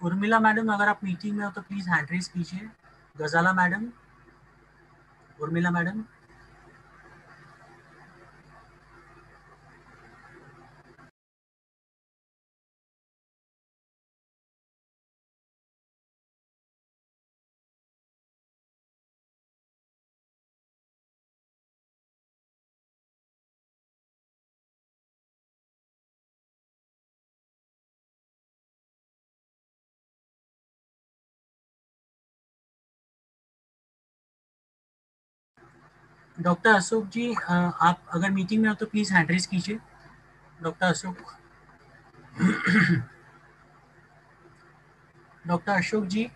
Urmila madam, अगर आप meeting में हो तो प्लीज हैंड रेज कीजिए। Gazala madam, Urmila madam. Doctor Ashok ji, आप अगर मीटिंग में हो तो प्लीज हैंड रेज कीजिए। Doctor Ashok, doctor Ashok ji.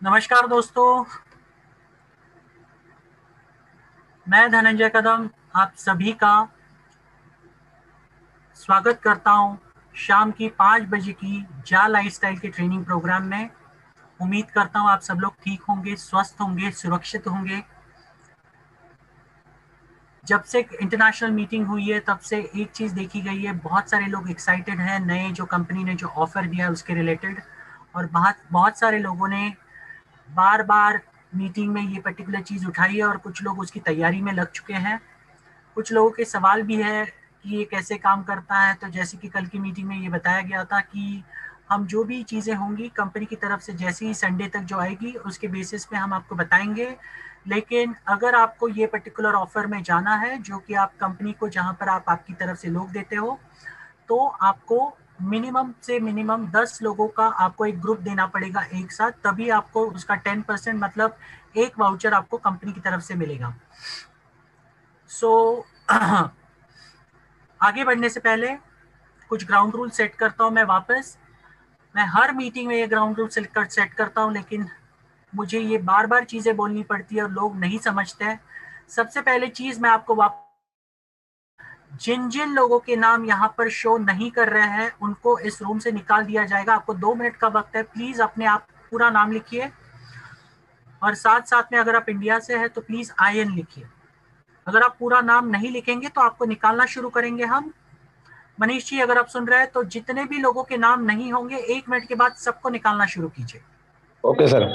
नमस्कार दोस्तों, मैं धनंजय कदम आप सभी का स्वागत करता हूं शाम की 5 बजे की जा लाइफस्टाइल के ट्रेनिंग प्रोग्राम में। उम्मीद करता हूं आप सब लोग ठीक होंगे, स्वस्थ होंगे, सुरक्षित होंगे। जब से इंटरनेशनल मीटिंग हुई है तब से एक चीज देखी गई है, बहुत सारे लोग एक्साइटेड हैं नए जो कंपनी ने जो ऑफर दिया है उसके रिलेटेड। और बहुत बहुत सारे लोगों ने बार बार मीटिंग में ये पर्टिकुलर चीज उठाई है और कुछ लोग उसकी तैयारी में लग चुके हैं। कुछ लोगों के सवाल भी है कि ये कैसे काम करता है। तो जैसे कि कल की मीटिंग में ये बताया गया था कि हम जो भी चीज़ें होंगी कंपनी की तरफ से जैसे ही संडे तक जो आएगी उसके बेसिस पे हम आपको बताएंगे। लेकिन अगर आपको ये पर्टिकुलर ऑफर में जाना है जो कि आप कंपनी को जहां पर आप आपकी तरफ से लोग देते हो, तो आपको मिनिमम से मिनिमम 10 लोगों का आपको एक ग्रुप देना पड़ेगा एक साथ, तभी आपको उसका 10% मतलब एक वाउचर आपको कंपनी की तरफ से मिलेगा। सो आगे बढ़ने से पहले कुछ ग्राउंड रूल सेट करता हूं मैं वापस। मैं हर मीटिंग में ये ग्राउंड रूल सेट करता हूं, लेकिन मुझे ये बार बार चीजें बोलनी पड़ती है और लोग नहीं समझते हैं। सबसे पहले चीज मैं आपको जिन जिन लोगों के नाम यहाँ पर शो नहीं कर रहे हैं उनको इस रूम से निकाल दिया जाएगा। आपको 2 मिनट का वक्त है, प्लीज अपने आप पूरा नाम लिखिए और साथ साथ में अगर आप इंडिया से है तो प्लीज IN लिखिए। अगर आप पूरा नाम नहीं लिखेंगे तो आपको निकालना शुरू करेंगे हम। मनीष जी, अगर आप सुन रहे हैं तो जितने भी लोगों के नाम नहीं होंगे 1 मिनट के बाद सबको निकालना शुरू कीजिए। Okay sir.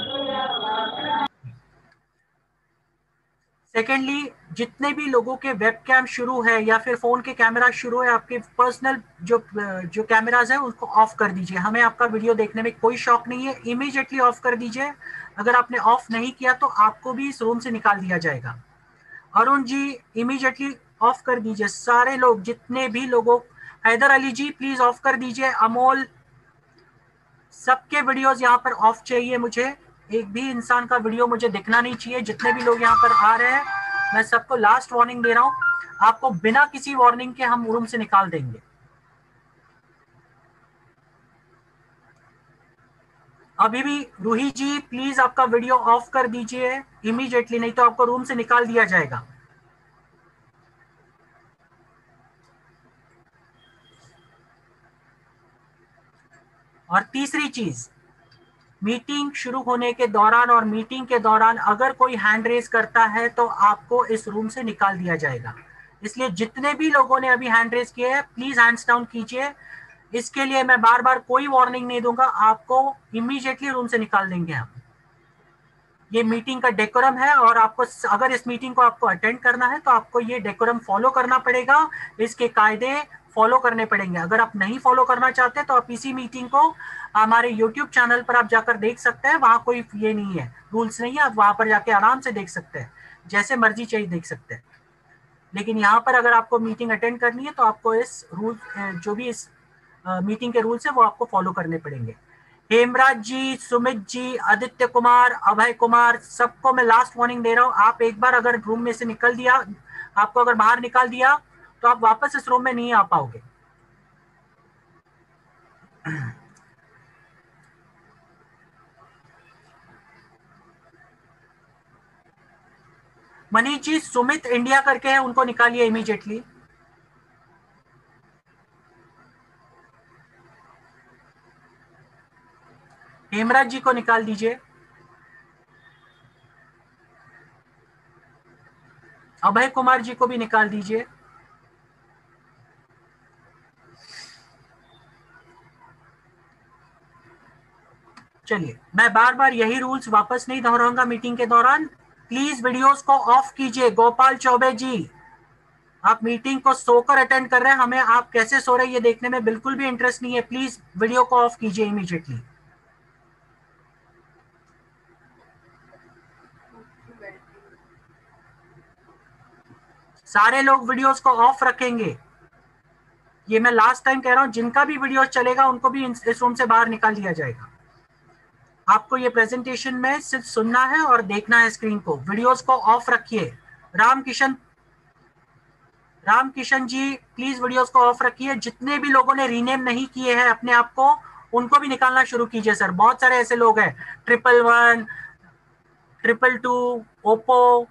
सेकेंडली, जितने भी लोगों के वेब कैम शुरू है या फिर फोन के कैमरा शुरू है, आपके पर्सनल जो जो कैमराज है उसको ऑफ कर दीजिए। हमें आपका वीडियो देखने में कोई शौक नहीं है, इमीडिएटली ऑफ कर दीजिए। अगर आपने ऑफ नहीं किया तो आपको भी इस रूम से निकाल दिया जाएगा। अरुण जी, इमीडिएटली ऑफ कर दीजिए। सारे लोग, जितने भी लोगों, हैदर अली जी प्लीज ऑफ कर दीजिए। अमोल, सबके वीडियोस यहाँ पर ऑफ चाहिए मुझे। एक भी इंसान का वीडियो मुझे दिखना नहीं चाहिए। जितने भी लोग यहाँ पर आ रहे हैं मैं सबको लास्ट वार्निंग दे रहा हूँ, आपको बिना किसी वार्निंग के हम रूम से निकाल देंगे। अभी भी रूही जी प्लीज आपका वीडियो ऑफ कर दीजिए इमीडिएटली, नहीं तो आपको रूम से निकाल दिया जाएगा। और तीसरी चीज, मीटिंग शुरू होने के दौरान और मीटिंग के दौरान अगर कोई हैंड रेज करता है तो आपको इस रूम से निकाल दिया जाएगा। इसलिए जितने भी लोगों ने अभी हैंड रेज किए हैं, प्लीज हैंड्स डाउन कीजिए। इसके लिए मैं बार बार कोई वार्निंग नहीं दूंगा, आपको इमीडिएटली रूम से निकाल देंगे हम। ये मीटिंग का डेकोरम है और आपको, अगर इस मीटिंग को आपको अटेंड करना है तो आपको ये डेकोरम फॉलो करना पड़ेगा, इसके कायदे फॉलो करने पड़ेंगे। अगर आप नहीं फॉलो करना चाहते तो आप इसी मीटिंग को हमारे यूट्यूब चैनल पर आप जाकर देख सकते हैं। वहां कोई ये नहीं है, रूल्स नहीं है, आप वहां पर जाके आराम से देख सकते हैं, जैसे मर्जी चाहिए देख सकते हैं। लेकिन यहाँ पर अगर आपको मीटिंग अटेंड करनी है तो आपको इस रूल, जो भी इस मीटिंग के रूल्स है वो आपको फॉलो करने पड़ेंगे। हेमराज जी, सुमित जी, आदित्य कुमार, अभय कुमार, सबको मैं लास्ट वार्निंग दे रहा हूँ। आप एक बार अगर रूम में से निकल दिया, आपको अगर बाहर निकाल दिया तो आप वापस इस रूम में नहीं आ पाओगे। मनीष जी, सुमित इंडिया करके है, उनको निकालिए इमीडिएटली। हेमराज जी को निकाल दीजिए। अभय कुमार जी को भी निकाल दीजिए। चलिए, मैं बार बार यही रूल्स वापस नहीं दोहराऊंगा मीटिंग के दौरान। प्लीज वीडियोस को ऑफ कीजिए। गोपाल चौबे जी, आप मीटिंग को सोकर अटेंड कर रहे हैं, हमें आप कैसे सो रहे हैं ये देखने में बिल्कुल भी इंटरेस्ट नहीं है। प्लीज वीडियो को ऑफ कीजिए इमीडिएटली। सारे लोग वीडियोस को ऑफ रखेंगे। ये मैं लास्ट टाइम कह रहा हूं, जिनका भी वीडियो चलेगा उनको भी इस रूम से बाहर निकाल दिया जाएगा। आपको ये प्रेजेंटेशन में सिर्फ सुनना है और देखना है स्क्रीन को। वीडियोस को ऑफ रखिए। राम किशन जी, प्लीज वीडियोस को ऑफ रखिए। जितने भी लोगों ने रीनेम नहीं किए हैं अपने आप को, उनको भी निकालना शुरू कीजिए सर। बहुत सारे ऐसे लोग हैं, 111, 222, ओप्पो,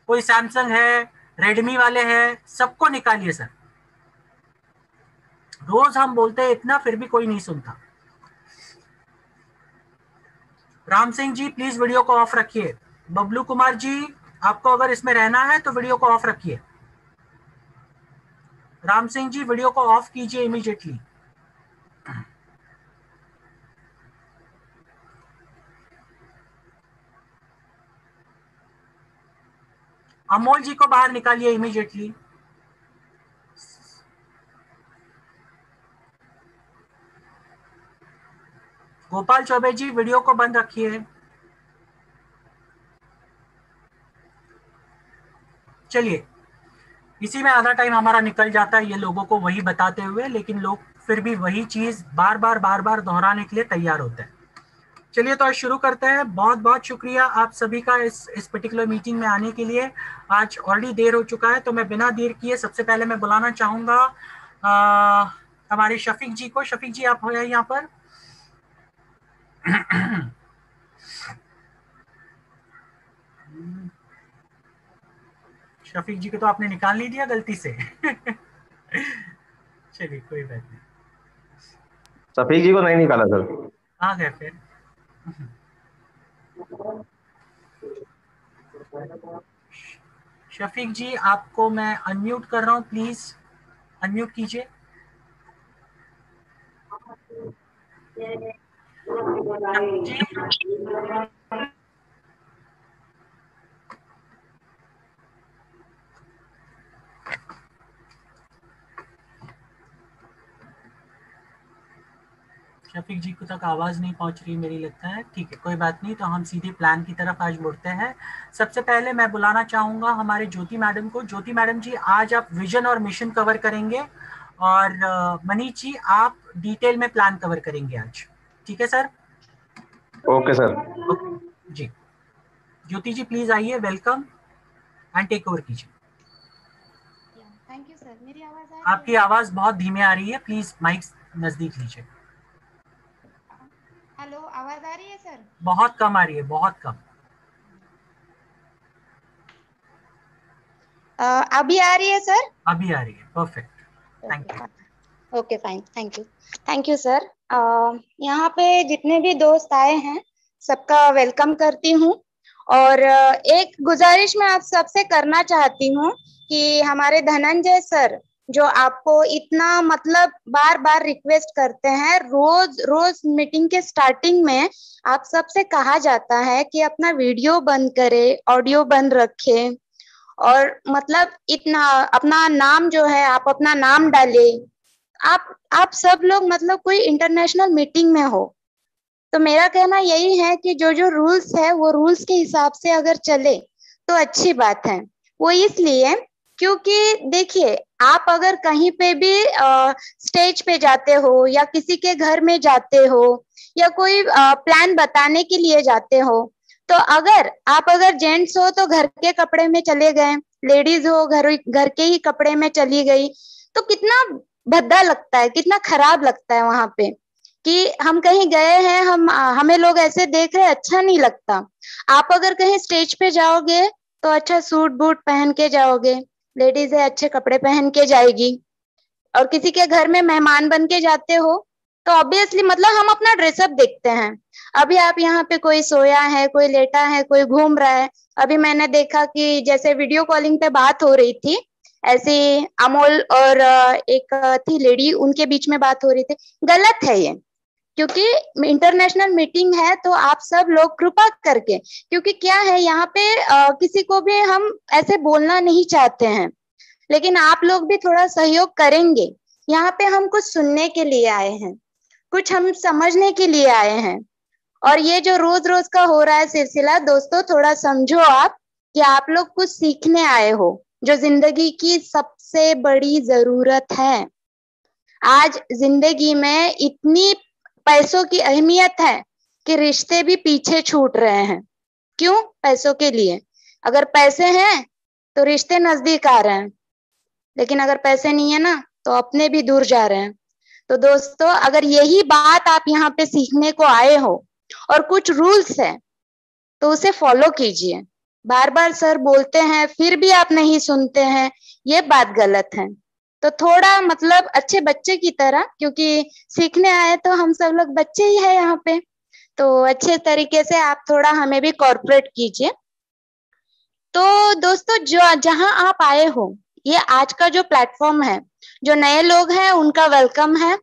कोई सैमसंग है, रेडमी वाले हैं, सबको निकालिए सर। रोज हम बोलते हैं इतना, फिर भी कोई नहीं सुनता। राम सिंह जी, प्लीज वीडियो को ऑफ रखिए। बबलू कुमार जी, आपको अगर इसमें रहना है तो वीडियो को ऑफ रखिए। राम सिंह जी, वीडियो को ऑफ कीजिए इमीडिएटली। अमोल जी को बाहर निकालिए इमीडिएटली। गोपाल चौबे जी, वीडियो को बंद रखिए। चलिए, इसी में आधा टाइम हमारा निकल जाता है ये लोगों को वही बताते हुए, लेकिन लोग फिर भी वही चीज बार बार दोहराने के लिए तैयार होते हैं। चलिए, तो आज शुरू करते हैं। बहुत बहुत शुक्रिया आप सभी का इस पर्टिकुलर मीटिंग में आने के लिए। आज ऑलरेडी देर हो चुका है, तो मैं बिना देर किए सबसे पहले मैं बुलाना चाहूंगा हमारे शफीक जी को। शफीक जी, आप हो यहाँ पर? शफीक जी को तो आपने निकाल नहीं दिया गलती से। चलिए, कोई बात नहीं। शफीक जी को नहीं निकाला सर। आ गए फिर। शफीक जी, आपको मैं अनम्यूट कर रहा हूँ, प्लीज अनम्यूट कीजिए। शफीक जी, शफीक जी को तक आवाज नहीं पहुंच रही मेरी, लगता है। ठीक है, कोई बात नहीं, तो हम सीधे प्लान की तरफ आज मुड़ते हैं। सबसे पहले मैं बुलाना चाहूंगा हमारे ज्योति मैडम को। ज्योति मैडम जी, आज आप विजन और मिशन कवर करेंगे और मनीष जी आप डिटेल में प्लान कवर करेंगे आज। ठीक है सर? Okay sir. जी, ज्योति जी प्लीज आइए, वेलकम एंड टेक ओवर कीजिए। Thank you sir. मेरी आवाज आ रही है? आपकी आवाज बहुत धीमे आ रही है, प्लीज माइक नजदीक लीजिए। हेलो, आवाज आ रही है सर? बहुत कम आ रही है, बहुत कम। अभी आ रही है सर? अभी आ रही है, perfect, thank you. Okay fine, thank you sir. यहाँ पे जितने भी दोस्त आए हैं सबका वेलकम करती हूँ। और एक गुजारिश मैं आप सबसे करना चाहती हूँ कि हमारे धनंजय सर जो आपको इतना मतलब बार बार रिक्वेस्ट करते हैं, रोज रोज मीटिंग के स्टार्टिंग में आप सबसे कहा जाता है कि अपना वीडियो बंद करे, ऑडियो बंद रखे, और मतलब इतना अपना नाम जो है आप अपना नाम डाले। आप सब लोग मतलब कोई इंटरनेशनल मीटिंग में हो, तो मेरा कहना यही है कि जो जो रूल्स है वो रूल्स के हिसाब से अगर चले तो अच्छी बात है। वो इसलिए क्योंकि देखिए, आप अगर कहीं पे भी स्टेज पे जाते हो या किसी के घर में जाते हो या कोई प्लान बताने के लिए जाते हो, तो अगर जेंट्स हो तो घर के कपड़े में चले गए, लेडीज हो घर घर के ही कपड़े में चली गई, तो कितना भद्दा लगता है, कितना खराब लगता है वहां पे कि हम कहीं गए हैं, हमें लोग ऐसे देख रहे हैं, अच्छा नहीं लगता। आप अगर कहीं स्टेज पे जाओगे तो अच्छा सूट बूट पहन के जाओगे, लेडीज है अच्छे कपड़े पहन के जाएगी। और किसी के घर में मेहमान बन के जाते हो तो ऑब्वियसली मतलब हम अपना ड्रेसअप देखते हैं। अभी आप यहाँ पे कोई सोया है, कोई लेटा है, कोई घूम रहा है। अभी मैंने देखा कि जैसे वीडियो कॉलिंग पे बात हो रही थी, ऐसे अमोल और एक थी लेडी, उनके बीच में बात हो रही थी। गलत है ये, क्योंकि इंटरनेशनल मीटिंग है तो आप सब लोग कृपा करके, क्योंकि क्या है यहाँ पे किसी को भी हम ऐसे बोलना नहीं चाहते हैं, लेकिन आप लोग भी थोड़ा सहयोग करेंगे। यहाँ पे हम कुछ सुनने के लिए आए हैं, कुछ हम समझने के लिए आए हैं। और ये जो रोज रोज का हो रहा है सिलसिला, दोस्तों थोड़ा समझो आप कि आप लोग कुछ सीखने आए हो, जो जिंदगी की सबसे बड़ी जरूरत है। आज जिंदगी में इतनी पैसों की अहमियत है कि रिश्ते भी पीछे छूट रहे हैं। क्यों? पैसों के लिए। अगर पैसे हैं तो रिश्ते नजदीक आ रहे हैं, लेकिन अगर पैसे नहीं है ना तो अपने भी दूर जा रहे हैं। तो दोस्तों, अगर यही बात आप यहाँ पे सीखने को आए हो और कुछ रूल्स है तो उसे फॉलो कीजिए। बार बार सर बोलते हैं फिर भी आप नहीं सुनते हैं, ये बात गलत है। तो थोड़ा मतलब अच्छे बच्चे की तरह, क्योंकि सीखने आए तो हम सब लोग बच्चे ही है यहाँ पे, तो अच्छे तरीके से आप थोड़ा हमें भी कॉर्पोरेट कीजिए। तो दोस्तों, जो जहां आप आए हो, ये आज का जो प्लेटफॉर्म है, जो नए लोग हैं उनका वेलकम है।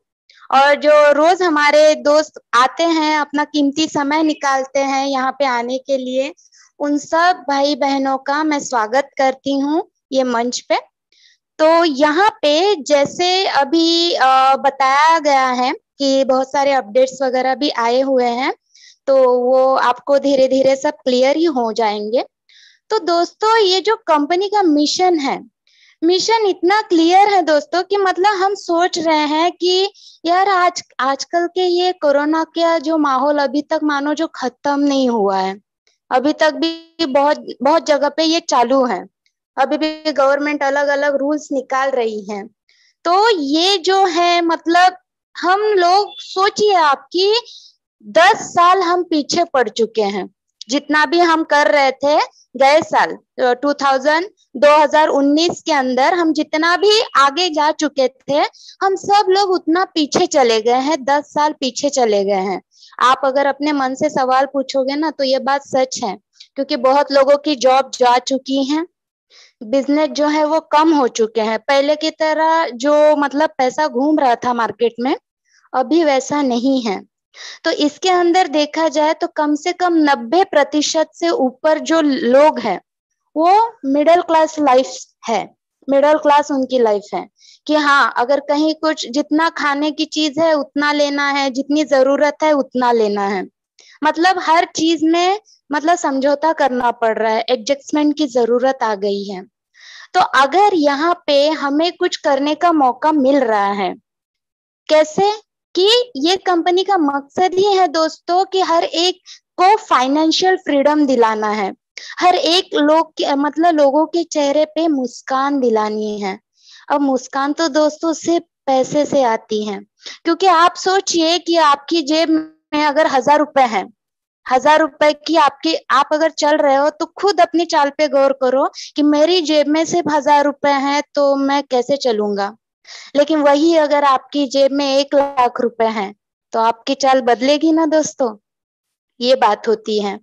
और जो रोज हमारे दोस्त आते हैं, अपना कीमती समय निकालते हैं यहाँ पे आने के लिए, उन सब भाई बहनों का मैं स्वागत करती हूँ ये मंच पे। तो यहाँ पे जैसे अभी बताया गया है कि बहुत सारे अपडेट्स वगैरह भी आए हुए हैं, तो वो आपको धीरे धीरे सब क्लियर ही हो जाएंगे। तो दोस्तों, ये जो कंपनी का मिशन है, मिशन इतना क्लियर है दोस्तों कि मतलब हम सोच रहे हैं कि यार आजकल के ये कोरोना का जो माहौल अभी तक मानो जो खत्म नहीं हुआ है, अभी तक भी बहुत बहुत जगह पे ये चालू है। अभी भी गवर्नमेंट अलग अलग रूल्स निकाल रही है। तो ये जो है मतलब हम लोग सोचिए आपकी 10 साल हम पीछे पड़ चुके हैं। जितना भी हम कर रहे थे गए साल 2019 के अंदर, हम जितना भी आगे जा चुके थे, हम सब लोग उतना पीछे चले गए हैं, 10 साल पीछे चले गए हैं। आप अगर अपने मन से सवाल पूछोगे ना तो ये बात सच है, क्योंकि बहुत लोगों की जॉब जा चुकी है, बिजनेस जो है वो कम हो चुके हैं। पहले की तरह जो मतलब पैसा घूम रहा था मार्केट में, अभी वैसा नहीं है। तो इसके अंदर देखा जाए तो कम से कम 90% से ऊपर जो लोग हैं वो मिडिल क्लास लाइफ है। मिडिल क्लास उनकी लाइफ है कि हाँ, अगर कहीं कुछ जितना खाने की चीज है उतना लेना है, जितनी जरूरत है उतना लेना है। मतलब हर चीज में मतलब समझौता करना पड़ रहा है, एडजस्टमेंट की जरूरत आ गई है। तो अगर यहाँ पे हमें कुछ करने का मौका मिल रहा है, कैसे? कि ये कंपनी का मकसद ही है दोस्तों कि हर एक को फाइनेंशियल फ्रीडम दिलाना है। हर एक लोग के मतलब लोगों के चेहरे पे मुस्कान दिलानी है। अब मुस्कान तो दोस्तों सिर्फ पैसे से आती है, क्योंकि आप सोचिए कि आपकी जेब में अगर 1,000 रुपए है, 1,000 रुपए की आपकी आप अगर चल रहे हो तो खुद अपनी चाल पे गौर करो कि मेरी जेब में सिर्फ 1,000 रुपए हैं तो मैं कैसे चलूंगा। लेकिन वही अगर आपकी जेब में 1 लाख रुपए हैं तो आपकी चाल बदलेगी ना दोस्तों। ये बात होती है।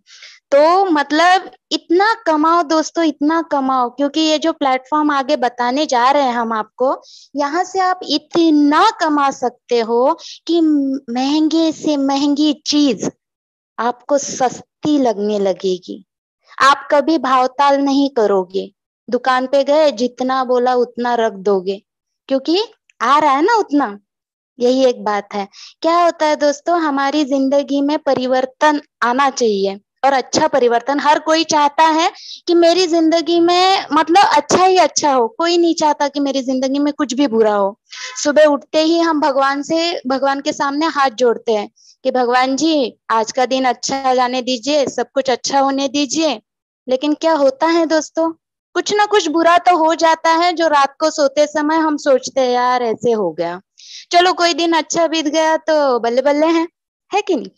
तो मतलब इतना कमाओ दोस्तों, इतना कमाओ, क्योंकि ये जो प्लेटफॉर्म आगे बताने जा रहे हैं हम आपको, यहाँ से आप इतना कमा सकते हो कि महंगे से महंगी चीज आपको सस्ती लगने लगेगी। आप कभी भावताल नहीं करोगे, दुकान पे गए जितना बोला उतना रख दोगे, क्योंकि आ रहा है ना उतना। यही एक बात है। क्या होता है दोस्तों, हमारी जिंदगी में परिवर्तन आना चाहिए, और अच्छा परिवर्तन हर कोई चाहता है कि मेरी जिंदगी में मतलब अच्छा ही अच्छा हो। कोई नहीं चाहता कि मेरी जिंदगी में कुछ भी बुरा हो। सुबह उठते ही हम भगवान के सामने हाथ जोड़ते हैं कि भगवान जी आज का दिन अच्छा जाने दीजिए, सब कुछ अच्छा होने दीजिए। लेकिन क्या होता है दोस्तों, कुछ ना कुछ बुरा तो हो जाता है, जो रात को सोते समय हम सोचते हैं यार ऐसे हो गया। चलो कोई दिन अच्छा बीत गया तो बल्ले बल्ले है कि नहीं।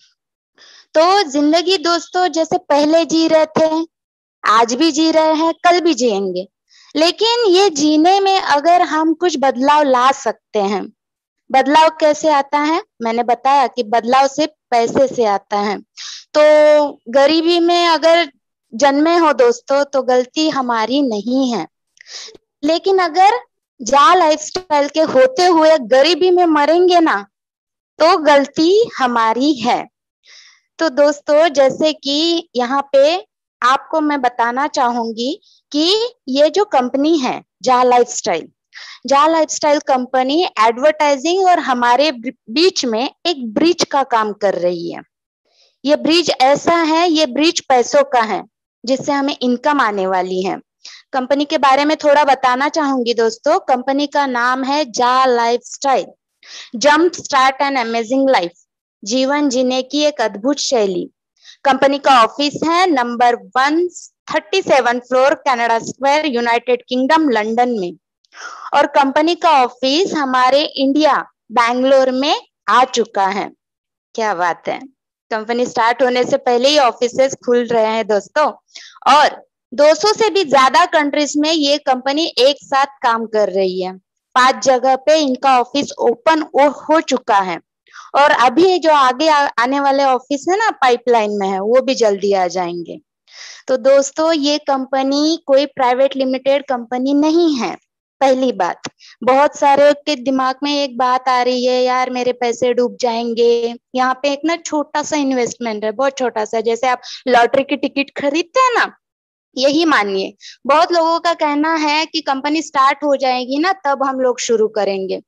तो जिंदगी दोस्तों जैसे पहले जी रहे थे, आज भी जी रहे हैं, कल भी जिएंगे। लेकिन ये जीने में अगर हम कुछ बदलाव ला सकते हैं। बदलाव कैसे आता है, मैंने बताया कि बदलाव सिर्फ पैसे से आता है। तो गरीबी में अगर जन्मे हो दोस्तों तो गलती हमारी नहीं है। लेकिन अगर जा लाइफस्टाइल के होते हुए गरीबी में मरेंगे ना, तो गलती हमारी है। तो दोस्तों जैसे कि यहाँ पे आपको मैं बताना चाहूंगी कि ये जो कंपनी है जा लाइफस्टाइल कंपनी एडवर्टाइजिंग और हमारे बीच में एक ब्रिज का काम कर रही है। ये ब्रिज ऐसा है, ये ब्रिज पैसों का है जिससे हमें इनकम आने वाली है। कंपनी के बारे में थोड़ा बताना चाहूंगी दोस्तों। कंपनी का नाम है जा lifestyle, jump start and amazing life, जीवन जीने की एक अद्भुत शैली। कंपनी का ऑफिस है number 137 floor Canada square, United kingdom, London में। और कंपनी का ऑफिस हमारे इंडिया बैंगलोर में आ चुका है। क्या बात है, कंपनी स्टार्ट होने से पहले ही ऑफिसेस खुल रहे हैं दोस्तों। और 200 से भी ज्यादा कंट्रीज में ये कंपनी एक साथ काम कर रही है। 5 जगह पे इनका ऑफिस ओपन हो चुका है। और अभी जो आगे आने वाले ऑफिस है ना, पाइपलाइन में है, वो भी जल्दी आ जाएंगे। तो दोस्तों ये कंपनी कोई प्राइवेट लिमिटेड कंपनी नहीं है। पहली बात, बहुत सारे के दिमाग में एक बात आ रही है, यार मेरे पैसे डूब जाएंगे। यहाँ पे एक ना छोटा सा इन्वेस्टमेंट है, बहुत छोटा सा, जैसे आप लॉटरी की टिकट खरीदते हैं ना, यही मानिए। बहुत लोगों का कहना है कि कंपनी स्टार्ट हो जाएगी ना तब हम लोग शुरू करेंगे।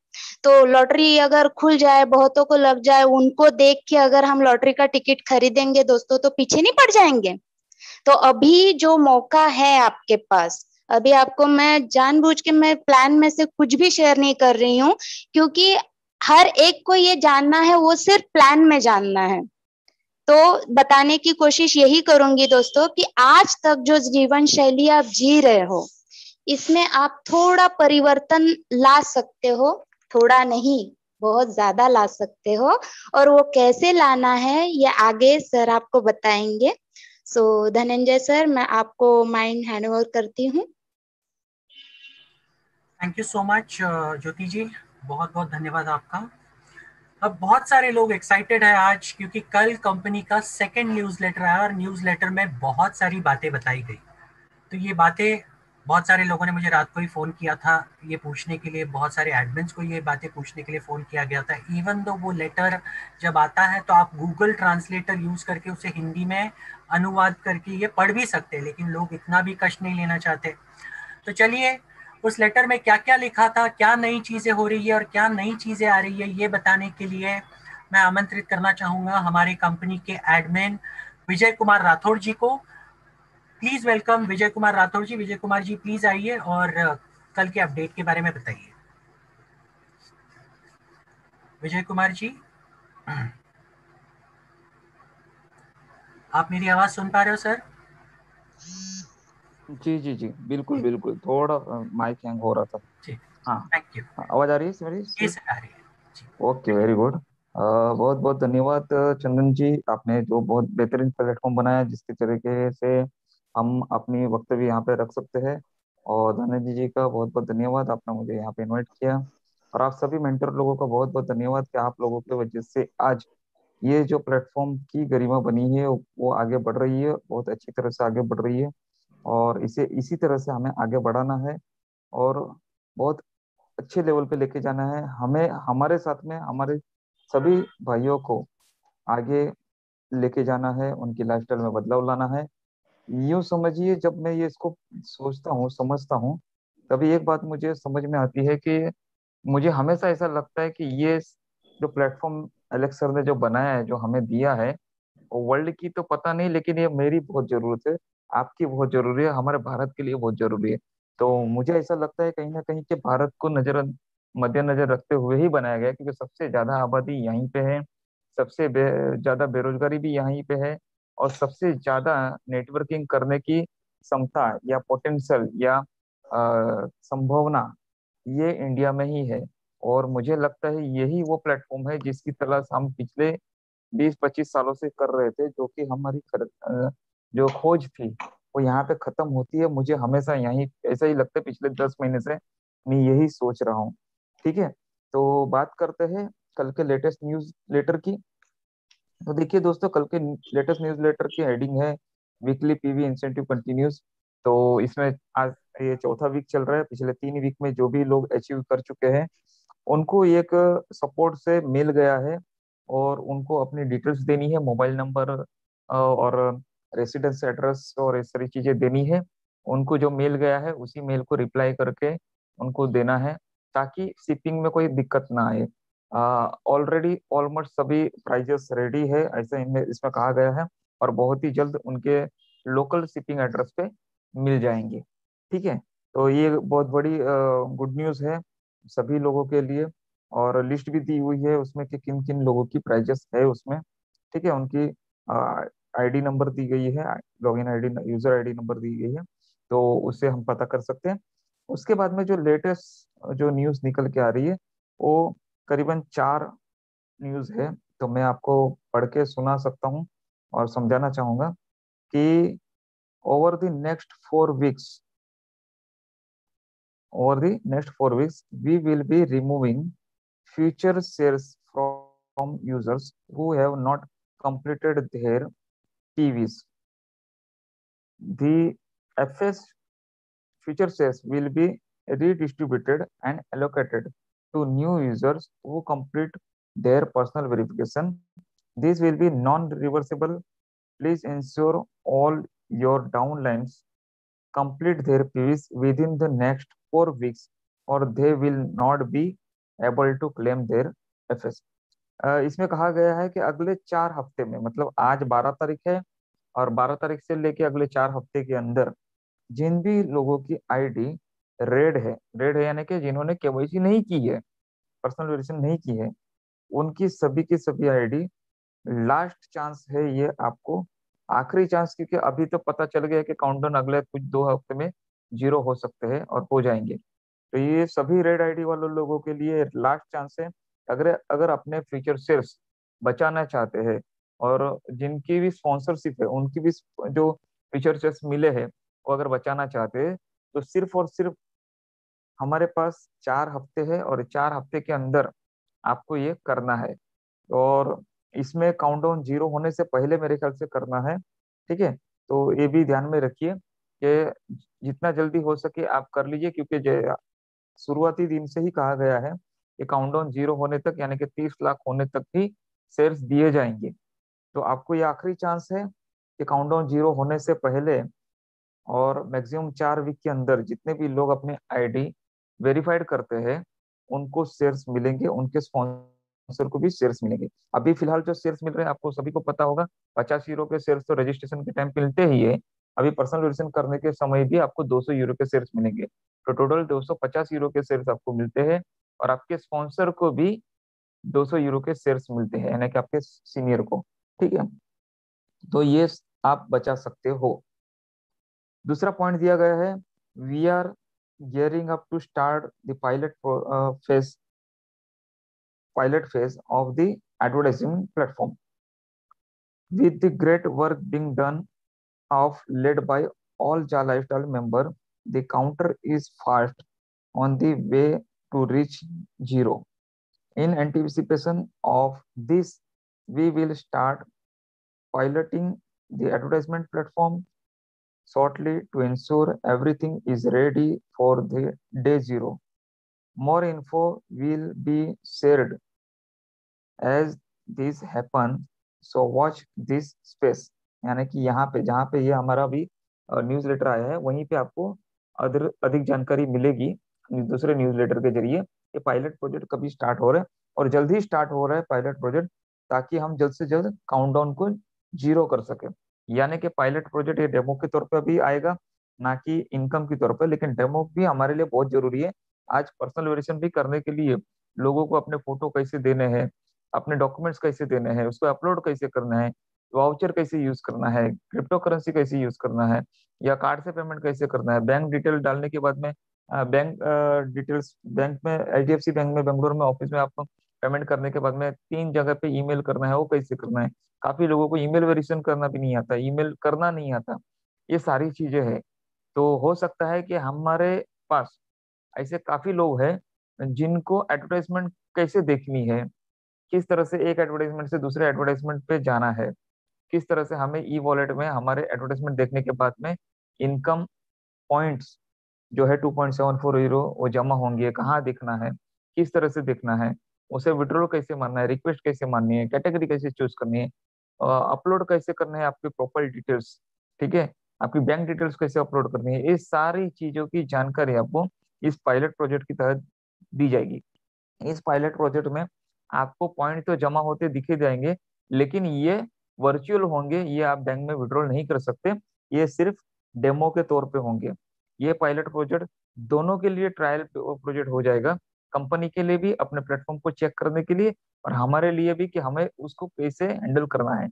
तो लॉटरी अगर खुल जाए, बहुतों को लग जाए, उनको देख के अगर हम लॉटरी का टिकट खरीदेंगे दोस्तों तो पीछे नहीं पड़ जाएंगे। तो अभी जो मौका है आपके पास, अभी आपको मैं जानबूझ के मैं प्लान में से कुछ भी शेयर नहीं कर रही हूँ, क्योंकि हर एक को ये जानना है, वो सिर्फ प्लान में जानना है। तो बताने की कोशिश यही करूंगी दोस्तों कि आज तक जो जीवन शैली आप जी रहे हो, इसमें आप थोड़ा परिवर्तन ला सकते हो। थोड़ा नहीं, बहुत ज्यादा ला सकते हो। और वो कैसे लाना है ये आगे सर आपको बताएंगे। सो धनंजय सर, मैं आपको माइंड हैंड ओवर करती हूँ। थैंक यू सो मच ज्योति जी, बहुत बहुत धन्यवाद आपका। अब बहुत सारे लोग एक्साइटेड हैं आज, क्योंकि कल कंपनी का सेकंड न्यूज़लेटर आया और न्यूज़लेटर में बहुत सारी बातें बताई गई। तो ये बातें, बहुत सारे लोगों ने मुझे रात को ही फ़ोन किया था ये पूछने के लिए, बहुत सारे एडमिन्स को ये बातें पूछने के लिए फ़ोन किया गया था। इवन दो वो लेटर जब आता है तो आप गूगल ट्रांसलेटर यूज़ करके उसे हिंदी में अनुवाद करके ये पढ़ भी सकते हैं, लेकिन लोग इतना भी कष्ट नहीं लेना चाहते। तो चलिए, उस लेटर में क्या क्या लिखा था, क्या नई चीज़ें हो रही है और क्या नई चीज़ें आ रही है, ये बताने के लिए मैं आमंत्रित करना चाहूँगा हमारे कंपनी के एडमिन विजय कुमार राठौड़ जी को। Please welcome Vijay Kumar Rathore ji. Vijay Kumar ji please आइए और कल के अपडेट के बारे में बताइए। विजय कुमार जी, आप मेरी आवाज सुन पा रहे हो सर? जी जी जी, बिल्कुल बिल्कुल, थोड़ा माइक हैंग हो रहा था। जी, हाँ। Thank you. हाँ, आवाज आ रही है मेरी? जी सर, आ रही है जी। Okay, very good. बहुत बहुत धन्यवाद चंदन जी, आपने जो बहुत बेहतरीन प्लेटफॉर्म बनाया जिसके तरीके से हम अपनी वक्तव्य यहाँ पे रख सकते हैं। और धनंजय जी का बहुत बहुत धन्यवाद, आपने मुझे यहाँ पे इनवाइट किया। और आप सभी मेंटर लोगों का बहुत बहुत धन्यवाद कि आप लोगों की वजह से आज ये जो प्लेटफॉर्म की गरिमा बनी है वो आगे बढ़ रही है, बहुत अच्छी तरह से आगे बढ़ रही है। और इसे इसी तरह से हमें आगे बढ़ाना है और बहुत अच्छे लेवल पे लेके जाना है। हमें हमारे साथ में हमारे सभी भाइयों को आगे लेके जाना है, उनकी लाइफस्टाइल में बदलाव लाना है। यूं समझिए, जब मैं ये इसको सोचता हूँ समझता हूँ, तभी एक बात मुझे समझ में आती है कि मुझे हमेशा ऐसा लगता है कि ये जो प्लेटफॉर्म एलेक्स सर ने जो बनाया है, जो हमें दिया है, वर्ल्ड की तो पता नहीं, लेकिन ये मेरी बहुत जरूरत है, आपकी बहुत जरूरी है, हमारे भारत के लिए बहुत जरूरी है। तो मुझे ऐसा लगता है कहीं ना कहीं कि भारत को नजर मद्देनजर रखते हुए ही बनाया गया है, क्योंकि सबसे ज्यादा आबादी यहीं पे है, सबसे ज्यादा बेरोजगारी भी यहीं पे है, और सबसे ज्यादा नेटवर्किंग करने की क्षमता या पोटेंशियल या संभावना ये इंडिया में ही है। और मुझे लगता है यही वो प्लेटफॉर्म है जिसकी तलाश हम पिछले 20-25 सालों से कर रहे थे, जो कि हमारी जो खोज थी वो यहाँ पे खत्म होती है। मुझे हमेशा यही ऐसा ही लगता है, पिछले 10 महीने से मैं यही सोच रहा हूँ। ठीक है, तो बात करते हैं कल के लेटेस्ट न्यूज लेटर की। तो देखिए दोस्तों, कल के लेटेस्ट न्यूज लेटर की हेडिंग है वीकली पीवी इंसेंटिव कंटिन्यूज। तो इसमें आज ये चौथा वीक चल रहा है। पिछले 3 वीक में जो भी लोग अचीव कर चुके हैं उनको एक सपोर्ट से मिल गया है, और उनको अपनी डिटेल्स देनी है, मोबाइल नंबर और रेसिडेंस एड्रेस और इस सारी चीजें देनी है। उनको जो मेल गया है उसी मेल को रिप्लाई करके उनको देना है, ताकि शिपिंग में कोई दिक्कत ना आए। ऑलरेडी ऑलमोस्ट सभी प्राइजेस रेडी है, ऐसा इनमें इसमें कहा गया है, और बहुत ही जल्द उनके लोकल शिपिंग एड्रेस पे मिल जाएंगे। ठीक है, तो ये बहुत बड़ी गुड न्यूज़ है सभी लोगों के लिए। और लिस्ट भी दी हुई है उसमें कि किन किन लोगों की प्राइजेस है उसमें। ठीक है, उनकी आईडी नंबर दी गई है, login ID user ID number दी गई है, तो उससे हम पता कर सकते हैं। उसके बाद में जो लेटेस्ट जो न्यूज़ निकल के आ रही है वो करीबन 4 न्यूज़ है। तो मैं आपको पढ़ के सुना सकता हूँ और समझाना चाहूंगा कि over the next 4 weeks over the next 4 weeks, we will be removing future shares from users who have not completed their PVs. The FS future shares will be redistributed and allocated to new users who complete their personal verification. This will be non-reversible. Please ensure all your downlines complete their PVs within the next 4 weeks, or they will not be able to claim their FS। इसमें कहा गया है कि अगले 4 हफ्ते में, मतलब आज 12 तारीख है, और 12 तारीख से लेके अगले 4 हफ्ते के अंदर जिन भी लोगों की आईडी रेड है यानी कि जिन्होंने केवाईसी नहीं की है, पर्सनल वेरिफिकेशन नहीं की है, उनकी सभी की सभी आईडी लास्ट चांस है ये आपको, आखिरी चांस, क्योंकि अभी तो पता चल गया कि काउंटडाउन अगले कुछ 2 हफ्ते में 0 हो सकते हैं और हो जाएंगे। तो ये सभी रेड आईडी वाले लोगों के लिए लास्ट चांस है। अगर अगर अपने फ्यूचर शेयर्स बचाना चाहते हैं, और जिनकी भी स्पॉन्सरशिप है उनकी भी जो फ्यूचर शेयर्स मिले हैं वो अगर बचाना चाहते हैं, तो सिर्फ और सिर्फ हमारे पास 4 हफ्ते है, और 4 हफ्ते के अंदर आपको ये करना है। और इसमें काउंटडाउन 0 होने से पहले मेरे ख्याल से करना है। ठीक है, तो ये भी ध्यान में रखिए कि जितना जल्दी हो सके आप कर लीजिए, क्योंकि शुरुआती दिन से ही कहा गया है कि काउंटडाउन 0 होने तक, यानी कि 30 लाख होने तक ही शेयर्स दिए जाएंगे। तो आपको ये आखिरी चांस है कि काउंटडाउन 0 होने से पहले और मैक्सिमम 4 वीक के अंदर जितने भी लोग अपने आईडी वेरीफाइड करते हैं उनको शेयर्स मिलेंगे, उनके स्पॉन्सर को भी शेयर्स मिलेंगे। अभी फिलहाल जो शेयर्स मिल रहे हैं आपको सभी को पता होगा, 50 यूरो के शेयर्स तो रजिस्ट्रेशन के टाइम पे मिलते ही है। अभी पर्सनल वेरिफिकेशन करने के समय भी आपको 200 यूरो के शेयर्स मिलेंगे। तो टोटल 250 यूरो के शेयर्स आपको मिलते हैं, और आपके स्पॉन्सर को भी 200 यूरो के शेयर्स मिलते हैं, यानी कि आपके सीनियर को। ठीक है, तो ये आप बचा सकते हो। दूसरा पॉइंट दिया गया है, we are gearing up to start the pilot phase of the advertising platform. With the great work being done of led by all Ja Lifestyle member, the counter is fast on the way to reach zero. In anticipation of this, we will start piloting the advertisement platform shortly to ensure everything is ready for the day zero. More info will be shared as this happen, so watch this space. यानी कि यहाँ पे जहाँ पे ये हमारा भी news letter आया है वहीं पे आपको अधिक जानकारी मिलेगी दूसरे न्यूज़ लेटर के जरिए। ये पायलट प्रोजेक्ट कभी स्टार्ट हो रहा है और जल्द ही स्टार्ट हो रहा है पायलट प्रोजेक्ट, ताकि हम जल्द से जल्द काउंटडाउन को जीरो कर सके। यानी कि पायलट प्रोजेक्ट ये डेमो के तौर पे भी आएगा, ना कि इनकम के तौर पे, लेकिन डेमो भी हमारे लिए बहुत जरूरी है। आज पर्सनल वेरिएशन भी करने के लिए लोगों को अपने फोटो कैसे देने हैं, अपने डॉक्यूमेंट्स कैसे देने हैं, उसको अपलोड कैसे करना है, वाउचर कैसे यूज करना है, क्रिप्टो करेंसी कैसे यूज करना है, या कार्ड से पेमेंट कैसे करना है, बैंक डिटेल डालने के बाद में बैंक डिटेल्स बैंक में एचडीएफसी बैंक में बेंगलोर में ऑफिस में आपको पेमेंट करने के बाद में 3 जगह पे ईमेल करना है, वो कैसे करना है। काफी लोगों को ईमेल वेरिएशन करना भी नहीं आता, ईमेल करना नहीं आता, ये सारी चीजें हैं। तो हो सकता है कि हमारे पास ऐसे काफी लोग हैं जिनको एडवर्टाइजमेंट कैसे देखनी है, किस तरह से एक एडवर्टाइजमेंट से दूसरे एडवर्टाइजमेंट पे जाना है, किस तरह से हमें ई वॉलेट में हमारे एडवर्टाइजमेंट देखने के बाद में इनकम पॉइंट्स जो है 2.740 वो जमा होंगे, कहाँ देखना है, किस तरह से देखना है, उसे विड्रॉल कैसे मानना है, रिक्वेस्ट कैसे माननी है, कैटेगरी कैसे चूज करनी है, अपलोड कैसे करना है आपके प्रोफाइल डिटेल्स, ठीक है, आपकी बैंक डिटेल्स कैसे अपलोड करनी है, इस सारी चीजों की जानकारी आपको इस पायलट प्रोजेक्ट की तहत दी जाएगी। इस पायलट प्रोजेक्ट में आपको पॉइंट तो जमा होते दिखे जाएंगे, लेकिन ये वर्चुअल होंगे, ये आप बैंक में विड्रॉल नहीं कर सकते, ये सिर्फ डेमो के तौर पे होंगे। ये पायलट प्रोजेक्ट दोनों के लिए ट्रायल प्रोजेक्ट हो जाएगा, कंपनी के लिए भी अपने प्लेटफॉर्म को चेक करने के लिए, और हमारे लिए भी कि हमें उसको कैसे हैंडल करना है,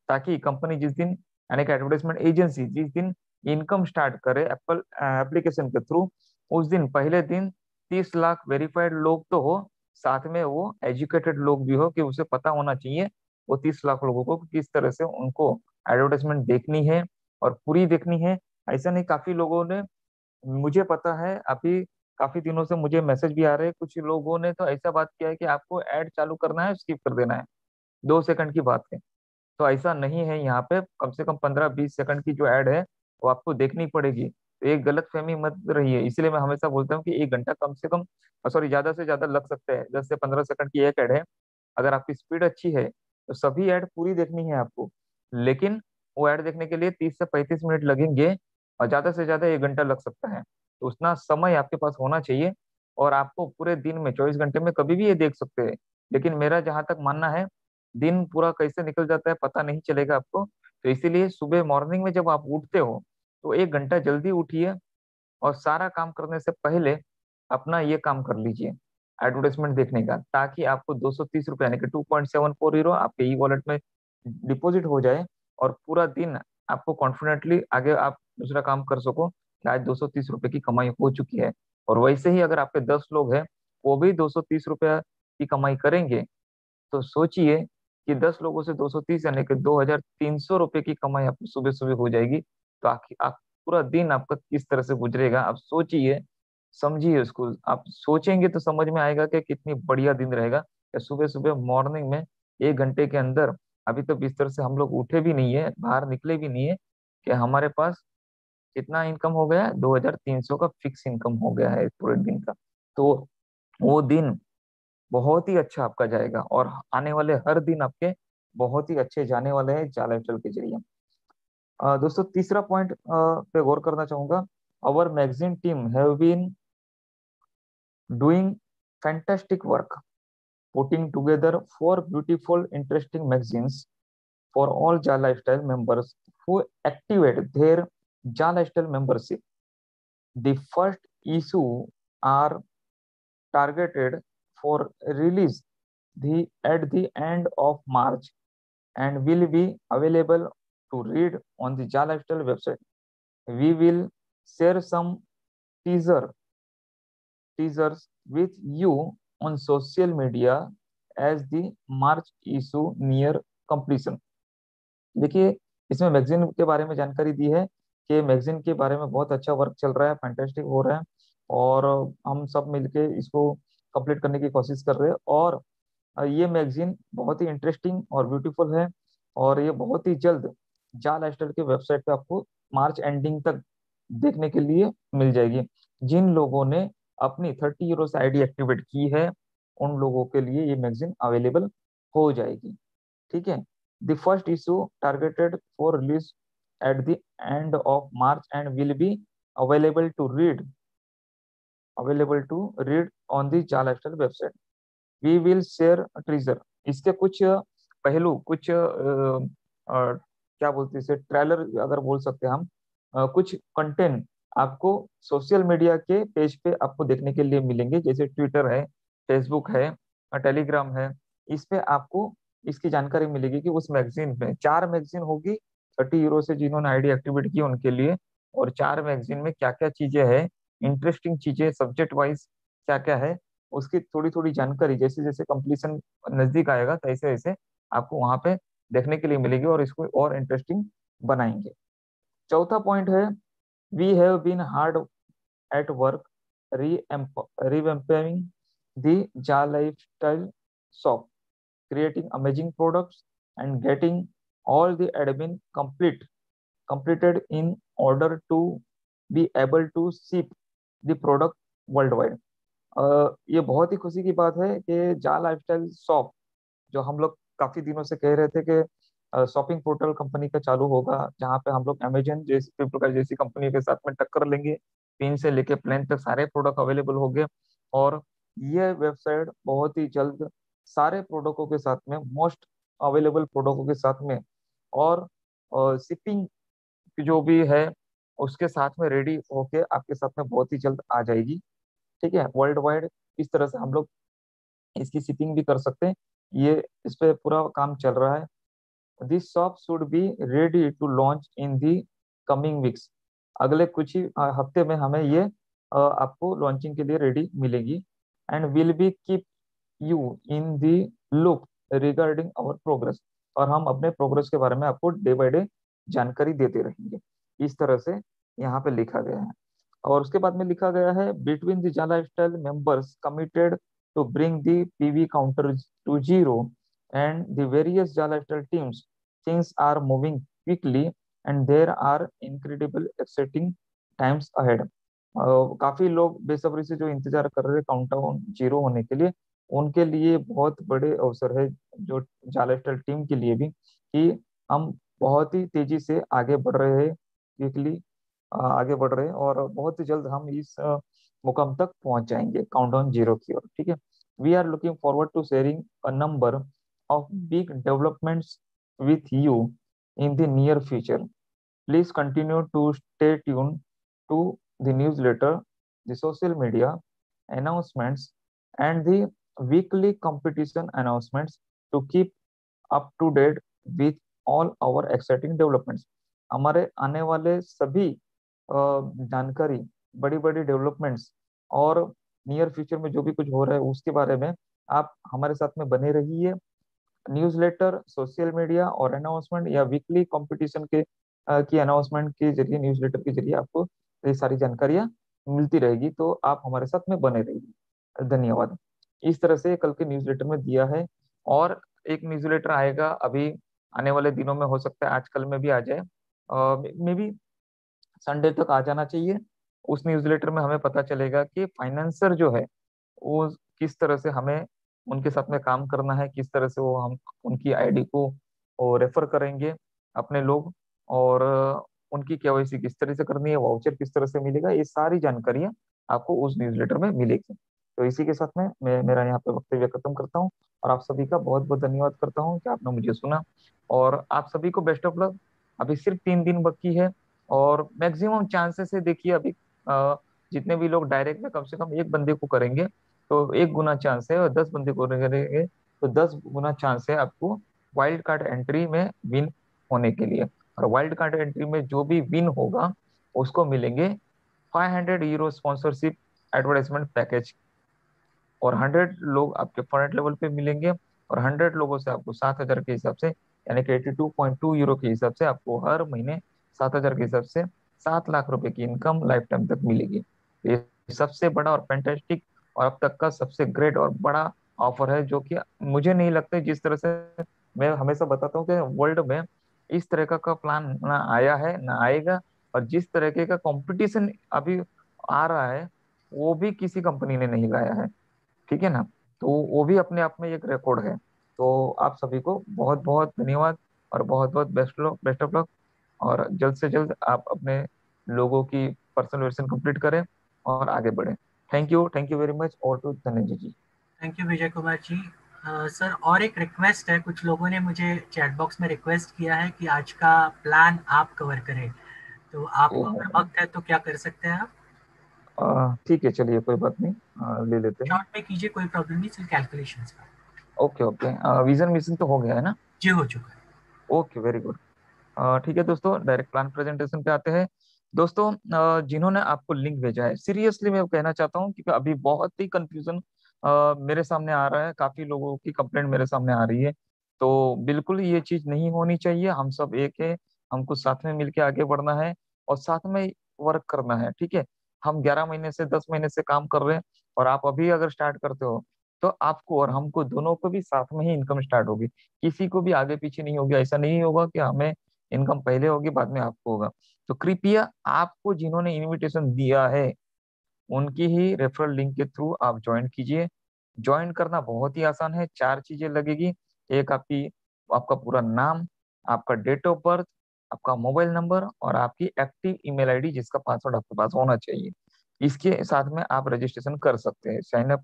ताकि कंपनी जिस दिन यानी कि एडवर्टाइजमेंट एजेंसी जिस दिन इनकम स्टार्ट करे एप्पल एप्लीकेशन के थ्रू, उस दिन पहले दिन 30 लाख वेरीफाइड लोग तो हो, साथ में वो एजुकेटेड लोग भी हो, कि उसे पता होना चाहिए वो 30 लाख लोगों को किस तरह से उनको एडवर्टाइजमेंट देखनी है और पूरी देखनी है। ऐसा नहीं, काफी लोगों ने, मुझे पता है अभी काफी दिनों से मुझे मैसेज भी आ रहे हैं, कुछ लोगों ने तो ऐसा बात किया है कि आपको ऐड चालू करना है स्किप कर देना है, 2 सेकंड की बात है। तो ऐसा नहीं है, यहाँ पे कम से कम 15-20 सेकंड की जो ऐड है वो आपको देखनी पड़ेगी। तो एक गलत फहमी मत रही है, इसलिए मैं हमेशा बोलता हूँ कि 1 घंटा कम से कम, सॉरी ज्यादा से ज्यादा लग सकता है, 10 से 15 सेकंड की एक ऐड है। अगर आपकी स्पीड अच्छी है तो सभी ऐड पूरी देखनी है आपको, लेकिन वो ऐड देखने के लिए 30 से 35 मिनट लगेंगे, और ज्यादा से ज्यादा 1 घंटा लग सकता है। तो उतना समय आपके पास होना चाहिए, और आपको पूरे दिन में 24 घंटे में कभी भी ये देख सकते हैं। लेकिन मेरा जहां तक मानना है, दिन पूरा कैसे निकल जाता है पता नहीं चलेगा आपको। तो इसीलिए सुबह मॉर्निंग में जब आप उठते हो तो 1 घंटा जल्दी उठिए, और सारा काम करने से पहले अपना ये काम कर लीजिए एडवर्टाइजमेंट देखने का, ताकि आपको 230 रुपये यानी कि 2.740 आपके ई वॉलेट में डिपॉजिट हो जाए, और पूरा दिन आपको कॉन्फिडेंटली आगे आप दूसरा काम कर सको कि आज 230 रुपये की कमाई हो चुकी है। और वैसे ही अगर आपके 10 लोग हैं, वो भी 230 रुपया की कमाई करेंगे, तो सोचिए कि 10 लोगों से 230 यानी कि 2,300 रुपये की कमाई आपको सुबह सुबह हो जाएगी। तो आखिर आप पूरा दिन आपका किस तरह से गुजरेगा, आप सोचिए, समझिए उसको। आप सोचेंगे तो समझ में आएगा कि कितनी बढ़िया दिन रहेगा। या सुबह सुबह मॉर्निंग में 1 घंटे के अंदर, अभी तो बिस्तर से हम लोग उठे भी नहीं है, बाहर निकले भी नहीं है, कि हमारे पास कितना इनकम हो गया है, 2,300 का फिक्स इनकम हो गया है पूरे दिन का। तो वो दिन बहुत ही अच्छा आपका जाएगा, और आने वाले हर दिन आपके बहुत ही अच्छे जाने वाले हैं जाला लाइफस्टाइल के जरिए। दोस्तों तीसरा पॉइंट पे गौर करना चाहूंगा। Our magazine team have been doing fantastic work putting together 4 beautiful interesting magazines for all Ja Lifestyle members who activate their Ja Lifestyle membership. The first issue are targeted for release at the end of March and will be available to read on the Ja Lifestyle website. We will share some teaser teasers with you on social media as the March issue near completion. देखिए, इसमें magazine के बारे में जानकारी दी है कि magazine के बारे में बहुत अच्छा वर्क चल रहा है, फैंटास्टिक हो रहा है, और हम सब मिलके इसको कंप्लीट करने की कोशिश कर रहे हैं। और ये मैगजीन बहुत ही इंटरेस्टिंग और ब्यूटीफुल है, और ये बहुत ही जल्द जा लाइफस्टाइल के वेबसाइट पे आपको मार्च एंडिंग तक देखने के लिए मिल जाएगी। जिन लोगों ने अपनी 30 यूरो से आईडी एक्टिवेट की है, उन लोगों के लिए ये मैगजीन अवेलेबल हो जाएगी। ठीक है। The first issue targeted for release at the end of March and will be available to read on the जा lifestyle website. We will share teaser. इसके कुछ पहलू, कुछ क्या बोलते हैं इसे, ट्रेलर अगर बोल सकते हैं हम, कुछ कंटेंट आपको सोशल मीडिया के पेज पे आपको देखने के लिए मिलेंगे, जैसे ट्विटर है, फेसबुक है, टेलीग्राम है। इस पे आपको इसकी जानकारी मिलेगी कि उस मैगजीन में 4 मैगजीन होगी 30 यूरो से जिन्होंने आईडी एक्टिवेट की उनके लिए, और 4 मैगजीन में क्या क्या चीजें हैं, इंटरेस्टिंग चीजें सब्जेक्ट वाइज क्या क्या है, उसकी थोड़ी थोड़ी जानकारी जैसे जैसे कंप्लीशन नजदीक आएगा तैसे वैसे आपको वहां पे देखने के लिए मिलेगी, और इसको और इंटरेस्टिंग बनाएंगे। चौथा पॉइंट है, we have been hard at work revamping the Ja lifestyle shop, creating amazing products and getting all the admin completed in order to be able to ship the product worldwide। ये बहुत ही खुशी की बात है कि जा lifestyle shop, जो हम लोग काफी दिनों से कह रहे थे कि शॉपिंग पोर्टल कंपनी का चालू होगा, जहाँ पे हम लोग अमेजन जैसी, फ्लिपकार्ट जैसी कंपनी के साथ में टक्कर लेंगे, पिन से लेके प्लेन तक सारे प्रोडक्ट अवेलेबल हो गए। और ये वेबसाइट बहुत ही जल्द सारे प्रोडक्टों के साथ में, मोस्ट अवेलेबल प्रोडक्टों के साथ में, और शिपिंग जो भी है उसके साथ में रेडी होके आपके साथ में बहुत ही जल्द आ जाएगी। ठीक है। वर्ल्ड वाइड इस तरह से हम लोग इसकी शिपिंग भी कर सकते हैं। ये इस पे पूरा काम चल रहा है। This shop should be ready to launch in the coming weeks. अगले कुछ ही हफ्ते में हमें ये आपको लॉन्चिंग के लिए रेडी मिलेगी। And will be keep you in the loop regarding our progress. और हम अपने प्रोग्रेस के बारे में आपको डे बाय डे जानकारी देते रहेंगे। इस तरह से यहाँ पे लिखा गया है। और उसके बाद में लिखा गया है, बिटवीन द जा lifestyle members committed to bring the PV counter to zero and the various Ja lifestyle teams, things are moving quickly and there are incredible exciting times ahead। काफी लोग बेसब्री से जो इंतजार कर रहे हैं काउंटडाउन जीरो होने के लिए, उनके लिए बहुत बड़े अवसर है, जो जा लाइफस्टाइल टीम के लिए भी, कि हम बहुत ही तेजी से आगे बढ़ रहे हैं, क्विकली आगे बढ़ रहे हैं, और बहुत ही जल्द हम इस मुकाम तक पहुंच जाएंगे काउंटडाउन जीरो की ओर। ठीक है। We are looking forward to sharing a number of big developments with you in the near future. Please continue to stay tune to the newsletter, the social media announcements and the weekly competition announcements to keep up to date with all our exciting developments। हमारे आने वाले सभी जानकारी, बड़ी बड़ी developments और near future में जो भी कुछ हो रहा है उसके बारे में आप हमारे साथ में बने रहिए। न्यूज़लेटर, सोशल मीडिया और अनाउंसमेंट या वीकली कंपटीशन के की अनाउंसमेंट के जरिए, न्यूज़लेटर के जरिए आपको ये सारी जानकारियां मिलती रहेगी, तो आप हमारे साथ में बने रहिए। धन्यवाद। इस तरह से कल के न्यूज़लेटर में दिया है। और एक न्यूज़लेटर आएगा अभी आने वाले दिनों में, हो सकता है आजकल में भी आ जाए, मे बी संडे तक आ जाना चाहिए। उस न्यूज़लेटर में हमें पता चलेगा कि फाइनेंसर जो है वो किस तरह से हमें उनके साथ में काम करना है, किस तरह से वो हम उनकी आईडी को रेफर करेंगे अपने लोग, और उनकी केवाईसी किस तरह से करनी है, वाउचर किस तरह से मिलेगा, ये सारी जानकारियां आपको उस न्यूज़लेटर में मिलेगी। तो इसी के साथ में मैं मेरा यहाँ पे वक्तव्य खत्म करता हूँ, और आप सभी का बहुत बहुत धन्यवाद करता हूँ कि आपने मुझे सुना, और आप सभी को बेस्ट ऑफ लक। अभी सिर्फ 3 दिन बाकी है, और मैक्सिमम चांसेस है, देखिए अभी जितने भी लोग डायरेक्ट में कम से कम एक बंदे को करेंगे तो 1 गुना चांस है, और 10 बंदे को करेंगे तो 10 गुना चांस है आपको वाइल्ड कार्ड एंट्री में विन होने के लिए। और वाइल्ड कार्ड एंट्री में जो भी विन होगा उसको मिलेंगे 500 यूरो स्पॉन्सरशिप एडवर्टाइजमेंट पैकेज, और 100 लोग आपके फ्रंट लेवल पे मिलेंगे, और 100 लोगों से आपको 7,000 के हिसाब से, यानी कि 82.2 यूरो के हिसाब से आपको हर महीने 7,000 के हिसाब से 7 लाख रुपए की इनकम लाइफ टाइम तक मिलेगी। ये सबसे बड़ा और फैंटास्टिक और अब तक का सबसे ग्रेट और बड़ा ऑफर है, जो कि मुझे नहीं लगता जिस तरह से मैं हमेशा बताता हूँ कि वर्ल्ड में इस तरह का प्लान ना आया है ना आएगा। और जिस तरीके का कंपटीशन अभी आ रहा है वो भी किसी कंपनी ने नहीं लाया है, ठीक है ना। तो वो भी अपने आप में एक रिकॉर्ड है। तो आप सभी को बहुत बहुत धन्यवाद और बहुत बहुत बेस्ट ऑफ लक। और जल्द से जल्द आप अपने लोगों की पर्सनल वर्जन कंप्लीट करें और आगे बढ़ें। Thank you very much. और to Dhananjay ji. Thank you Vijay Kumar ji. Sir, और एक रिक्वेस्ट है, कुछ लोगों ने मुझे चैट बॉक्स में रिक्वेस्ट किया है कि आज का प्लान आप कवर करें, तो आपको ओहो। अगर वक्त है तो क्या कर सकते हैं आप? ठीक है, चलिए कोई बात नहीं, ले लेते हैं। शॉर्ट में कीजिए, कोई प्रॉब्लम नहीं, सिर्फ कैलकुलेशंस का। Okay okay. विजन मिशन तो हो गया है ना। जी, हो चुका है। Okay, very good. ठीक है दोस्तों, डायरेक्ट प्लान प्रेजेंटेशन पे आते हैं। दोस्तों, जिन्होंने आपको लिंक भेजा है, सीरियसली मैं कहना चाहता हूँ क्योंकि अभी बहुत ही कंफ्यूजन मेरे सामने आ रहा है, काफी लोगों की कंप्लेंट मेरे सामने आ रही है। तो बिल्कुल ये चीज नहीं होनी चाहिए। हम सब एक है, हमको साथ में मिलके आगे बढ़ना है और साथ में वर्क करना है, ठीक है। हम 11 महीने से 10 महीने से काम कर रहे हैं, और आप अभी अगर स्टार्ट करते हो तो आपको और हमको दोनों को भी साथ में ही इनकम स्टार्ट होगी। किसी को भी आगे पीछे नहीं होगी। ऐसा नहीं होगा कि हमें इनकम पहले होगी बाद में आपको होगा। तो कृपया आपको जिन्होंने इनविटेशन दिया है उनकी ही रेफरल लिंक के थ्रू आप ज्वाइन कीजिए। ज्वाइन करना बहुत ही आसान है। 4 चीजें लगेगी। एक आपका पूरा नाम, आपका डेट ऑफ बर्थ, आपका मोबाइल नंबर और आपकी एक्टिव ईमेल आईडी जिसका पासवर्ड आपके पास होना चाहिए। इसके साथ में आप रजिस्ट्रेशन कर सकते हैं। साइन अप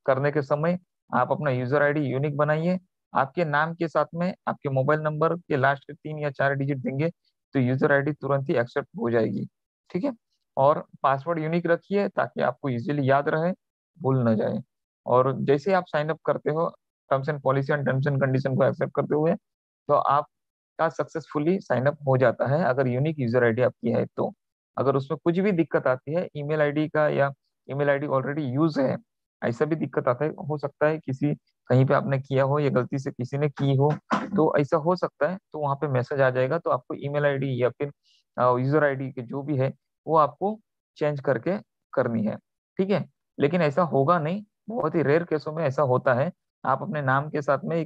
करने के समय आप अपना यूजर आईडी यूनिक बनाइए। आपके नाम के साथ में आपके मोबाइल नंबर के लास्ट के 3 या 4 डिजिट देंगे तो यूजर आईडी तुरंत ही एक्सेप्ट हो जाएगी, ठीक है। और पासवर्ड यूनिक रखिए ताकि आपको इजीली याद रहे, भूल ना जाए। और जैसे आप साइन अप करते हो, terms and policy and terms and condition को एक्सेप्ट करते हुए, तो आपका सक्सेसफुली साइन अप हो जाता है अगर यूनिक यूजर आईडी आपकी है तो। अगर उसमें कुछ भी दिक्कत आती है ईमेल आईडी का, या ईमेल आईडी ऑलरेडी यूज है, ऐसा भी दिक्कत आता है, हो सकता है किसी कहीं पे आपने किया हो या गलती से किसी ने की हो, तो ऐसा हो सकता है। तो वहां पे मैसेज आ जाएगा, तो आपको ईमेल आईडी या फिर यूजर आईडी के जो भी है वो आपको चेंज करके करनी है, ठीक है। लेकिन ऐसा होगा नहीं, बहुत ही रेयर केसों में ऐसा होता है। आप अपने नाम के साथ में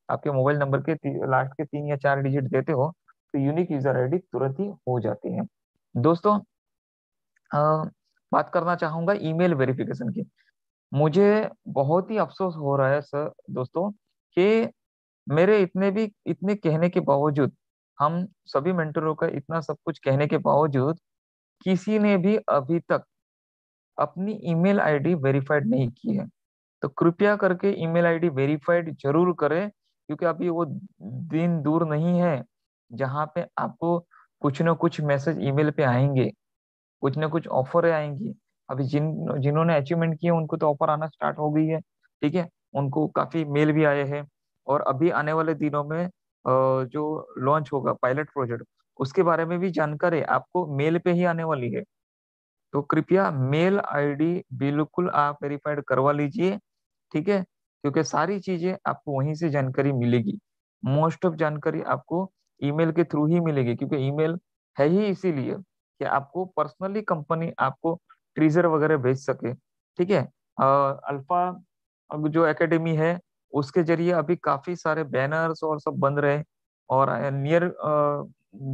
आपके मोबाइल नंबर के लास्ट के 3 या 4 डिजिट देते हो तो यूनिक यूजर आईडी तुरंत ही हो जाती है। दोस्तों, अ, बात करना चाहूंगा ईमेल वेरिफिकेशन की। मुझे बहुत ही अफसोस हो रहा है सर, दोस्तों, कि मेरे इतने कहने के बावजूद, हम सभी मेंटरों का इतना सब कुछ कहने के बावजूद किसी ने भी अभी तक अपनी ईमेल आईडी वेरीफाइड नहीं की है। तो कृपया करके ईमेल आईडी वेरीफाइड जरूर करें, क्योंकि अभी वो दिन दूर नहीं है जहां पे आपको कुछ ना कुछ मैसेज ईमेल पे आएंगे, कुछ ना कुछ ऑफर आएंगी। अभी जिन्होंने अचीवमेंट किए उनको तो ऑफर आना स्टार्ट हो गई है, ठीक है। उनको काफी मेल भी आए हैं। और अभी आने वाले दिनों में जो लॉन्च होगा पायलट प्रोजेक्ट, उसके बारे में भी जानकारी आपको मेल पे ही आने वाली है। तो कृपया मेल आईडी बिल्कुल आप वेरीफाइड करवा लीजिए, ठीक है। क्योंकि सारी चीजें आपको वहीं से जानकारी मिलेगी। मोस्ट ऑफ जानकारी आपको ईमेल के थ्रू ही मिलेगी, क्योंकि ईमेल है ही इसीलिए कि आपको पर्सनली कंपनी आपको ट्रीजर वगैरह भेज सके, ठीक है। अल्फा जो एकेडमी है उसके जरिए अभी काफी सारे बैनर्स और सब बन रहे हैं। और नियर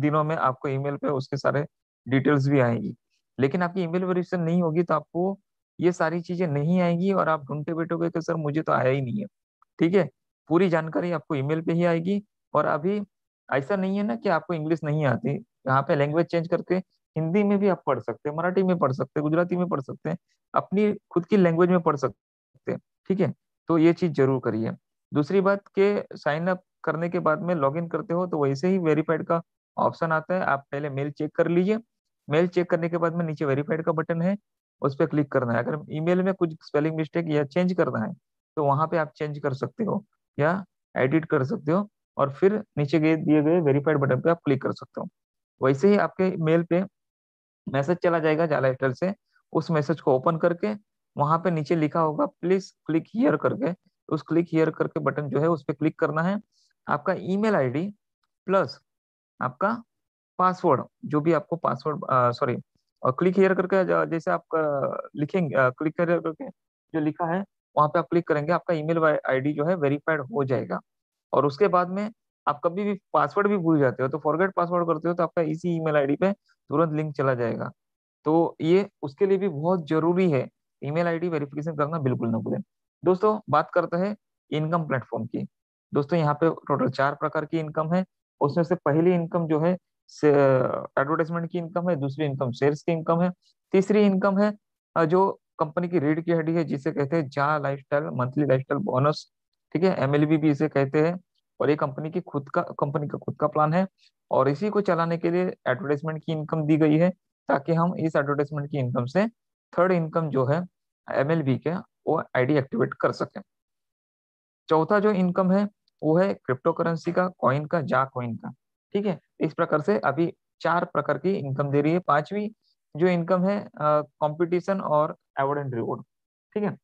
दिनों में आपको ईमेल पे उसके सारे डिटेल्स भी आएंगी। लेकिन आपकी ईमेल वेरिफिकेशन नहीं होगी तो आपको ये सारी चीजें नहीं आएंगी और आप ढूंढते बैठोगे कि सर मुझे तो आया ही नहीं है, ठीक है। पूरी जानकारी आपको ईमेल पे ही आएगी। और अभी ऐसा नहीं है ना कि आपको इंग्लिश नहीं आती, यहाँ पे लैंग्वेज चेंज करके हिंदी में भी आप पढ़ सकते हैं, मराठी में पढ़ सकते हैं, गुजराती में पढ़ सकते हैं, अपनी खुद की लैंग्वेज में पढ़ सकते हैं, ठीक है। तो ये चीज जरूर करिए। दूसरी बात के साइन अप करने के बाद में लॉग इन करते हो तो वैसे ही वेरीफाइड का ऑप्शन आता है। आप पहले मेल चेक कर लीजिए। मेल चेक करने के बाद में नीचे वेरीफाइड का बटन है, उस पर क्लिक करना है। अगर ईमेल में कुछ स्पेलिंग मिस्टेक या चेंज करना है तो वहां पे आप चेंज कर सकते हो या एडिट कर सकते हो, और फिर नीचे गए दिए गए वेरीफाइड बटन पे आप क्लिक कर सकते हो। वैसे ही आपके मेल पे मैसेज चला जाएगा जाला एयरटेल से। उस मैसेज को ओपन करके वहां पे नीचे लिखा होगा प्लीज क्लिक हियर करके, उस क्लिक हियर करके बटन जो है उस पर क्लिक करना है। आपका ईमेल आईडी प्लस आपका पासवर्ड, जो भी आपको पासवर्ड, सॉरी, और क्लिक हियर करके जैसे आप लिखेंगे, क्लिक हियर करके जो लिखा है वहां पे आप क्लिक करेंगे, आपका ईमेल आईडी जो है वेरीफाइड हो जाएगा। और उसके बाद में आप कभी भी पासवर्ड भी भूल जाते हो तो फॉरगेट पासवर्ड करते हो तो आपका इसी ईमेल आईडी पे तुरंत लिंक चला जाएगा। तो ये उसके लिए भी बहुत जरूरी है, ईमेल आईडी वेरिफिकेशन करना बिल्कुल ना भूलें। दोस्तों बात करते हैं इनकम प्लेटफॉर्म की। दोस्तों यहाँ पे टोटल 4 प्रकार की इनकम है। उसमें से पहली इनकम जो है एडवर्टाइजमेंट की इनकम है, दूसरी इनकम सेल्स की इनकम है, तीसरी इनकम है जो कंपनी की रीढ़ की हड्डी है जिसे कहते हैं जा लाइफस्टाइल मंथली लाइफस्टाइल बोनस। ठीक है, एमएलबी भी इसे कहते हैं। और ये कंपनी का खुद का प्लान है और इसी को चलाने के लिए एडवर्टाइजमेंट की इनकम दी गई है, ताकि हम इस एडवर्टाइजमेंट की इनकम से थर्ड इनकम जो है एमएलबी के वो आईडी एक्टिवेट कर सके। चौथा जो इनकम है वो है क्रिप्टो करेंसी का, कॉइन का, जा कॉइन का। ठीक है, इस प्रकार से अभी 4 प्रकार की इनकम दे रही है। पांचवी जो इनकम है कंपटीशन और अवार्ड एंड रिवॉर्ड। ठीक है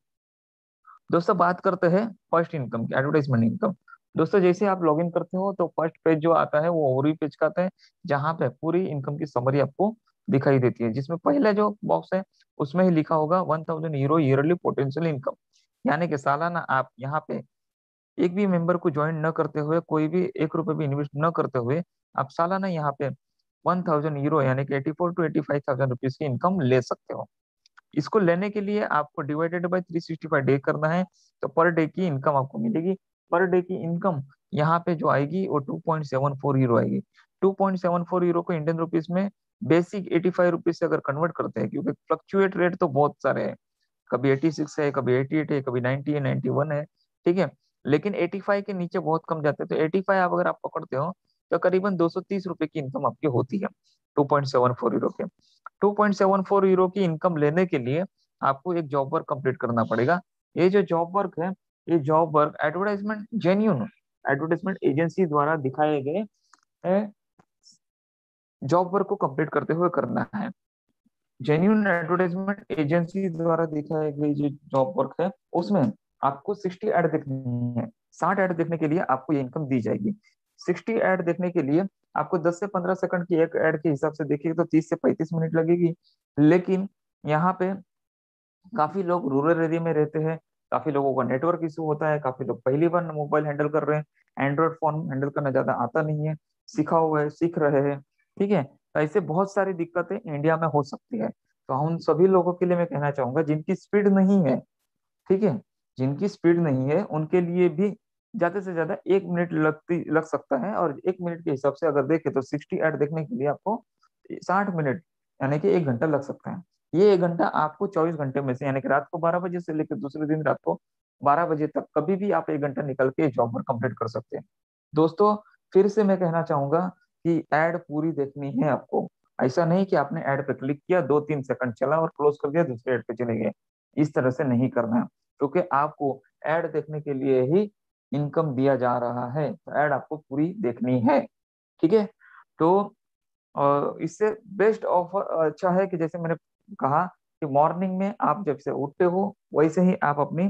दोस्तों, बात करते हैं फर्स्ट इनकम की, एडवर्टाइजमेंट इनकम। दोस्तों जैसे आप लॉगिन करते हो तो फर्स्ट पेज जो आता है वो ओवरव्यू पेज का आता है, जहाँ पे पूरी इनकम की समरी आपको दिखाई देती है, जिसमें पहला जो बॉक्स है उसमें ही लिखा होगा 1000 यूरो ईयरली पोटेंशियल इनकम। यानी कि सालाना आप यहाँ पे एक भी मेंबर को ज्वाइन न करते हुए, कोई भी 1 रुपए भी इन्वेस्ट न करते हुए, आप सालाना यहाँ पे 1000 यूरो यानी कि 84 to 85,000 रुपीज की इनकम ले सकते हो। इसको लेने के लिए आपको डिवाइडेड बाय 365 डे करना है, तो पर डे की इनकम आपको मिलेगी। पर डे की इनकम यहाँ पे जो आएगी वो 2.74 यूरो आएगी। 2.74 यूरो को इंडियन रुपीज में बेसिक 85 रुपीज से अगर कन्वर्ट करते हैं, क्योंकि फ्लक्चुएट रेट तो बहुत सारे हैं, कभी 86 है, कभी 88 है, कभी 90 है, 91 है। ठीक है, लेकिन 85 के नीचे बहुत कम जाते हैं, तो 85 आप अगर आप पकड़ते हो तो करीबन 230 रुपए की इनकम आपकी होती है 2.74 यूरो के। 2.74 यूरो की इनकम लेने के लिए आपको एक जॉब वर्क कंप्लीट करना पड़ेगा। ये जो जॉब वर्क है, ये job work advertisement genuine advertisement agency द्वारा दिखाए गए जॉब वर्क को कंप्लीट करते हुए करना है। जेन्यून एडवर्टाइजमेंट एजेंसी द्वारा दिखाई गई जो जॉब वर्क है उसमें आपको 60 ऐड देखनी है। 60 ऐड देखने के लिए आपको ये इनकम दी जाएगी। 60 ऐड देखने के लिए आपको 10 से 15 सेकंड की एक ऐड के हिसाब से देखिए तो 30 से 35 मिनट लगेगी। लेकिन यहाँ पे काफी लोग रूरल एरिया में रहते हैं, काफी लोगों का नेटवर्क इशू होता है, काफी लोग पहली बार मोबाइल हैंडल कर रहे हैं, एंड्रॉइड फोन हैंडल करना ज्यादा आता नहीं है, सीखा हुआ है, सीख रहे हैं। ठीक है, तो ऐसे बहुत सारी दिक्कतें इंडिया में हो सकती है। तो हम सभी लोगों के लिए मैं कहना चाहूंगा जिनकी स्पीड नहीं है, ठीक है, जिनकी स्पीड नहीं है उनके लिए भी ज्यादा से ज्यादा 1 मिनट लग सकता है। और 1 मिनट के हिसाब से अगर देखें तो 60 ऐड देखने के लिए आपको 60 मिनट यानी कि 1 घंटा लग सकता है। ये 1 घंटा आपको 24 घंटे में से यानी कि रात को 12 बजे से लेकर दूसरे दिन रात को 12 बजे तक कभी भी आप 1 घंटा निकल के जॉब पर कंप्लीट कर सकते हैं। दोस्तों फिर से मैं कहना चाहूंगा कि एड पूरी देखनी है आपको। ऐसा नहीं कि आपने एड पे क्लिक किया, 2-3 सेकंड चला और क्लोज कर दिया, दूसरे एड पे चले गए। इस तरह से नहीं करना है, क्योंकि आपको एड देखने के लिए ही इनकम दिया जा रहा है, तो एड आपको पूरी देखनी है। ठीक है, तो इससे बेस्ट ऑफर अच्छा है कि जैसे मैंने कहा कि मॉर्निंग में आप जब से उठते हो वैसे ही आप अपनी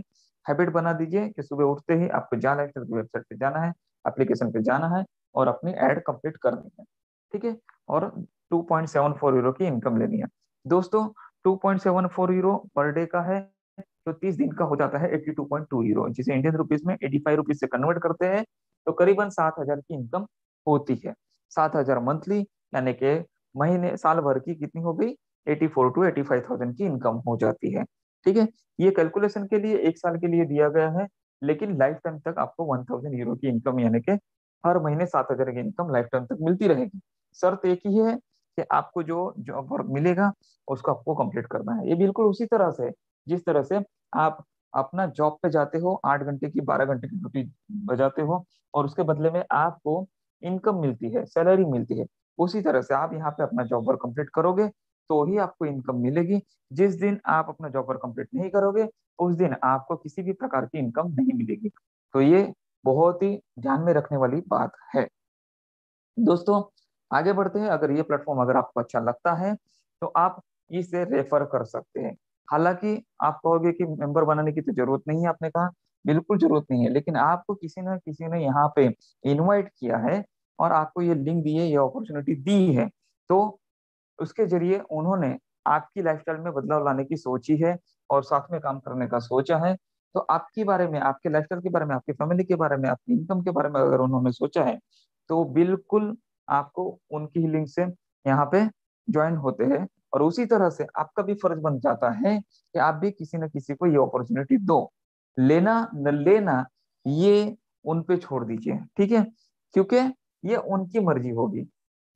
हैबिट बना दीजिए कि सुबह उठते ही आपको जाना है, वेबसाइट पे जाना है, एप्लीकेशन पे जाना है और अपनी एड कंप्लीट करनी है। ठीक है, और 2.74 यूरो की इनकम लेनी है। दोस्तों 2.74 यूरो पर डे का है, तो 30 दिन का हो जाता है 82.2 यूरो, जिसे इंडियन रुपीज में 85 रुपीज से कन्वर्ट करते हैं तो करीबन 7,000 की इनकम होती है। 7,000 मंथली यानी कि महीने साल भर की कितनी हो गई, 84 to 85,000 की इनकम हो जाती है। ठीक है, ये कैलकुलेशन के लिए 1 साल के लिए दिया गया है, लेकिन लाइफ टाइम तक आपको 1000 यूरो की इनकम यानी कि हर महीने 7,000 की इनकम लाइफ टाइम तक मिलती रहेगी। शर्त एक ही है कि आपको जो जॉब वर्क मिलेगा उसको आपको कंप्लीट करना है। ये बिल्कुल उसी तरह से जिस तरह से आप अपना जॉब पे जाते हो, 8 घंटे की 12 घंटे की ड्यूटी बजाते हो और उसके बदले में आपको इनकम मिलती है, सैलरी मिलती है, उसी तरह से आप यहाँ पे अपना जॉब वर्क कंप्लीट करोगे तो ही आपको इनकम मिलेगी। जिस दिन आप अपना जॉब वर्क कंप्लीट नहीं करोगे उस दिन आपको किसी भी प्रकार की इनकम नहीं मिलेगी। तो ये बहुत ही ध्यान में रखने वाली बात है। दोस्तों आगे बढ़ते हैं। अगर ये प्लेटफॉर्म अगर आपको अच्छा लगता है तो आप इसे रेफर कर सकते हैं। हालांकि आप कहोगे कि मेंबर बनाने की तो जरूरत नहीं है, आपने कहा बिल्कुल जरूरत नहीं है, लेकिन आपको किसी ना किसी ने यहाँ पे इनवाइट किया है और आपको ये लिंक दी है, ये अपॉर्चुनिटी दी है, तो उसके जरिए उन्होंने आपकी लाइफस्टाइल में बदलाव लाने की सोची है और साथ में काम करने का सोचा है, तो आपके बारे में, आपके लाइफस्टाइल के बारे में, आपकी फैमिली के बारे में, आपकी इनकम के बारे में अगर उन्होंने सोचा है, तो बिल्कुल आपको उनकी ही लिंक से यहाँ पे ज्वाइन होते हैं। और उसी तरह से आपका भी फर्ज बन जाता है कि आप भी किसी न किसी को ये अपॉर्चुनिटी दो। लेना न लेना ये उन पे छोड़ दीजिए, ठीक है, क्योंकि ये उनकी मर्जी होगी।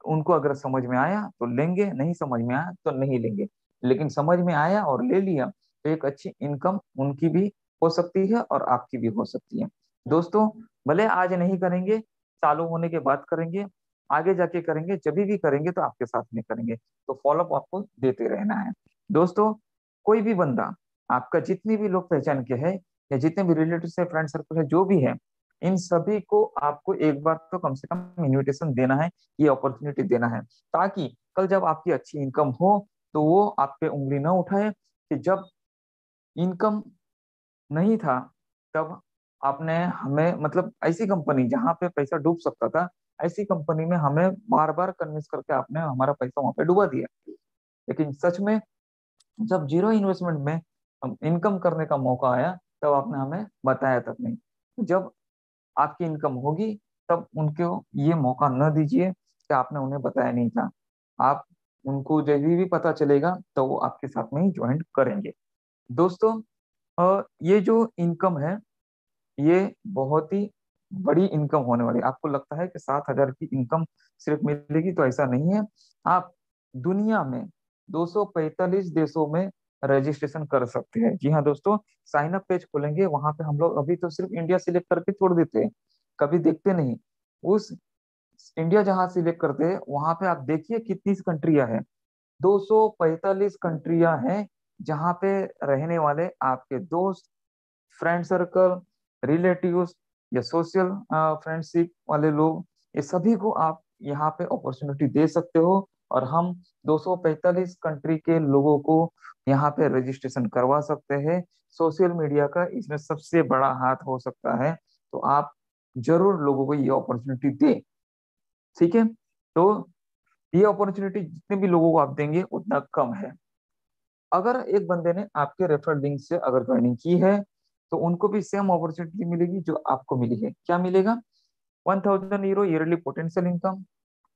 उनको अगर समझ में आया तो लेंगे, नहीं समझ में आया तो नहीं लेंगे। लेकिन समझ में आया और ले लिया तो एक अच्छी इनकम उनकी भी हो सकती है और आपकी भी हो सकती है। दोस्तों, भले आज नहीं करेंगे, चालू होने के बाद करेंगे, आगे जाके करेंगे, जब भी करेंगे तो आपके साथ में करेंगे। तो फॉलोअप आपको देते रहना है। दोस्तों, कोई भी बंदा, आपका जितनी भी लोग पहचान के है या जितने भी रिलेटिव है, फ्रेंड सर्कल है, जो भी है, इन सभी को आपको एक बार तो कम से कम इन्विटेशन देना है, ये अपॉर्चुनिटी देना है, ताकि कल जब आपकी अच्छी इनकम हो तो वो आप पे उंगली न उठाए कि जब इनकम नहीं था तब आपने हमें, मतलब ऐसी कंपनी जहां पे पैसा डूब सकता था, ऐसी कंपनी में हमें बार बार कन्विंस करके आपने हमारा पैसा वहां पे डुबा दिया। लेकिन सच में जब जीरो इन्वेस्टमेंट में हम इनकम करने का मौका आया, तब आपने हमें बताया तक नहीं। जब आपकी इनकम होगी तब उनको ये मौका न दीजिए कि आपने उन्हें बताया नहीं था। आप उनको जब भी पता चलेगा तो वो आपके साथ में ही ज्वाइन करेंगे। दोस्तों, ये जो इनकम है, ये बहुत ही बड़ी इनकम होने वाली है। आपको लगता है कि 7,000 की इनकम सिर्फ मिलेगी, तो ऐसा नहीं है। आप दुनिया में 245 देशों में रजिस्ट्रेशन कर सकते हैं। जी हाँ दोस्तों, साइन अप पेज खोलेंगे, वहां पे हम लोग अभी तो सिर्फ इंडिया सिलेक्ट करके छोड़ देते हैं, कभी देखते नहीं। उस इंडिया जहां सिलेक्ट करते हैं वहां पे आप देखिए कितनी कंट्रियां हैं। 245 कंट्रियां हैं जहां पे रहने वाले आपके दोस्त, फ्रेंड सर्कल, रिलेटिव्स या सोशल फ्रेंडशिप वाले लोग, ये सभी को आप यहाँ पे अपॉर्चुनिटी दे सकते हो। और हम 245 कंट्री के लोगों को यहाँ पे रजिस्ट्रेशन करवा सकते हैं। सोशल मीडिया का इसमें सबसे बड़ा हाथ हो सकता है, तो आप जरूर लोगों को ये अपॉर्चुनिटी दें, ठीक है। तो ये अपॉर्चुनिटी जितने भी लोगों को आप देंगे उतना कम है। अगर एक बंदे ने आपके रेफरल लिंक से अगर ज्वाइनिंग की है, तो उनको भी सेम अपॉर्चुनिटी मिलेगी जो आपको मिली है। क्या मिलेगा? 1,000 euro yearly potential income,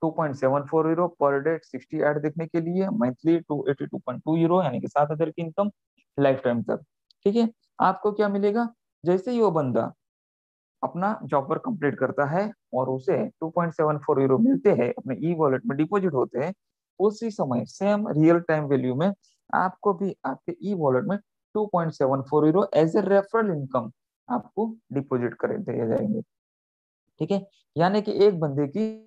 2.74 euro per day 60 add देखने के लिए, मंथली 282.2 यूरो यानी कि 7,000 की इनकम लाइफ टाइम तक, ठीक है। आपको क्या मिलेगा? जैसे ही वो बंदा अपना जॉब वर्क कंप्लीट करता है और उसे 2.74 यूरो मिलते हैं, अपने ई वॉलेट में डिपॉजिट होते हैं, उसी समय सेम रियल टाइम वैल्यू में आपको भी आपके ई वॉलेट में 2.74 euro as a referral income आपको डिपॉजिट कर दिए जाएंगे, ठीक है। यानी कि एक बंदे की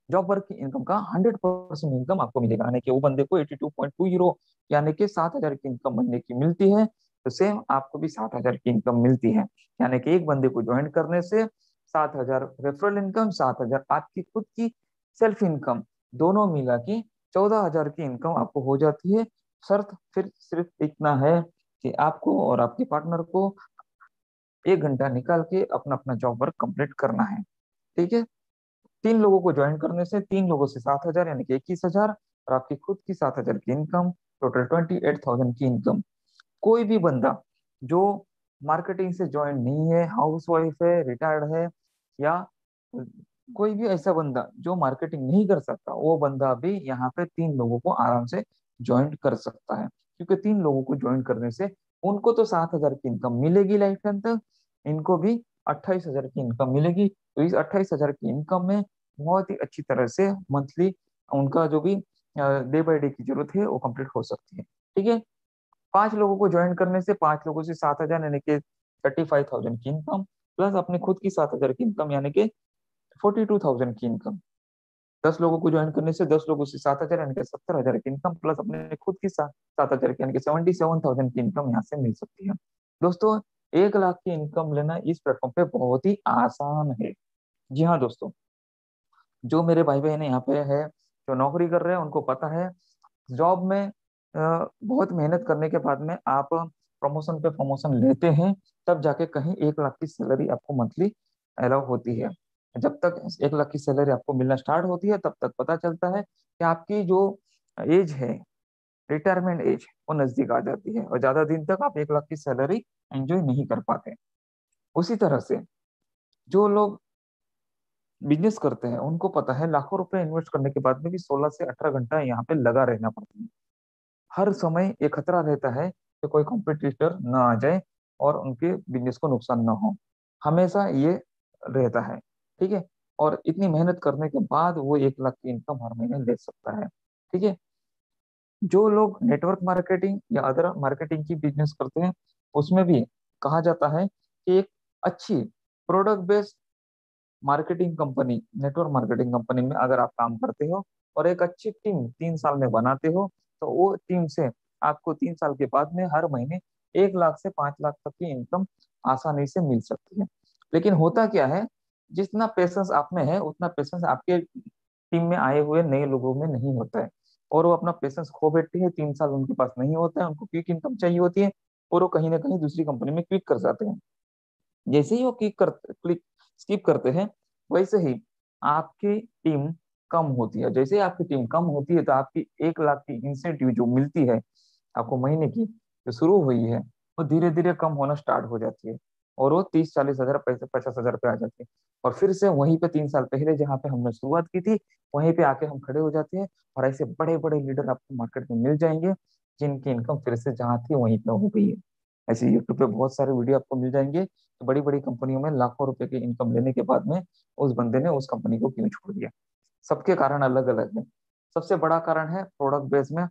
जॉब वर्क की इनकम का 100% इनकम आपको मिलेगा। यानी कि वो बंदे को 82.2 यूरो यानी कि 7,000 की इनकम महीने की मिलती है, तो सेम आपको भी 7,000 की इनकम मिलती है। यानी कि एक बंदे को ज्वाइन करने से 7,000 रेफरल इनकम, 7,000 आपकी खुद की सेल्फ इनकम, दोनों मिला के 14,000 की इनकम आपको हो जाती है। शर्त फिर सिर्फ इतना है कि आपको और आपके पार्टनर को 1 घंटा निकाल के अपना अपना जॉब वर्क कंप्लीट करना है, ठीक है। 3 लोगों को ज्वाइन करने से 3 लोगों से 7,000 यानी कि 21,000, और आपकी खुद की 7,000 की इनकम, टोटल 28,000 की इनकम। कोई भी बंदा जो मार्केटिंग से ज्वाइन नहीं है, हाउस वाइफ है, रिटायर्ड है, या कोई भी ऐसा बंदा जो मार्केटिंग नहीं कर सकता, वो बंदा भी यहाँ पे 3 लोगों को आराम से ज्वाइन कर सकता है। क्योंकि 3 लोगों को ज्वाइन करने से उनको तो 7,000 की इनकम मिलेगी लाइफ टाइम तक, इनको भी 28,000 की इनकम मिलेगी। तो इस 28,000 की इनकम में बहुत ही अच्छी तरह से मंथली उनका जो भी डे बाय डे की जरूरत है वो कंप्लीट हो सकती है, ठीक है। 5 लोगों को ज्वाइन करने से 5 लोगों से 7,000 यानी कि 35,000 की इनकम, प्लस अपने खुद की 7,000 की इनकम यानी कि 42,000 की इनकम। 10 लोगों को ज्वाइन करने से 10 लोगों से 7,000 यानी कि 70,000 की इनकम, प्लस अपने खुद की 7,000 की यानी कि 77,000 की इनकम यहाँ से मिल सकती है। दोस्तों, 1 लाख की इनकम लेना इस प्लेटफॉर्म पे बहुत ही आसान है। जी हाँ दोस्तों, जो मेरे भाई बहन यहाँ पे है, जो नौकरी कर रहे हैं, उनको पता है जॉब में बहुत मेहनत करने के बाद में आप प्रमोशन पे प्रमोशन लेते हैं, तब जाके कहीं 1 लाख की सैलरी आपको मंथली अलाउ होती है। जब तक 1 लाख की सैलरी आपको मिलना स्टार्ट होती है, तब तक पता चलता है कि आपकी जो एज है रिटायरमेंट एज वो नजदीक आ जाती है और ज्यादा दिन तक आप 1 लाख की सैलरी एंजॉय नहीं कर पाते। उसी तरह से जो लोग बिजनेस करते हैं उनको पता है लाखों रुपए इन्वेस्ट करने के बाद में भी 16 से 18 घंटा यहाँ पे लगा रहना पड़ता है। हर समय ये खतरा रहता है कि कोई कॉम्पिटिटर ना आ जाए और उनके बिजनेस को नुकसान ना हो, हमेशा ये रहता है। ठीक है। और इतनी मेहनत करने के बाद वो 1 लाख की इनकम हर महीने ले सकता है। ठीक है। जो लोग नेटवर्क मार्केटिंग या अदर मार्केटिंग की बिजनेस करते हैं उसमें भी कहा जाता है कि एक अच्छी product based marketing company, network marketing company में अगर आप काम करते हो और एक अच्छी टीम 3 साल में बनाते हो तो वो टीम से आपको 3 साल के बाद में हर महीने 1 लाख से 5 लाख तक की इनकम आसानी से मिल सकती है। लेकिन होता क्या है, जितना पेशेंस आप में है उतना पेशेंस आपके टीम में आए हुए नए लोगों में नहीं होता है, और वो अपना पेशेंस खो बैठते हैं। 3 साल उनके पास नहीं होता है, उनको क्विक इनकम चाहिए होती है और वो कहीं ना कहीं दूसरी कंपनी में क्विक कर जाते हैं। जैसे ही वो क्लिक स्किप करते हैं वैसे ही आपकी टीम कम होती है। जैसे ही आपकी टीम कम होती है तो आपकी 1 लाख की इंसेंटिव जो मिलती है आपको महीने की, जो शुरू हुई है, वो धीरे धीरे कम होना स्टार्ट हो जाती है और वो 30-40 हजार, पैसे 50 हजार पे आ जाती है। और फिर से वहीं पे 3 साल पहले जहाँ पे हमने शुरुआत की थी वहीं पे आके हम खड़े हो जाते हैं। और ऐसे बड़े बड़े लीडर आपको मार्केट में मिल जाएंगे जिनकी इनकम फिर से जहाँ थी वहीं पे हो गई है। ऐसे यूट्यूब पे बहुत सारे वीडियो आपको मिल जाएंगे कि बड़ी बड़ी कंपनियों में लाखों रुपए की इनकम लेने के बाद में उस बंदे ने उस कंपनी को क्यों छोड़ दिया। सबके कारण अलग अलग है। सबसे बड़ा कारण है प्रोडक्ट बेस में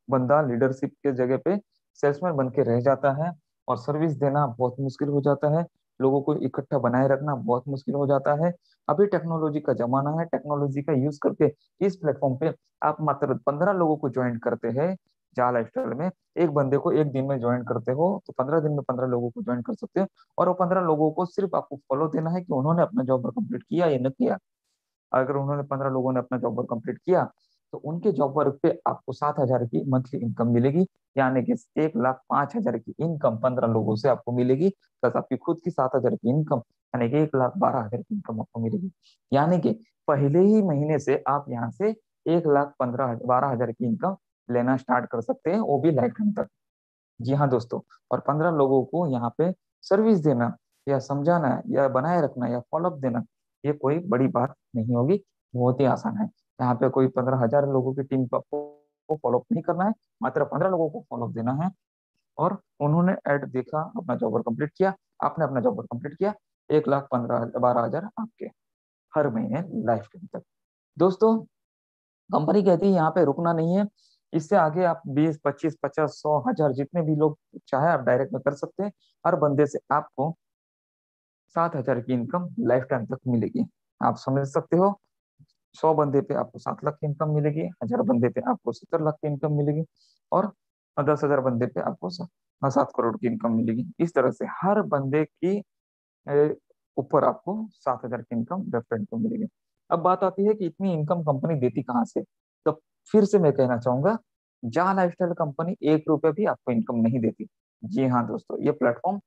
बंदा लीडरशिप के जगह पे सेल्समैन बन के रह जाता है और सर्विस देना बहुत मुश्किल हो जाता है। लोगों को इकट्ठा बनाए रखना बहुत मुश्किल हो जाता है। अभी टेक्नोलॉजी का जमाना है, टेक्नोलॉजी का यूज करके इस प्लेटफॉर्म पे आप मात्र 15 लोगों को ज्वाइन करते हैं। जा लाइफस्टाइल में एक बंदे को एक दिन में ज्वाइन करते हो तो 15 दिन में 15 लोगों को ज्वाइन कर सकते हो। और वो 15 लोगों को सिर्फ आपको फॉलो देना है कि उन्होंने अपना जॉब कंप्लीट किया या न किया। अगर उन्होंने 15 लोगों ने अपना जॉब वर्क कंप्लीट किया तो उनके जॉब वर्क पे आपको 7 हजार की मंथली इनकम मिलेगी। यानी कि 1,05,000 की इनकम 15 लोगों से आपको मिलेगी, प्लस आपकी खुद की 7 हजार की इनकम, यानी कि 1,12,000 की इनकम आपको मिलेगी। यानी कि पहले ही महीने से आप यहाँ से 1,12,000 की इनकम लेना स्टार्ट कर सकते हैं, वो भी लाइफ टाइम तक। जी हाँ दोस्तों। और 15 लोगों को यहाँ पे सर्विस देना या समझाना या बनाए रखना या फॉलोअप देना ये कोई बड़ी बात नहीं होगी, बहुत ही आसान है। यहाँ पे कोई 15 हजार लोगों की टीम को फॉलोअप नहीं करना है, मात्र 15 लोगों को फॉलोअप देना है। और उन्होंने एड देखा, अपना जॉब कंप्लीट किया, आपने अपना जॉब कंप्लीट किया, 1,12,000 आपके हर महीने लाइफ टाइम तक। दोस्तों कंपनी कहती है यहाँ पे रुकना नहीं है, इससे आगे आप 20, 25, 50, 100, 1000 जितने भी लोग चाहे आप डायरेक्ट में कर सकते हैं। हर बंदे से आपको 7 हजार की इनकम लाइफ टाइम तक मिलेगी। आप समझ सकते हो, 100 बंदे पे आपको 7 लाख की इनकम मिलेगी, 1000 बंदे पे आपको 70 लाख की इनकम मिलेगी, और 10 हजार बंदे पे आपको 7 करोड़ की इनकम मिलेगी। इस तरह से हर बंदे की ऊपर आपको 7 हजार की इनकम डेफिनेट को मिलेगी। अब बात आती है कि इतनी इनकम कंपनी देती कहाँ से। तो फिर से मैं कहना चाहूंगा, जहाँ लाइफस्टाइल कंपनी 1 रुपए भी आपको इनकम नहीं देती। जी हाँ दोस्तों, ये प्लेटफॉर्म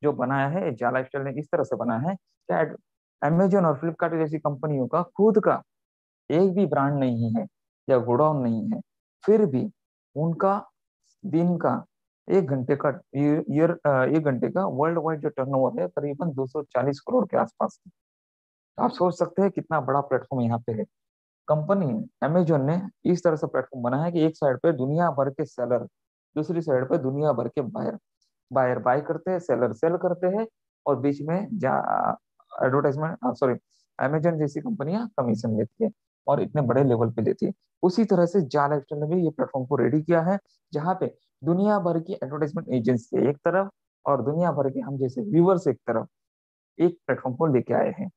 जो बनाया है जा लाइफस्टाइल ने इस तरह से बनाया है कि अमेजोन और फ्लिपकार्ट जैसी कंपनियों का खुद का एक भी ब्रांड नहीं है या गोडाउन नहीं है, फिर भी उनका दिन का 1 घंटे का 1 घंटे का वर्ल्ड वाइड जो टर्नओवर है करीबन 240 करोड़ के आसपास है। तो आप सोच सकते हैं कितना बड़ा प्लेटफॉर्म यहाँ पे है। कंपनी अमेजोन ने इस तरह से प्लेटफॉर्म बनाया है कि एक साइड पे दुनिया भर के सेलर, दूसरी साइड पे दुनिया भर के बायर, बायर बाय करते हैं, सेलर सेल करते हैं, और बीच में जा एडवर्टाइजमेंट सॉरी अमेजन जैसी कंपनियां कमीशन लेती है और इतने बड़े लेवल पे लेती है। उसी तरह से जा लाइफस्टाइल ने भी ये प्लेटफॉर्म को रेडी किया है जहाँ पे दुनिया भर की एडवर्टाइजमेंट एजेंसी एक तरफ और दुनिया भर के हम जैसे व्यूवर्स एक तरफ एक प्लेटफॉर्म को लेके आए हैं।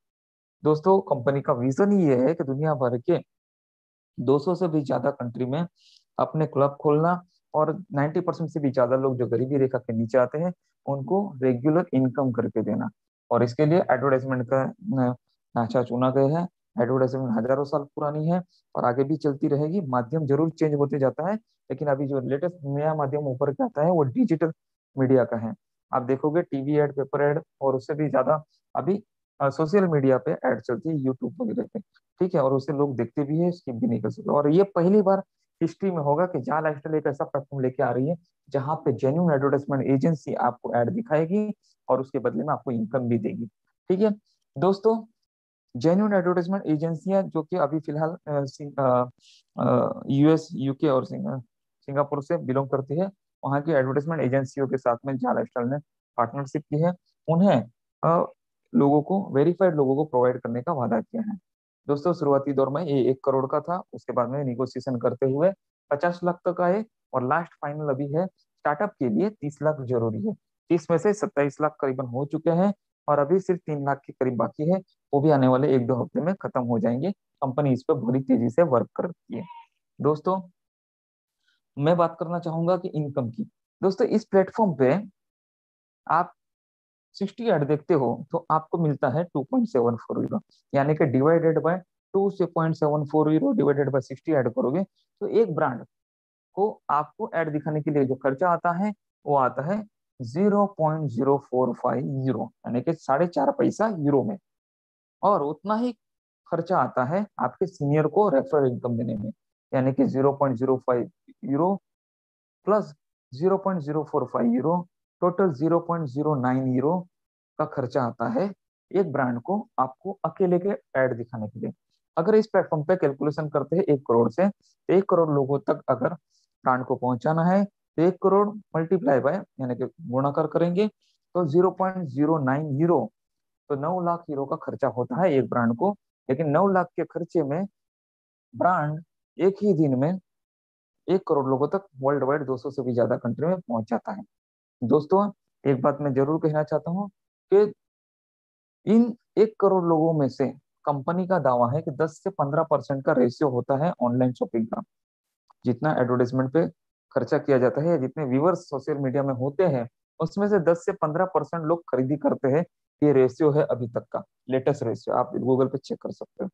दोस्तों कंपनी का विजन ये है कि दुनिया भर के 200 से भी ज्यादा कंट्री में अपने क्लब खोलना और 90% से भी ज्यादा लोग जो गरीबी रेखा के नीचे आते हैं उनको रेगुलर इनकम करके देना। और इसके लिए एडवर्टाइजमेंट का ढांचा चुना गया है। एडवर्टाइजमेंट हजारों साल पुरानी है और आगे भी चलती रहेगी। माध्यम जरूर चेंज होते जाता है, लेकिन अभी जो लेटेस्ट नया माध्यम ऊपर के आता है वो डिजिटल मीडिया का है। आप देखोगे टीवी एड, पेपर एड, और उससे भी ज्यादा अभी सोशल मीडिया पे एड चलती है, यूट्यूब वगैरह पे। ठीक है, और उसे लोग देखते भी है, स्किप भी नहीं कर सकते। और ये पहली बार हिस्ट्री में होगा कि जा लाइफस्टाइल एक ऐसा प्लेटफॉर्म लेके आ रही है जहाँ पे जेन्युइन एडवर्टाइजमेंट एजेंसी आपको ऐड दिखाएगी और उसके बदले में आपको इनकम भी देगी। ठीक है दोस्तों, जेन्युइन एडवर्टाइजमेंट एजेंसियां जो कि अभी फिलहाल यूएस, यूके और सिंगापुर से बिलोंग करती है, वहाँ की एडवर्टाइजमेंट एजेंसियों के साथ में जा लाइफस्टाइल ने पार्टनरशिप की है। उन्हें लोगों को, वेरीफाइड लोगों को प्रोवाइड करने का वादा किया है। दोस्तों शुरुआती दौर में ये 1 करोड़ का था, उसके बाद में निगोशिएशन करते हुए 50 लाख तक आए और लास्ट फाइनल अभी है स्टार्टअप के लिए 30 लाख जरूरी है। 30 में से 27 लाख करीबन हो चुके हैं और अभी सिर्फ 3 लाख के करीब बाकी है, वो भी आने वाले 1-2 हफ्ते में खत्म हो जाएंगे। कंपनी इस पर बड़ी तेजी से वर्क कर रही है। दोस्तों मैं बात करना चाहूंगा कि इनकम की। दोस्तों इस प्लेटफॉर्म पे आप 60 ऐड देखते हो तो आपको मिलता है 2.74 यूरो, यानी कि divided by 2.74 euro divided by 60 add करोगे तो एक ब्रांड को आपको ऐड दिखाने के लिए जो खर्चा आता है वो आता है 0.045 यूरो, यानी कि 4.5 पैसा यूरो में। और उतना ही खर्चा आता है आपके सीनियर को रेफरल इनकम देने में, यानी कि 0.05 euro plus 0.045 euro, total 0.09 euro का खर्चा आता है एक ब्रांड को आपको अकेले के ऐड दिखाने के लिए। अगर इस प्लेटफॉर्म पे कैलकुलेशन करते हैं 1 करोड़ से, तो 1 करोड़ लोगों तक अगर ब्रांड को पहुंचाना है तो 1 करोड़ मल्टीप्लाई बाय यानी कि गुणाकार करेंगे तो 0.09 यूरो, तो 9 लाख यूरो का खर्चा होता है एक ब्रांड को। लेकिन 9 लाख के खर्चे में ब्रांड एक ही दिन में 1 करोड़ लोगों तक वर्ल्ड वाइड 200 से भी ज्यादा कंट्री में पहुंच जाता है। दोस्तों एक बात मैं जरूर कहना चाहता हूँ कि इन 1 करोड़ लोगों में से कंपनी का दावा है कि 10 से 15% का रेशियो होता है ऑनलाइन शॉपिंग का। जितना एडवर्टाइजमेंट पे खर्चा किया जाता है या जितने व्यूवर्स सोशल मीडिया में होते हैं उसमें से 10 से 15% लोग खरीदी करते हैं। ये रेशियो है अभी तक का लेटेस्ट रेशियो, आप गूगल पे चेक कर सकते हो।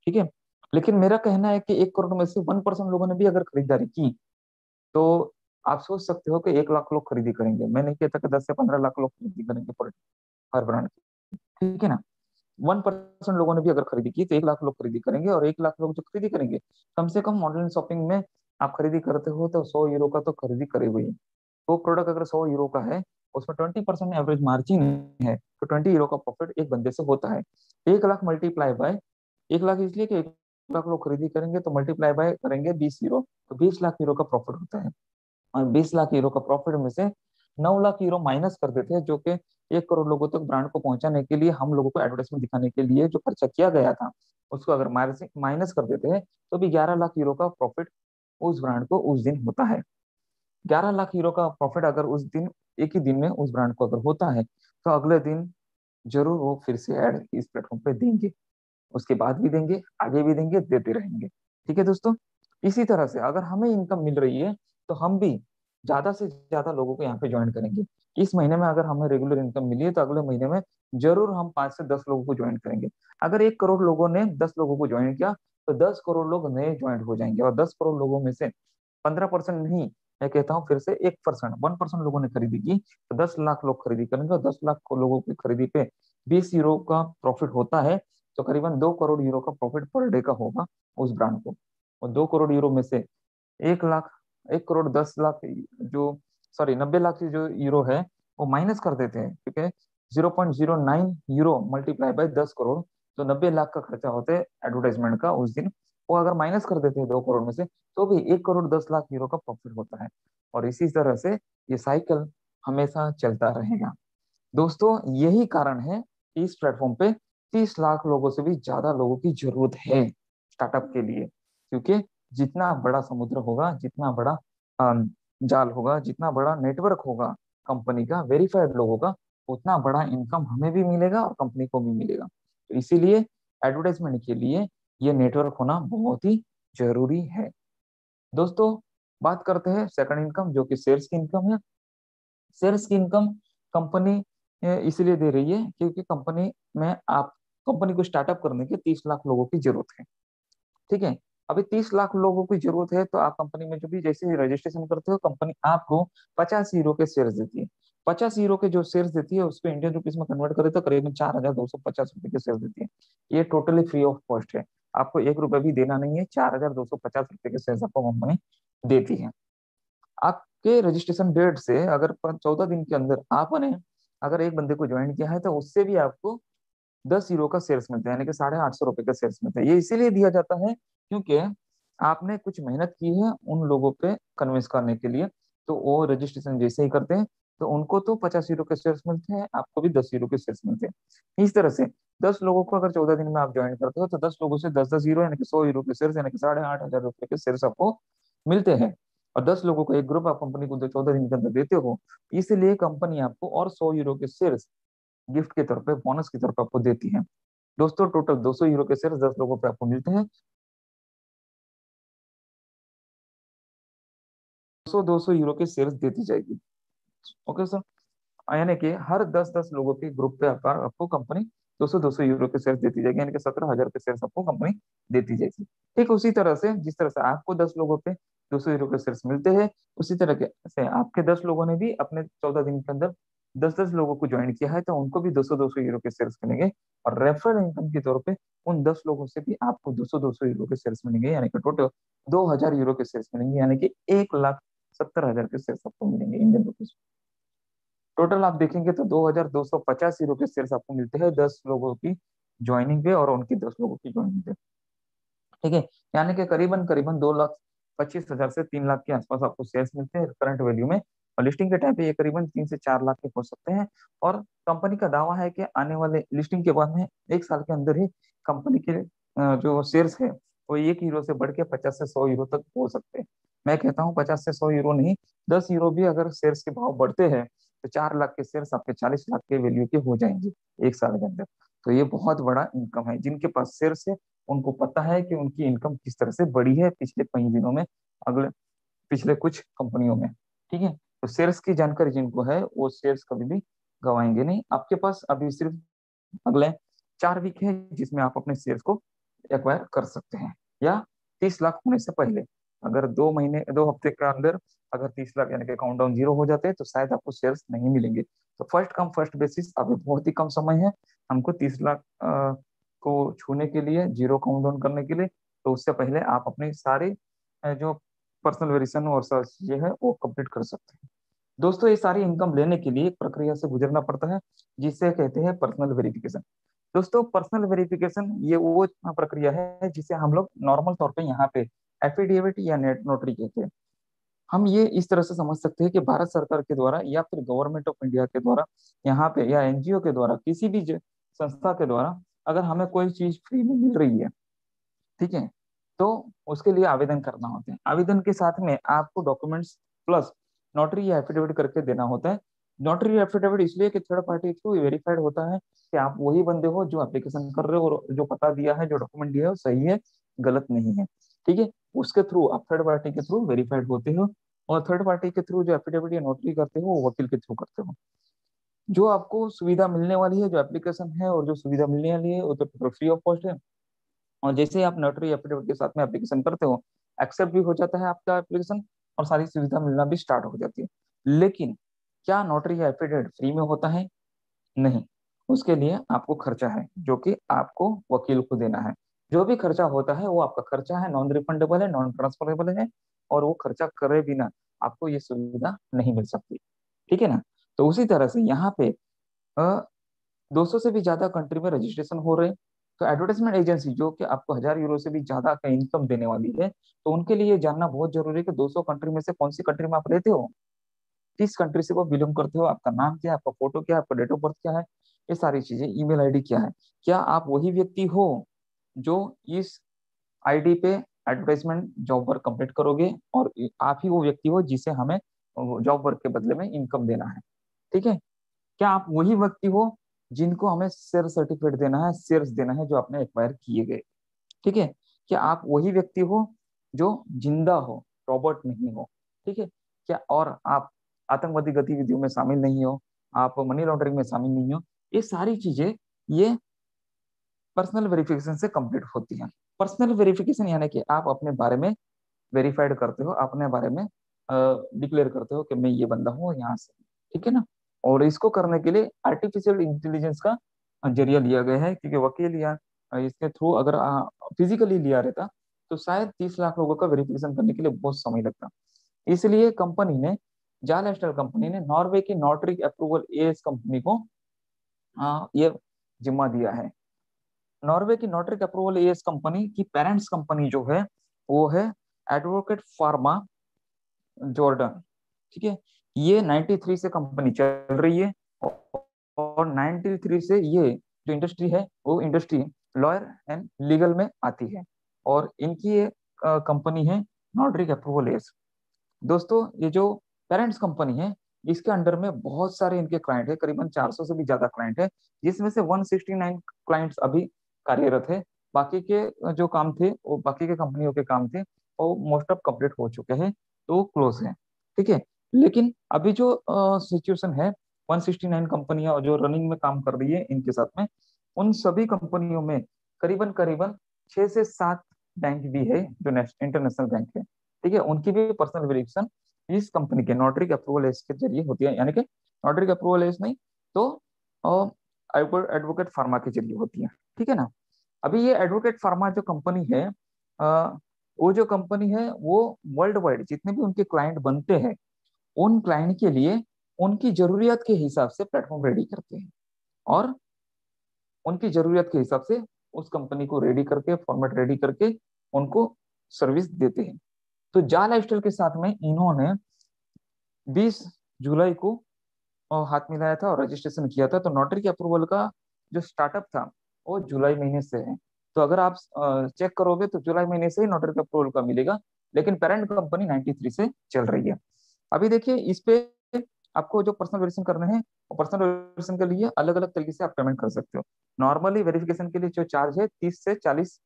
ठीक है, लेकिन मेरा कहना है कि 1 करोड़ में से 1% लोगों ने भी अगर खरीदारी की तो आप सोच सकते हो कि 1 लाख लोग खरीदी करेंगे। मैं नहीं कहता कि 10 से 15 लाख लोग खरीदी करेंगे पर हर ब्रांड की। ठीक है ना, 1% लोगों ने भी अगर खरीदी की तो 1 लाख लोग खरीदी करेंगे, और 1 लाख लोग जो खरीदी करेंगे, कम से कम ऑनलाइन शॉपिंग में आप खरीदी करते हो तो 100 यूरो का तो खरीदी करे हुई है। तो प्रोडक्ट अगर 100 यूरो का है, उसमें 20% एवरेज मार्जिन है, तो 20 यूरो का प्रॉफिट एक बंदे से होता है। 1 लाख मल्टीप्लाई बाय 1 लाख, इसलिए कि 1 लाख लोग खरीदी करेंगे तो मल्टीप्लाई बाय करेंगे 20 यूरो, तो 20 लाख यूरो का प्रॉफिट होता है। और 20 लाख यूरो का प्रॉफिट में से 9 लाख यूरो माइनस कर देते हैं, जो कि 1 करोड़ लोगों तक ब्रांड को पहुंचाने के लिए, हम लोगों को एडवर्टाइजमेंट दिखाने के लिए जो खर्चा किया गया था उसको अगर माइनस कर देते हैं तो भी 11 लाख यूरो का प्रॉफिट उस ब्रांड को उस दिन होता है। 11 लाख यूरो का प्रॉफिट अगर उस दिन, एक ही दिन में उस ब्रांड को अगर होता है तो अगले दिन जरूर वो फिर से ऐड इस प्लेटफॉर्म पे देंगे, उसके बाद भी देंगे, आगे भी देंगे, देते रहेंगे। ठीक है दोस्तों, इसी तरह से अगर हमें इनकम मिल रही है तो हम भी ज्यादा से ज्यादा लोगों को यहाँ पे ज्वाइन करेंगे। इस महीने में अगर हमें रेगुलर इनकम मिली है तो अगले महीने में जरूर हम 5 से 10 लोगों को ज्वाइन करेंगे। अगर 1 करोड़ लोगों ने 10 लोगों को ज्वाइन किया तो 10 करोड़ लोग नए ज्वाइन हो जाएंगे, और 10 करोड़ लोगों में से 15% नहीं, मैं कहता हूँ फिर से 1% लोगों ने खरीदी की तो 10 लाख लोग खरीदी करेंगे, और 10 लाख लोगों की खरीदी पे 20 यूरो का प्रॉफिट होता है, तो करीबन 2 करोड़ यूरो का प्रॉफिट पर डे का होगा उस ब्रांड को। और 2 करोड़ यूरो में से 1 लाख, 1 करोड़ 10 लाख जो, सॉरी 90 लाख की जो यूरो है वो माइनस कर देते हैं, ठीक है। 0.09 यूरो मल्टीप्लाई बाय 10 करोड़, तो 90 लाख का खर्चा होता है एडवर्टाइजमेंट का उस दिन, वो अगर माइनस कर देते हैं 2 करोड़ में से तो भी 1 करोड़ 10 लाख यूरो का प्रॉफिट होता है। और इसी तरह से ये साइकिल हमेशा चलता रहेगा। दोस्तों यही कारण है कि इस प्लेटफॉर्म पे 30 लाख लोगों से भी ज्यादा लोगों की जरूरत है स्टार्टअप के लिए, क्योंकि जितना बड़ा समुद्र होगा, जितना बड़ा जाल होगा, जितना बड़ा नेटवर्क होगा कंपनी का, वेरीफाइड लोगों का, उतना बड़ा इनकम हमें भी मिलेगा और कंपनी को भी मिलेगा। तो इसीलिए एडवर्टाइजमेंट के लिए ये नेटवर्क होना बहुत ही जरूरी है। दोस्तों बात करते हैं सेकंड इनकम, जो कि शेयर्स की इनकम है। शेयर्स की इनकम कंपनी इसलिए दे रही है क्योंकि कंपनी में आप, कंपनी को स्टार्टअप करने के 30 लाख लोगों की जरूरत है। ठीक है, अभी 30 लाख लोगों की जरूरत है तो आप कंपनी में जो भी जैसे ही रजिस्ट्रेशन करते हो, कंपनी आपको 50 यूरो के शेयर्स देती है। 50 यूरो के जो शेयर्स देती है उसको इंडियन रुपीज में कन्वर्ट करे तो करीबन 4,250 रुपए के शेयर्स देती है। ये टोटली फ्री ऑफ कॉस्ट है। आपको 1 रुपए भी देना नहीं है, 4,250 रुपए के शेयर आपको कंपनी देती है। आपके रजिस्ट्रेशन डेट से अगर 14 दिन के अंदर आपने अगर एक बंदे को ज्वाइन किया है तो उससे भी आपको 10 यूरो का शेयर्स मिलता है, यानी कि 850 रुपए का शेयर्स मिलता है। ये इसीलिए दिया जाता है क्योंकि आपने कुछ मेहनत की है उन लोगों पे कन्विंस करने के लिए, तो वो रजिस्ट्रेशन जैसे ही करते हैं तो उनको तो 50 यूरो के शेयर्स मिलते हैं, आपको भी 10 यूरो के शेयर्स मिलते हैं। इस तरह से 10 लोगों को अगर 14 दिन में आप ज्वाइन करते हो तो 10 लोगों से 10-10 यूरो यानी कि 100 यूरो के शेयर्स यानी कि 8,500 रुपए के शेयर्स आपको मिलते हैं। और 10 लोगों को एक ग्रुप आप कंपनी को 14 दिन के अंदर देते हो, इसलिए कंपनी आपको और 100 यूरो के शेयर्स गिफ्ट के तौर पे, बोनस के तौर पे आपको देती है। दोस्तों टोटल 200 यूरो के शेयर 10 लोगों पे आपको मिलते हैं। 200-200 यूरो के शेयर देती जाएगी। ओके सर, यानी कि हर 10-10 लोगों के ग्रुप पे आपको कंपनी 200-200 यूरो के शेयर देती जाएगी, यानी कि 17,000 के शेयर आपको कंपनी देती जाएगी। ठीक उसी तरह से जिस तरह से आपको 10 लोगों पे 200 यूरो के शेयर मिलते हैं, उसी तरह के से आपके 10 लोगों ने भी अपने 14 दिन के अंदर 10-10 लोगों को ज्वाइन किया है तो उनको भी 200-200 यूरो के शेयर मिलेंगे। और रेफरल इनकम के तौर पे उन 10 लोगों से भी आपको 200-200 यूरो के शेयर मिलेंगे, यानी कि टोटल 2,000 यूरो के शेयर मिलेंगे, यानी कि 1,70,000 के शेयर आपको मिलेंगे इंडियन रुपीज। टोटल आप देखेंगे तो 2,250 यूरो के शेयर आपको मिलते हैं 10 लोगों की ज्वाइनिंग पे और उनकी 10 लोगों की ज्वाइनिंग पे। ठीक है, यानी कि करीबन करीबन 2,25,000 से 3 लाख के आसपास आपको शेयर्स मिलते हैं करंट वैल्यू में। और लिस्टिंग के टाइम पे ये करीबन 3 से 4 लाख के हो सकते हैं। और कंपनी का दावा है कि आने वाले लिस्टिंग के बाद में 1 साल के अंदर ही कंपनी के जो शेयर्स है वो 1 यूरो से बढ़ के 50 से 100 यूरो तक हो सकते हैं। मैं कहता हूँ 50 से 100 यूरो नहीं, 10 यूरो भी अगर शेयर्स के भाव बढ़ते हैं तो 4 लाख के शेयर्स आपके 40 लाख के वैल्यू के हो जाएंगे 1 साल के अंदर। तो ये बहुत बड़ा इनकम है। जिनके पास शेयर्स है उनको पता है कि उनकी इनकम किस तरह से बढ़ी है पिछले कई दिनों में, अगले पिछले कुछ कंपनियों में। ठीक है, तो शेयर्स की जानकारी जिनको है वो शेयर्स कभी भी गवाएंगे नहीं। आपके पास अभी सिर्फ अगले 4 वीक है जिसमें आप अपने शेयर्स को एक्वायर कर सकते हैं, या 30 लाख होने से पहले। अगर 2 महीने 2 हफ्ते के अंदर अगर 30 लाख यानी कि काउंटडाउन 0 हो जाते हैं तो शायद आपको शेयर्स नहीं मिलेंगे। तो फर्स्ट कम फर्स्ट बेसिस, अभी बहुत ही कम समय है हमको 30 लाख को छूने के लिए, 0 काउंटडाउन करने के लिए। तो उससे पहले आप अपने सारे जो पर्सनल वेरिएशन और सर्च ये है वो कंप्लीट कर सकते हैं। दोस्तों ये सारी इनकम लेने के लिए एक प्रक्रिया से गुजरना पड़ता है जिसे कहते हैं पर्सनल वेरिफिकेशन। दोस्तों पर्सनल वेरिफिकेशन ये वो प्रक्रिया है जिसे हम लोग नॉर्मल तौर पे यहाँ पे एफिडेविट या नेट नोटरी कहते हैं। हम ये इस तरह से समझ सकते हैं कि भारत सरकार के द्वारा या फिर गवर्नमेंट ऑफ इंडिया के द्वारा यहाँ पे, या एनजीओ के द्वारा, किसी भी संस्था के द्वारा अगर हमें कोई चीज फ्री में मिल रही है, ठीक है, तो उसके लिए आवेदन करना होता है। आवेदन के साथ में आपको डॉक्यूमेंट्स प्लस नोटरी या एफिडेविट करके देना होता है। नोटरी एफिडेविट इसलिए कि थर्ड पार्टी थ्रू वेरीफाइड होता है कि आप वही बंदे हो जो एप्लीकेशन कर रहे हो और जो पता दिया है, जो डॉक्यूमेंट दिया है वो सही है, गलत नहीं है। ठीक है, उसके थ्रू आप थर्ड पार्टी के थ्रू वेरीफाइड होते हो। और थर्ड पार्टी के थ्रू जो एफिडेविट या नोटरी करते हो वो वकील के थ्रू करते हो। जो आपको सुविधा मिलने वाली है, जो एप्लीकेशन है और जो सुविधा मिलने वाली है वो तो फ्री ऑफ कॉस्ट है। और जैसे ही आप नोटरी एफिडेविट के साथ में एप्लीकेशन करते हो, एक्सेप्ट भी हो जाता है आपका एप्लीकेशन और सारी सुविधा मिलना भी स्टार्ट हो जाती है। लेकिन क्या नोटरी या एफिडेविट फ्री में होता है? नहीं, उसके लिए आपको खर्चा है जो कि आपको वकील को देना है। जो भी खर्चा होता है वो आपका खर्चा है, नॉन रिफंडेबल है, नॉन ट्रांसफरेबल है, और वो खर्चा करे बिना आपको ये सुविधा नहीं मिल सकती। ठीक है ना? तो उसी तरह से यहाँ पे 200 से भी ज्यादा कंट्री में रजिस्ट्रेशन हो रहे हैं। तो एडवर्टाइजमेंट एजेंसी जो कि आपको 1,000 यूरो से भी ज्यादा का इनकम देने वाली है, तो उनके लिए ये जानना बहुत जरूरी है कि 200 कंट्री में से कौन सी कंट्री में आप रहते हो, किस कंट्री से वो बिलोंग करते हो, आपका नाम क्या है, आपका फोटो क्या है, आपका डेट ऑफ बर्थ क्या है, ये सारी चीजें, ईमेल आईडी क्या है। क्या आप वही व्यक्ति हो जो इस आईडी पे एडवर्टाइजमेंट जॉब वर्क कंप्लीट करोगे, और आप ही वो व्यक्ति हो जिसे हमें जॉब वर्क के बदले में इनकम देना है। ठीक है, क्या आप वही व्यक्ति हो जिनको हमें शेयर सर्टिफिकेट देना है, शेयर्स देना है जो आपने एक्वायर किए गए। ठीक है, क्या आप वही व्यक्ति हो जो जिंदा हो, रॉबर्ट नहीं हो। ठीक है, क्या और आप आतंकवादी गतिविधियों में शामिल नहीं हो, आप मनी लॉन्ड्रिंग में शामिल नहीं हो। ये सारी चीजें ये पर्सनल वेरिफिकेशन से कंप्लीट होती है। पर्सनल वेरिफिकेशन यानी कि आप अपने बारे में वेरीफाइड करते हो, अपने बारे में डिक्लेयर करते हो कि मैं ये बंदा हूँ यहाँ से। ठीक है ना? और इसको करने के लिए आर्टिफिशियल इंटेलिजेंस का जरिया लिया गया है, क्योंकि वकील या इसके थ्रू अगर फिजिकली लिया रहता तो शायद 30 लाख लोगों का वेरिफिकेशन करने के लिए बहुत समय लगता। इसलिए कंपनी ने, जाल एस्ट्रल कंपनी ने नॉर्वे की नोटरी अप्रूवल एएस कंपनी को ये जिम्मा दिया है। नॉर्वे की नोटरी अप्रूवल एएस कंपनी की पेरेंट्स कंपनी जो है वो है एडवोकेट फार्मा जॉर्डन। ठीक है, ये 93 से कंपनी चल रही है और 93 से ये जो इंडस्ट्री है वो इंडस्ट्री लॉयर एंड लीगल में आती है और इनकी ये कंपनी है नॉर्ड्रिक अप्रूवल एस। दोस्तों ये जो पेरेंट्स कंपनी है इसके अंडर में बहुत सारे इनके क्लाइंट है, करीबन 400 से भी ज्यादा क्लाइंट है, जिसमें से 169 क्लाइंट्स अभी कार्यरत है। बाकी के जो काम थे वो बाकी के कंपनियों के काम थे वो मोस्ट ऑफ कंप्लीट हो चुके हैं, तो क्लोज है। ठीक है, लेकिन अभी जो सिचुएशन है 169 कंपनियां जो रनिंग में काम कर रही है इनके साथ में, उन सभी कंपनियों में करीबन करीबन 6 से 7 बैंक भी है जो इंटरनेशनल बैंक है। ठीक है, उनकी भी पर्सनल वेरिफिकेशन इस कंपनी के नोटरी अप्रूवल एस के जरिए होती है, यानी कि नोटरी अप्रूवल एस नहीं तो एडवोकेट फार्मा के जरिए होती है। ठीक है ना। अभी ये एडवोकेट फार्मा जो कंपनी है वो जो कंपनी है वो वर्ल्ड वाइड जितने भी उनके क्लाइंट बनते हैं उन क्लाइंट के लिए उनकी जरूरियत के हिसाब से प्लेटफॉर्म रेडी करते हैं और उनकी जरूरियत के हिसाब से उस कंपनी को रेडी करके फॉर्मेट रेडी करके उनको सर्विस देते हैं। तो जाल लाइफस्टाइल के साथ में इन्होंने 20 जुलाई को हाथ मिलाया था और रजिस्ट्रेशन किया था। तो नोटरी के अप्रूवल का जो स्टार्टअप था वो जुलाई महीने से है। तो अगर आप चेक करोगे तो जुलाई महीने से ही नोटरी के अप्रूवल का मिलेगा, लेकिन पेरेंट कंपनी 93 से चल रही है। अभी देखिए इस पे आपको जो पर्सनल वेरिफिकेशन करने हैं और पर्सनल वेरिफिकेशन के लिए अलग अलग तरीके से आप पेमेंट कर सकते हो। नॉर्मली वेरिफिकेशन के लिए जो चार्ज है 30 से 40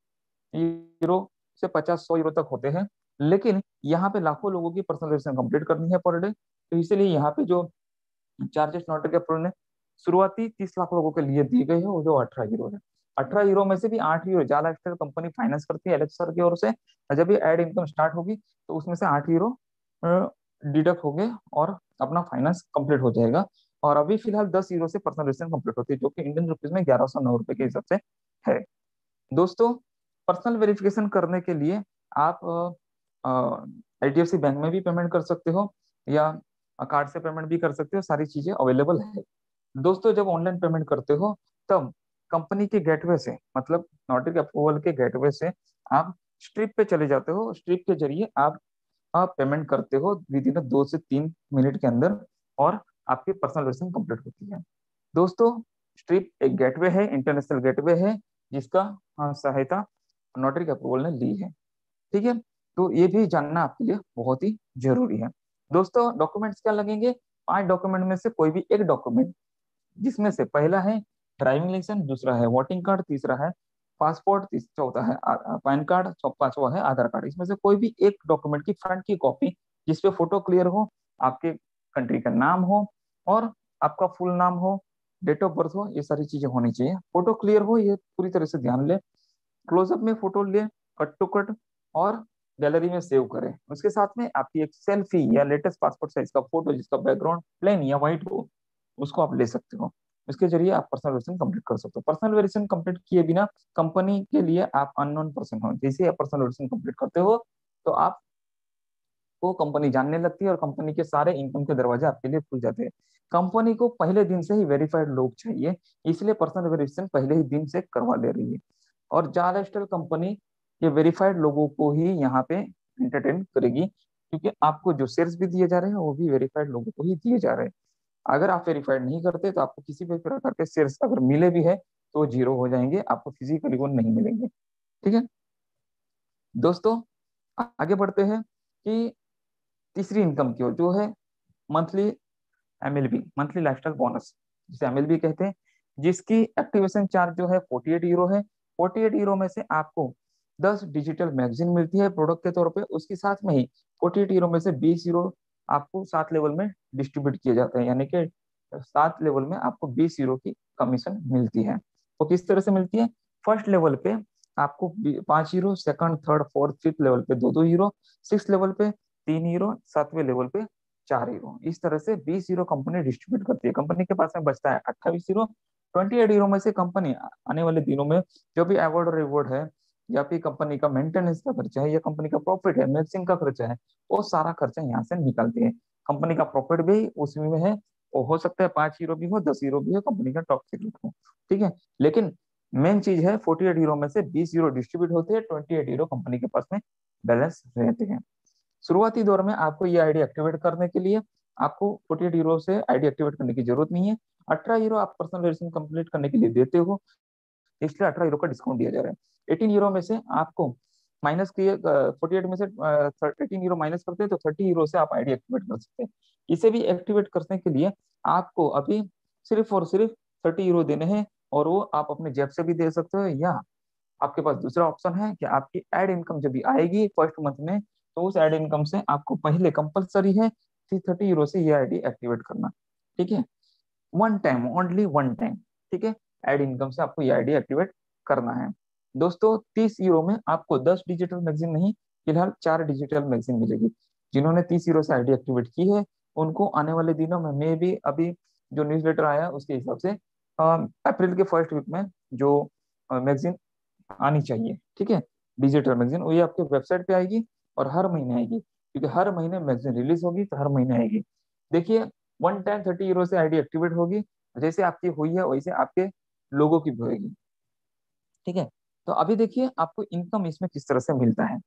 यूरो से 50-100 यूरो तक होते हैं, लेकिन यहाँ पे लाखों लोगों की पर्सनल वेरिफिकेशन कंप्लीट करनी है पर डे, तो इसीलिए यहाँ पे जो चार्जेस नोटरी अप्रूवल ने शुरुआती 30 लाख लोगों के लिए दी गई है वो जो 18 यूरो है। 18 यूरो में से भी 8 यूरो जाला एक्सटेल कंपनी फाइनेंस करती है एलेक्सर की ओर से। जब ये एड इनकम स्टार्ट होगी तो उसमें से 8 यूरो डिडक्ट हो गए और अपना फाइनेंस कंप्लीट हो जाएगा। और अभी फिलहाल 10 यूरो से पर्सनल वेरिफिकेशन कंप्लीट होती है जो कि इंडियन रुपीज में 1109 रुपए के हिसाब से है। दोस्तों पर्सनल वेरिफिकेशन करने के लिए आप IDFC बैंक में भी पेमेंट कर सकते हो या कार्ड से पेमेंट भी कर सकते हो, सारी चीजें अवेलेबल है। दोस्तों जब ऑनलाइन पेमेंट करते हो तब कंपनी के गेटवे से, मतलब नोटरी अप्रूवल के गेटवे से आप स्ट्रिप पे चले जाते हो। स्ट्रिप के जरिए आप पेमेंट करते हो विद इन 2 से 3 मिनट के अंदर और आपकी पर्सनल वेरिफिकेशन कंप्लीट होती है। दोस्तों स्ट्रिप एक गेटवे है, इंटरनेशनल गेटवे है जिसका सहायता नोटरी अप्रूवल ने ली है। ठीक है, तो ये भी जानना आपके लिए बहुत ही जरूरी है। दोस्तों डॉक्यूमेंट्स क्या लगेंगे? 5 डॉक्यूमेंट में से कोई भी एक डॉक्यूमेंट, जिसमें से पहला है ड्राइविंग लाइसेंस, दूसरा है वोटिंग कार्ड, तीसरा है पासपोर्ट, चौथा है पैन कार्ड, पांचवा है आधार कार्ड। इसमें से कोई भी एक डॉक्यूमेंट की फ्रंट की कॉपी जिसपे फोटो क्लियर हो, आपके कंट्री का नाम हो और आपका फुल नाम हो, डेट ऑफ बर्थ हो, ये सारी चीजें होनी चाहिए। फोटो क्लियर हो ये पूरी तरह से ध्यान ले, क्लोजअप में फोटो ले, कट टू कट, और गैलरी में सेव करें। उसके साथ में आपकी एक सेल्फी या लेटेस्ट पासपोर्ट साइज का फोटो जिसका बैकग्राउंड प्लेन या व्हाइट हो उसको आप ले सकते हो। उसके जरिए आप पर्सनल वेरिफिकेशन कंप्लीट कर सकते हो। पर्सनल वेरिफिकेशन कंप्लीट किए बिना कंपनी के लिए आप अननोन पर्सन हो, जैसे आप पर्सनल वेरिफिकेशन कंप्लीट करते हो तो आप को कंपनी जानने लगती है और कंपनी के सारे इनकम के दरवाजे आपके लिए खुल जाते हैं। कंपनी को पहले दिन से ही वेरीफाइड लोग चाहिए, इसलिए पर्सनल वेरिफिकेशन पहले ही दिन से करवा ले रही है और जाला स्टाइल कंपनी ये वेरीफाइड लोगों को ही यहाँ पे एंटरटेन करेगी, क्योंकि आपको जो शेयर्स भी दिए जा रहे हैं वो भी वेरीफाइड लोगों को ही दिए जा रहे हैं। अगर आप वेरीफाइड नहीं करते तो आपको किसी भी प्रकार के शेयर्स अगर मिले भी है तो जीरो हो जाएंगे, आपको फिजिकली वो नहीं मिलेंगे। ठीक है दोस्तों, आगे बढ़ते हैं कि तीसरी इनकम की ओर जो है monthly MLB, monthly lifestyle bonus, जिसे MLB कहते हैं, जिसकी एक्टिवेशन चार्ज जो है 48 यूरो है। 48 यूरो में से आपको 10 डिजिटल मैगजीन मिलती है प्रोडक्ट के तौर पे। उसके साथ में ही 48 यूरो में से 20 यूरो आपको 7 लेवल में डिस्ट्रीब्यूट किए जाते हैं, यानी कि 7 लेवल में आपको 20 यूरो की कमीशन मिलती है। वो किस तरह से मिलती है? फर्स्ट लेवल पे आपको 5 euro, second, third, fourth, fifth level पे 2-2 यूरो, 6 लेवल पे 3 यूरो, 7वें लेवल पे 4 यूरो। इस तरह से 20 यूरो कंपनी डिस्ट्रीब्यूट करती है। कंपनी के पास में बचता है 28 यूरो। 28 यूरो में से कंपनी आने वाले दिनों में जो भी अवार्ड और रिवॉर्ड है या फिर कंपनी का मेंटेनेंस का खर्चा है, या कंपनी का प्रॉफिट है, मैगजीन का खर्चा है, वो सारा खर्चा यहाँ से निकालते हैं। कंपनी का प्रॉफिट भी उसमें में है, वो हो सकता है 5 यूरो भी हो, 10 यूरो भी हो, कंपनी का टॉप सीक्रेट हो, ठीक है। लेकिन मेन चीज है 48 यूरो में से 20 यूरो डिस्ट्रीब्यूट होते हैं, 28 यूरो कंपनी के पास में बैलेंस रहते हैं। शुरुआती दौर में आपको ये आईडी एक्टिवेट करने के लिए आपको 48 यूरो से आईडी एक्टिवेट करने की जरूरत नहीं है। 18 यूरो आप पर्सनल रजिस्ट्रेशन कंप्लीट करने के लिए देते हो, इसलिए 18 यूरो का डिस्काउंट दिया जा रहा है। 18 यूरो में से आपको माइनस किए 48 में से 18 यूरो माइनस करते हैं तो 30 यूरो से आप आईडी एक्टिवेट कर सकते हैं। इसे भी एक्टिवेट करने के लिए आपको अभी सिर्फ और सिर्फ 30 यूरो देने हैं, और वो आप अपने जेब से भी दे सकते हो, या आपके पास दूसरा ऑप्शन है कि आपकी एड इनकम जब भी आएगी फर्स्ट मंथ में, तो उस एड इनकम से आपको पहले कंपलसरी है 30 यूरो से ये आईडी एक्टिवेट करना, ठीक है। One time, only one time, ठीक है। एड इनकम से आपको ये आईडी एक्टिवेट करना है। दोस्तों 30 यूरो में आपको 10 डिजिटल मैगजीन नहीं, फिलहाल 4 डिजिटल मैगजीन मिलेगी। जिन्होंने 30 यूरो से आईडी एक्टिवेट की है उनको आने वाले दिनों में मे भी, अभी जो न्यूज़लेटर आया उसके हिसाब से अप्रैल के फर्स्ट वीक में जो मैगजीन आनी चाहिए, ठीक है, डिजिटल मैगजीन, वो ये आपके वेबसाइट पे आएगी और हर महीने आएगी, क्योंकि हर महीने मैगजीन रिलीज होगी तो हर महीने आएगी। देखिए वन टाइम 30 यूरो से आईडी एक्टिवेट होगी, जैसे आपकी हुई है वैसे आपके लोगों की भी होगी, ठीक है। तो अभी देखिए आपको इनकम इसमें किस तरह से मिलता है।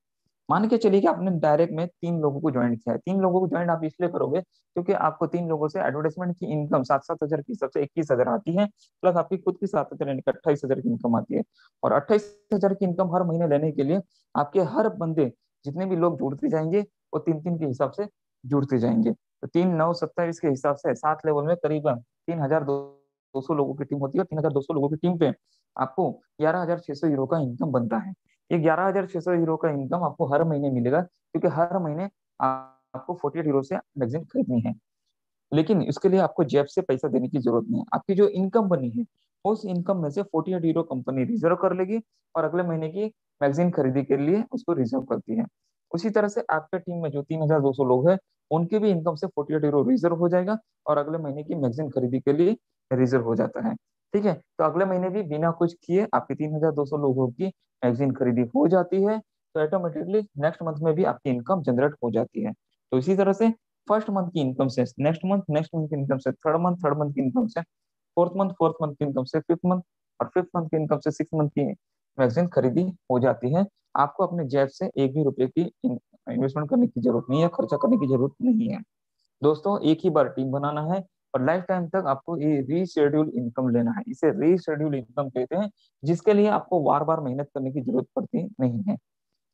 मान के चलिए कि आपने डायरेक्ट में 3 लोगों को ज्वाइन किया है। 3 लोगों को ज्वाइन आप इसलिए करोगे क्योंकि आपको 3 लोगों से एडवर्टाइजमेंट की इनकम 7-7 हजार के हिसाब से 21 हजार आती है, प्लस आपकी खुद की 7 हजार यानी कि 28 हजार की इनकम आती है। और 28 हजार की इनकम हर महीने लेने के लिए आपके हर बंदे, जितने भी लोग जुड़ते जाएंगे वो 3-3 के हिसाब से जुड़ते जाएंगे। तो 3 9 27 के हिसाब से 7 लेवल में करीबन 3200 लोगों की टीम होती है, और 3200 लोगों की टीम पे आपको 11,600 यूरो का इनकम बनता है। ये 11,600 यूरो का इनकम आपको हर महीने मिलेगा, क्योंकि हर महीने आपको 48 यूरो से मैगजीन खरीदनी है। लेकिन इसके लिए आपको जेब से पैसा देने की जरूरत नहीं है। आपकी जो इनकम बनी है उस इनकम में से 48 यूरो कंपनी रिजर्व कर लेगी, और अगले महीने की मैगजीन खरीदी के लिए उसको रिजर्व करती है। उसी तरह से आपके टीम में जो 3,200 लोग हैं उनकी भी इनकम से 48 यूरो रिजर्व हो जाएगा, और अगले महीने की मैगजीन खरीदी के लिए रिजर्व हो जाता है, ठीक है। तो अगले महीने भी बिना कुछ किए आपकी 3,200 लोगों की मैगजीन खरीदी हो जाती है, तो ऑटोमेटिकली नेक्स्ट मंथ में भी आपकी इनकम जनरेट हो जाती है। तो इसी तरह से फर्स्ट मंथ की इनकम से नेक्स्ट मंथ, नेक्स्ट मंथ की इनकम से थर्ड मंथ की इनकम से फोर्थ मंथ की इनकम से फिफ्थ मंथ, और फिफ्थ मंथ की इनकम से सिक्स मंथ की वैक्सीन खरीदी हो जाती है। आपको अपने जेब से एक भी रुपए की इन्वेस्टमेंट करने की जरूरत नहीं है, खर्चा करने की जरूरत नहीं है। दोस्तों एक ही बार टीम बनाना है, और लाइफ टाइम तक आपको ये रीशेड्यूल इनकम लेना है। इसे रीशेड्यूल इनकम कहते हैं, जिसके लिए आपको बार बार मेहनत करने की जरूरत पड़ती नहीं है।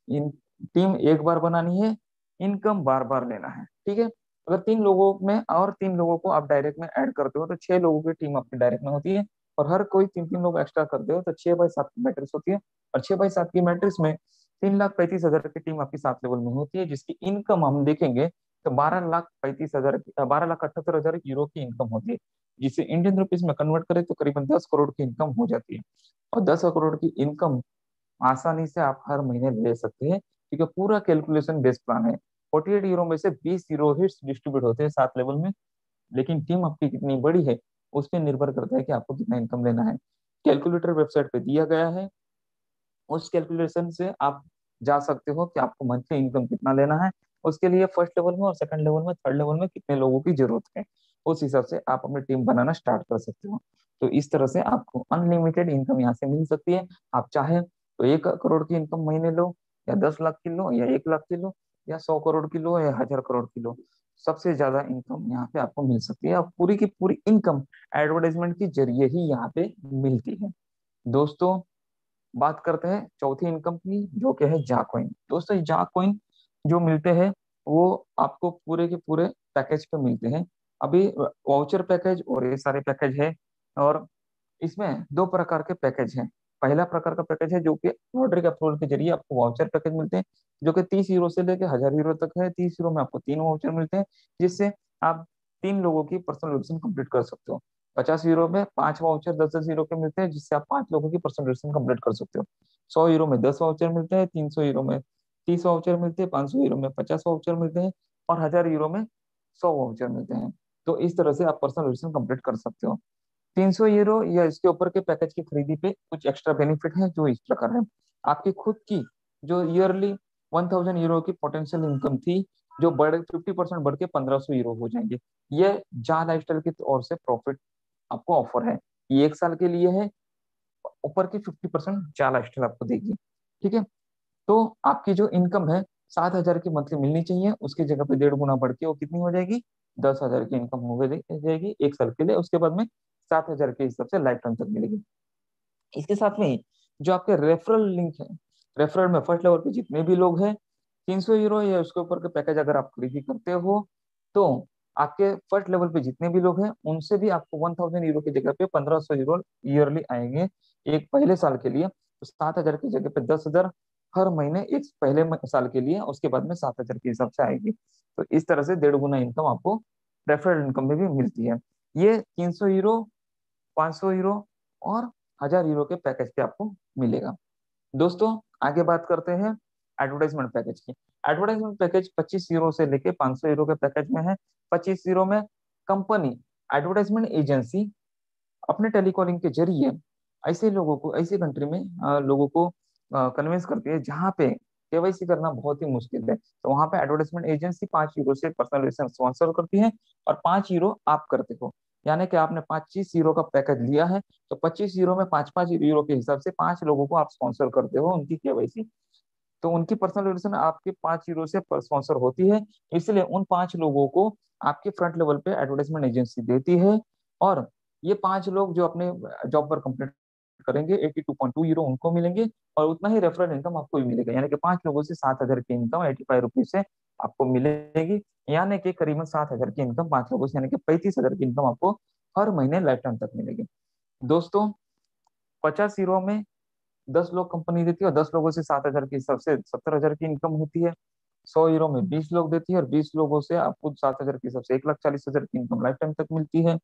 इन टीम एक बार बनानी है, इनकम बार बार लेना है, ठीक है। अगर 3 लोगों में और 3 लोगों को आप डायरेक्ट में ऐड करते हो तो 6 लोगों की टीम आपकी डायरेक्ट में होती है, और हर कोई 3-3 लोग एक्स्ट्रा करते हो तो 6x7 की मैट्रिक्स होती है। और 6x7 की मैट्रिक्स में 3,35,000 की टीम आपकी 7 लेवल में होती है, जिसकी इनकम हम देखेंगे तो 12,35,000 12,78,000 यूरो की इनकम होती है, जिसे इंडियन रुपीज में कन्वर्ट करें तो करीबन 10 करोड़ की इनकम हो जाती है। और 10 करोड़ की इनकम आसानी से आप हर महीने ले सकते हैं, क्योंकि पूरा कैलकुलेशन बेस्ड प्लान है। 48 यूरो में से 20 यूरो हिट्स डिस्ट्रीब्यूट होते हैं 7 लेवल में, लेकिन टीम आपकी कितनी बड़ी है उस पर निर्भर करता है कि आपको कितना इनकम लेना है। कैलकुलेटर वेबसाइट पे दिया गया है, उस कैलकुलेशन से आप जा सकते हो कि आपको मंथली इनकम कितना लेना है। उसके लिए फर्स्ट लेवल में और सेकंड लेवल में थर्ड लेवल में कितने लोगों की जरूरत है, उस हिसाब से आप अपनी टीम बनाना स्टार्ट कर सकते हो। तो इस तरह से आपको अनलिमिटेड इनकम यहाँ से मिल सकती है। आप चाहे तो 1 करोड़ की इनकम महीने लो, या 10 लाख की लो, या 1 लाख की लो, या 100 करोड़ की लो, या 1,000 करोड़ की लो। सबसे ज्यादा इनकम यहाँ पे आपको मिल सकती है, और पूरी की पूरी इनकम एडवर्टाइजमेंट के जरिए ही यहाँ पे मिलती है। दोस्तों बात करते हैं चौथी इनकम की, जो कि है जा कॉइन। दोस्तों जा कॉइन जो मिलते हैं वो आपको पूरे के पूरे पैकेज पे मिलते हैं। अभी वाउचर पैकेज और ये सारे पैकेज है, और इसमें दो प्रकार के पैकेज हैं। पहला प्रकार का पैकेज है जो कि ऑर्डर के अप्रूवल के जरिए आपको वाउचर पैकेज मिलते हैं, जो कि 30 यूरो से लेकर 1,000 यूरो तक है। 30 यूरो में आपको 3 वाउचर मिलते हैं, जिससे आप 3 लोगों की पर्सनल लोकेशन कंप्लीट कर सकते हो। 50 यूरो में 5 वाउचर 10-10 यूरो के मिलते हैं, जिससे आप 5 लोगों की पर्सनल लोकेशन कंप्लीट कर सकते हो। 100 यूरो में 10 वाउचर मिलते हैं, 300 यूरो में 30 वाउचर मिलते हैं, 500 यूरो में 50 वाउचर मिलते हैं, और 1,000 यूरो में 100 वाउचर मिलते हैं। तो इस तरह से आप पर्सनल लोकेशन कंप्लीट कर सकते हो। 300 यूरो या इसके ऊपर के पैकेज की खरीदी पे कुछ एक्स्ट्रा बेनिफिट है जो इस प्रकार है। आपकी खुद की जो ईयरली 1000 यूरो की पोटेंशियल इनकम थी, जो बढ़ 50% बढ़ के 1500 यूरो हो जाएंगे। ये जा लाइफस्टाइल की ओर से प्रॉफिट आपको ऑफर है। ये 1 साल के लिए है, ऊपर की 50% जा लाइफस्टाइल आपको देगी। ठीक है, तो आपकी जो इनकम है 7,000 की मंथली मिलनी चाहिए, उसकी जगह पे 1.5 गुना बढ़ के वो कितनी हो जाएगी, 10,000 की इनकम हो जाएगी 1 साल के लिए। उसके बाद में 7,000 के हिसाब से लाइफ टाइम तक मिलेगी। इसके साथ में ही जो आपके रेफरल लिंक है, रेफरल में फर्स्ट लेवल पे जितने भी लोग हैं, 300 यूरो या उसके ऊपर के पैकेज अगर आप खरीदी करते हो, तो आपके फर्स्ट लेवल पे जितने भी लोग हैं उनसे भी आपको 1000 यूरो की जगह पे 1500 यूरो ईयरली आएंगे एक पहले साल के लिए। तो 7,000 की जगह पे 10,000 हर महीने एक पहले साल के लिए, उसके बाद में 7,000 के हिसाब से आएगी। तो इस तरह से 1.5 गुना इनकम आपको रेफरल इनकम में भी मिलती है। ये 300 यूरो, 500 यूरो और 1,000 यूरो के पैकेज पे आपको मिलेगा। दोस्तों आगे बात करते हैं एडवर्टाइजमेंट पैकेज की। एडवर्टाइजमेंट पैकेज 25 यूरो से लेके 500 यूरो के पैकेज में है। 25 यूरो में कंपनी एडवर्टाइजमेंट एजेंसी अपने टेलीकॉलिंग के जरिए ऐसे लोगों को, ऐसी कंट्री में लोगों को कन्विंस करती है जहाँ पे केवाईसी करना बहुत ही मुश्किल है। तो वहां पे एडवर्टाइजमेंट एजेंसी 5 यूरो से पर्सनल स्पॉन्सर करती है और 5 यूरो आप करते हो। यानी कि आपने 25 यूरो का पैकेज लिया है, तो 25 यूरो में 5-5 यूरो के हिसाब से 5 लोगों को आप स्पॉन्सर करते हो उनकी केवाईसी। तो उनकी पर्सनल रिलेशन आपके 5 यूरो से स्पॉन्सर होती है, इसलिए उन 5 लोगों को आपके फ्रंट लेवल पे एडवर्टाइजमेंट एजेंसी देती है। और ये 5 लोग जो अपने जॉब पर कंप्लीट करेंगे 82.2 यूरो उनको मिलेंगे, और उतना ही रेफरल इनकम आपको भी मिलेगा। यानी कि 5 लोगों से 7,000 की इनकम 85 रुपीज से आपको मिलेगी। यानी कि करीबन 7,000 की इनकम 5 लोगों से, यानी कि 35,000 की इनकम आपको हर महीने लाइफ टाइम तक मिलेगी। दोस्तों 50 यूरो में 10 लोग कंपनी देती है और 10 लोगों से 7,000 के हिसाब से 70,000 की इनकम होती है। 100 यूरो में 20 लोग देती है और 20 लोगों से आपको 7,000 के हिसाब से 1,40,000 की इनकम लाइफ टाइम तक मिलती है।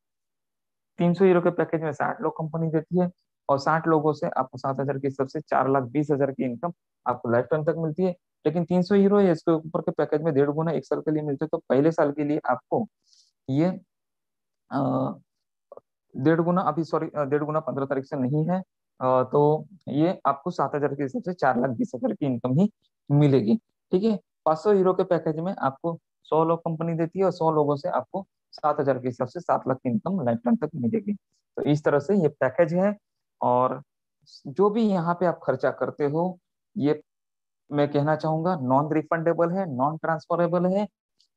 300 यूरो के पैकेज में 60 लोग कंपनी देती है और 60 लोगों से आपको 7,000 के हिसाब से 4,20,000 की इनकम आपको लाइफ टाइम तक मिलती है। लेकिन 300 यूरो या इसके ऊपर के पैकेज में 1.5 गुना 1 साल के लिए मिलते हैं। तो पहले साल के लिए आपको ये 1.5 गुना, अभी सॉरी 1.5 गुना 15 तारीख से नहीं है। तो ये आपको 7,000 के हिसाब से 4,20,000 की इनकम ही मिलेगी। ठीक है, 500 यूरो के पैकेज में आपको 100 लोग कंपनी देती है और 100 लोगों से आपको 7,000 के हिसाब से 7 लाख की इनकम लाइफ टाइम तक मिलेगी। तो इस तरह से ये पैकेज है। और जो भी यहाँ पे आप खर्चा करते हो, ये मैं कहना चाहूंगा नॉन रिफंडेबल है, नॉन ट्रांसफरेबल है,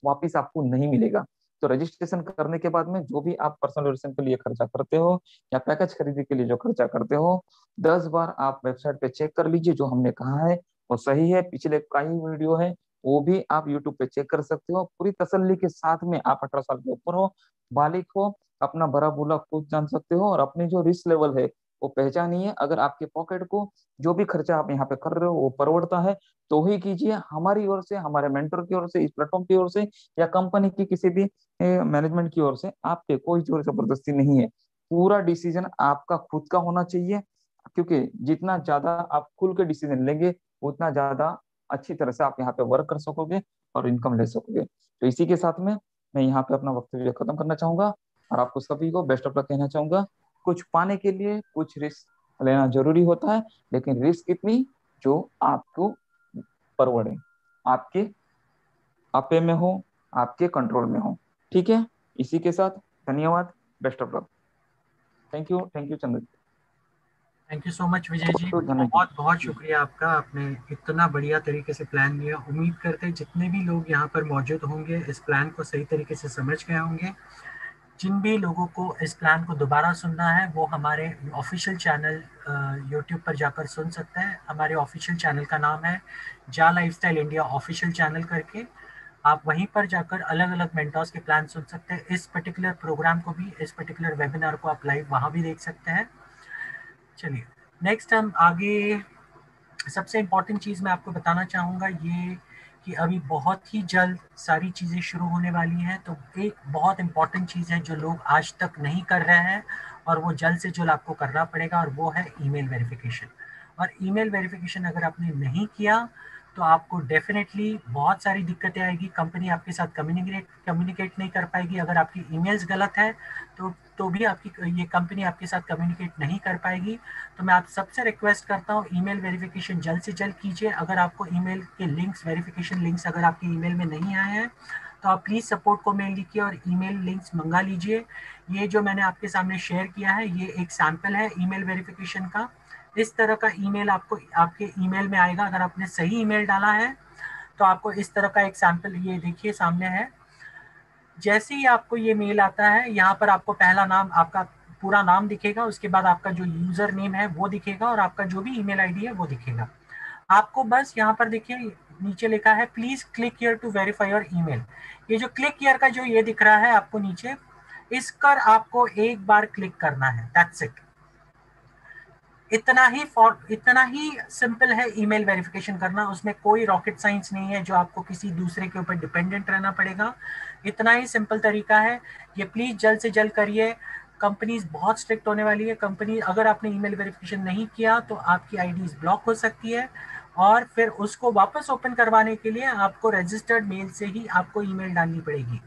वापिस आपको नहीं मिलेगा। तो रजिस्ट्रेशन करने के बाद में जो भी आप पर्सनल रजिस्ट्रेशन के लिए खर्चा करते हो या पैकेज खरीदने के लिए जो खर्चा करते हो, 10 बार आप वेबसाइट पे चेक कर लीजिए जो हमने कहा है वो सही है। पिछले कई वीडियो है वो भी आप यूट्यूब पे चेक कर सकते हो पूरी तसल्ली के साथ में। आप 18 साल के ऊपर हो, बालिक हो, अपना भरा बुला खुद जान सकते हो और अपनी जो रिस्क लेवल है वो पहचानिए। अगर आपके पॉकेट को जो भी खर्चा आप यहाँ पे कर रहे हो वो परवड़ता है तो ही कीजिए। हमारी ओर से, हमारे मेंटर की ओर से, इस प्लेटफॉर्म की ओर से या कंपनी की किसी भी मैनेजमेंट की ओर से आप पे कोई जोर जबरदस्ती नहीं है। पूरा डिसीजन आपका खुद का होना चाहिए, क्योंकि जितना ज्यादा आप खुल के डिसीजन लेंगे उतना ज्यादा अच्छी तरह से आप यहाँ पे वर्क कर सकोगे और इनकम ले सकोगे। तो इसी के साथ में मैं यहाँ पे अपना वक्तव्य खत्म करना चाहूंगा और आपको सभी को बेस्ट ऑफ लक कहना चाहूंगा। कुछ पाने के लिए कुछ रिस्क लेना जरूरी होता है, लेकिन रिस्क इतनी जो आपको परवड़े, आपके आपे में हो, आपके कंट्रोल में हो। ठीक है, इसी के साथ धन्यवाद, best of luck. Thank you Chandra. Thank you so much Vijay ji, तो बहुत बहुत शुक्रिया आपका। आपने इतना बढ़िया तरीके से प्लान दिया। उम्मीद करते हैं जितने भी लोग यहाँ पर मौजूद होंगे इस प्लान को सही तरीके से समझ गए होंगे। जिन भी लोगों को इस प्लान को दोबारा सुनना है वो हमारे ऑफिशियल चैनल यूट्यूब पर जाकर सुन सकते हैं। हमारे ऑफिशियल चैनल का नाम है जा लाइफस्टाइल इंडिया ऑफिशियल चैनल करके। आप वहीं पर जाकर अलग अलग मेंटर्स के प्लान सुन सकते हैं। इस पर्टिकुलर प्रोग्राम को भी, इस पर्टिकुलर वेबिनार को आप लाइव वहाँ भी देख सकते हैं। चलिए नेक्स्ट हम आगे, सबसे इम्पॉर्टेंट चीज़ मैं आपको बताना चाहूँगा ये कि अभी बहुत ही जल्द सारी चीज़ें शुरू होने वाली हैं। तो एक बहुत इम्पॉर्टेंट चीज़ है जो लोग आज तक नहीं कर रहे हैं और वो जल्द से जल्द आपको करना पड़ेगा, और वो है ईमेल वेरिफिकेशन। और ईमेल वेरिफिकेशन अगर आपने नहीं किया तो आपको डेफिनेटली बहुत सारी दिक्कतें आएगी। कंपनी आपके साथ कम्युनिकेट नहीं कर पाएगी। अगर आपकी ईमेल्स गलत है तो भी आपकी ये कंपनी आपके साथ कम्युनिकेट नहीं कर पाएगी। तो मैं आप सबसे रिक्वेस्ट करता हूँ, ईमेल वेरिफिकेशन जल्द से जल्द कीजिए। अगर आपको ईमेल के लिंक्स, वेरिफिकेशन लिंक्स अगर आपकी ईमेल में नहीं आए हैं तो आप प्लीज़ सपोर्ट को मेल लिखिए और ईमेल लिंक्स मंगा लीजिए। ये जो मैंने आपके सामने शेयर किया है ये एक सैंपल है ईमेल वेरिफिकेशन का। इस तरह का ईमेल आपको आपके ईमेल में आएगा। अगर आपने सही ईमेल डाला है तो आपको इस तरह का एक सैंपल, ये देखिए सामने है। जैसे ही आपको ये मेल आता है, यहाँ पर आपको पहला नाम, आपका पूरा नाम दिखेगा, उसके बाद आपका जो यूजर नेम है वो दिखेगा और आपका जो भी ईमेल आईडी है वो दिखेगा। आपको बस यहाँ पर देखिए नीचे लिखा है please click here to verify your email. ये जो क्लिक हियर का जो ये दिख रहा है आपको नीचे, इस पर आपको एक बार क्लिक करना है, दैट्स इट। इतना ही सिंपल है ईमेल वेरिफिकेशन करना। उसमें कोई रॉकेट साइंस नहीं है जो आपको किसी दूसरे के ऊपर डिपेंडेंट रहना पड़ेगा। इतना ही सिंपल तरीका है। ये प्लीज जल्द से जल्द करिए। कंपनीज बहुत स्ट्रिक्ट होने वाली है। कंपनी, अगर आपने ईमेल वेरिफिकेशन नहीं किया तो आपकी आईडीज ब्लॉक हो सकती है और फिर उसको वापस ओपन करवाने के लिए आपको रजिस्टर्ड मेल से ही आपको ईमेल डालनी पड़ेगी।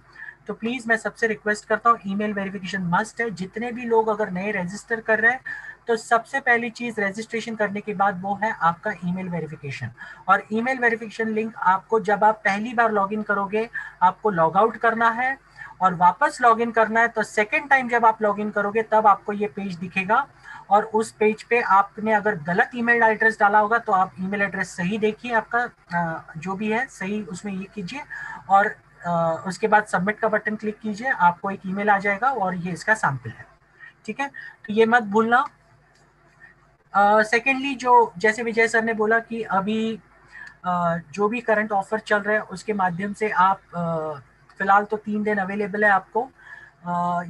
तो प्लीज मैं सबसे रिक्वेस्ट करता हूँ, ईमेल वेरिफिकेशन मस्ट है। जितने भी लोग अगर नए रजिस्टर कर रहे हैं तो सबसे पहली चीज रजिस्ट्रेशन करने के बाद वो है आपका ईमेल वेरिफिकेशन। और ईमेल वेरिफिकेशन लिंक आपको जब आप पहली बार लॉगिन करोगे आपको लॉग आउट करना है और वापस लॉगिन करना है। तो सेकेंड टाइम जब आप लॉगिन करोगे तब आपको ये पेज दिखेगा और उस पेज पे आपने अगर गलत ईमेल एड्रेस डाला होगा तो आप ईमेल एड्रेस सही देखिए, आपका जो भी है सही उसमें ये कीजिए और उसके बाद सबमिट का बटन क्लिक कीजिए। आपको एक ईमेल आ जाएगा और ये इसका सैंपल है, ठीक है। तो ये मत भूलना। सेकेंडली, जो जैसे विजय सर ने बोला कि अभी जो भी करंट ऑफर चल रहा है उसके माध्यम से आप फिलहाल तो 3 दिन अवेलेबल है आपको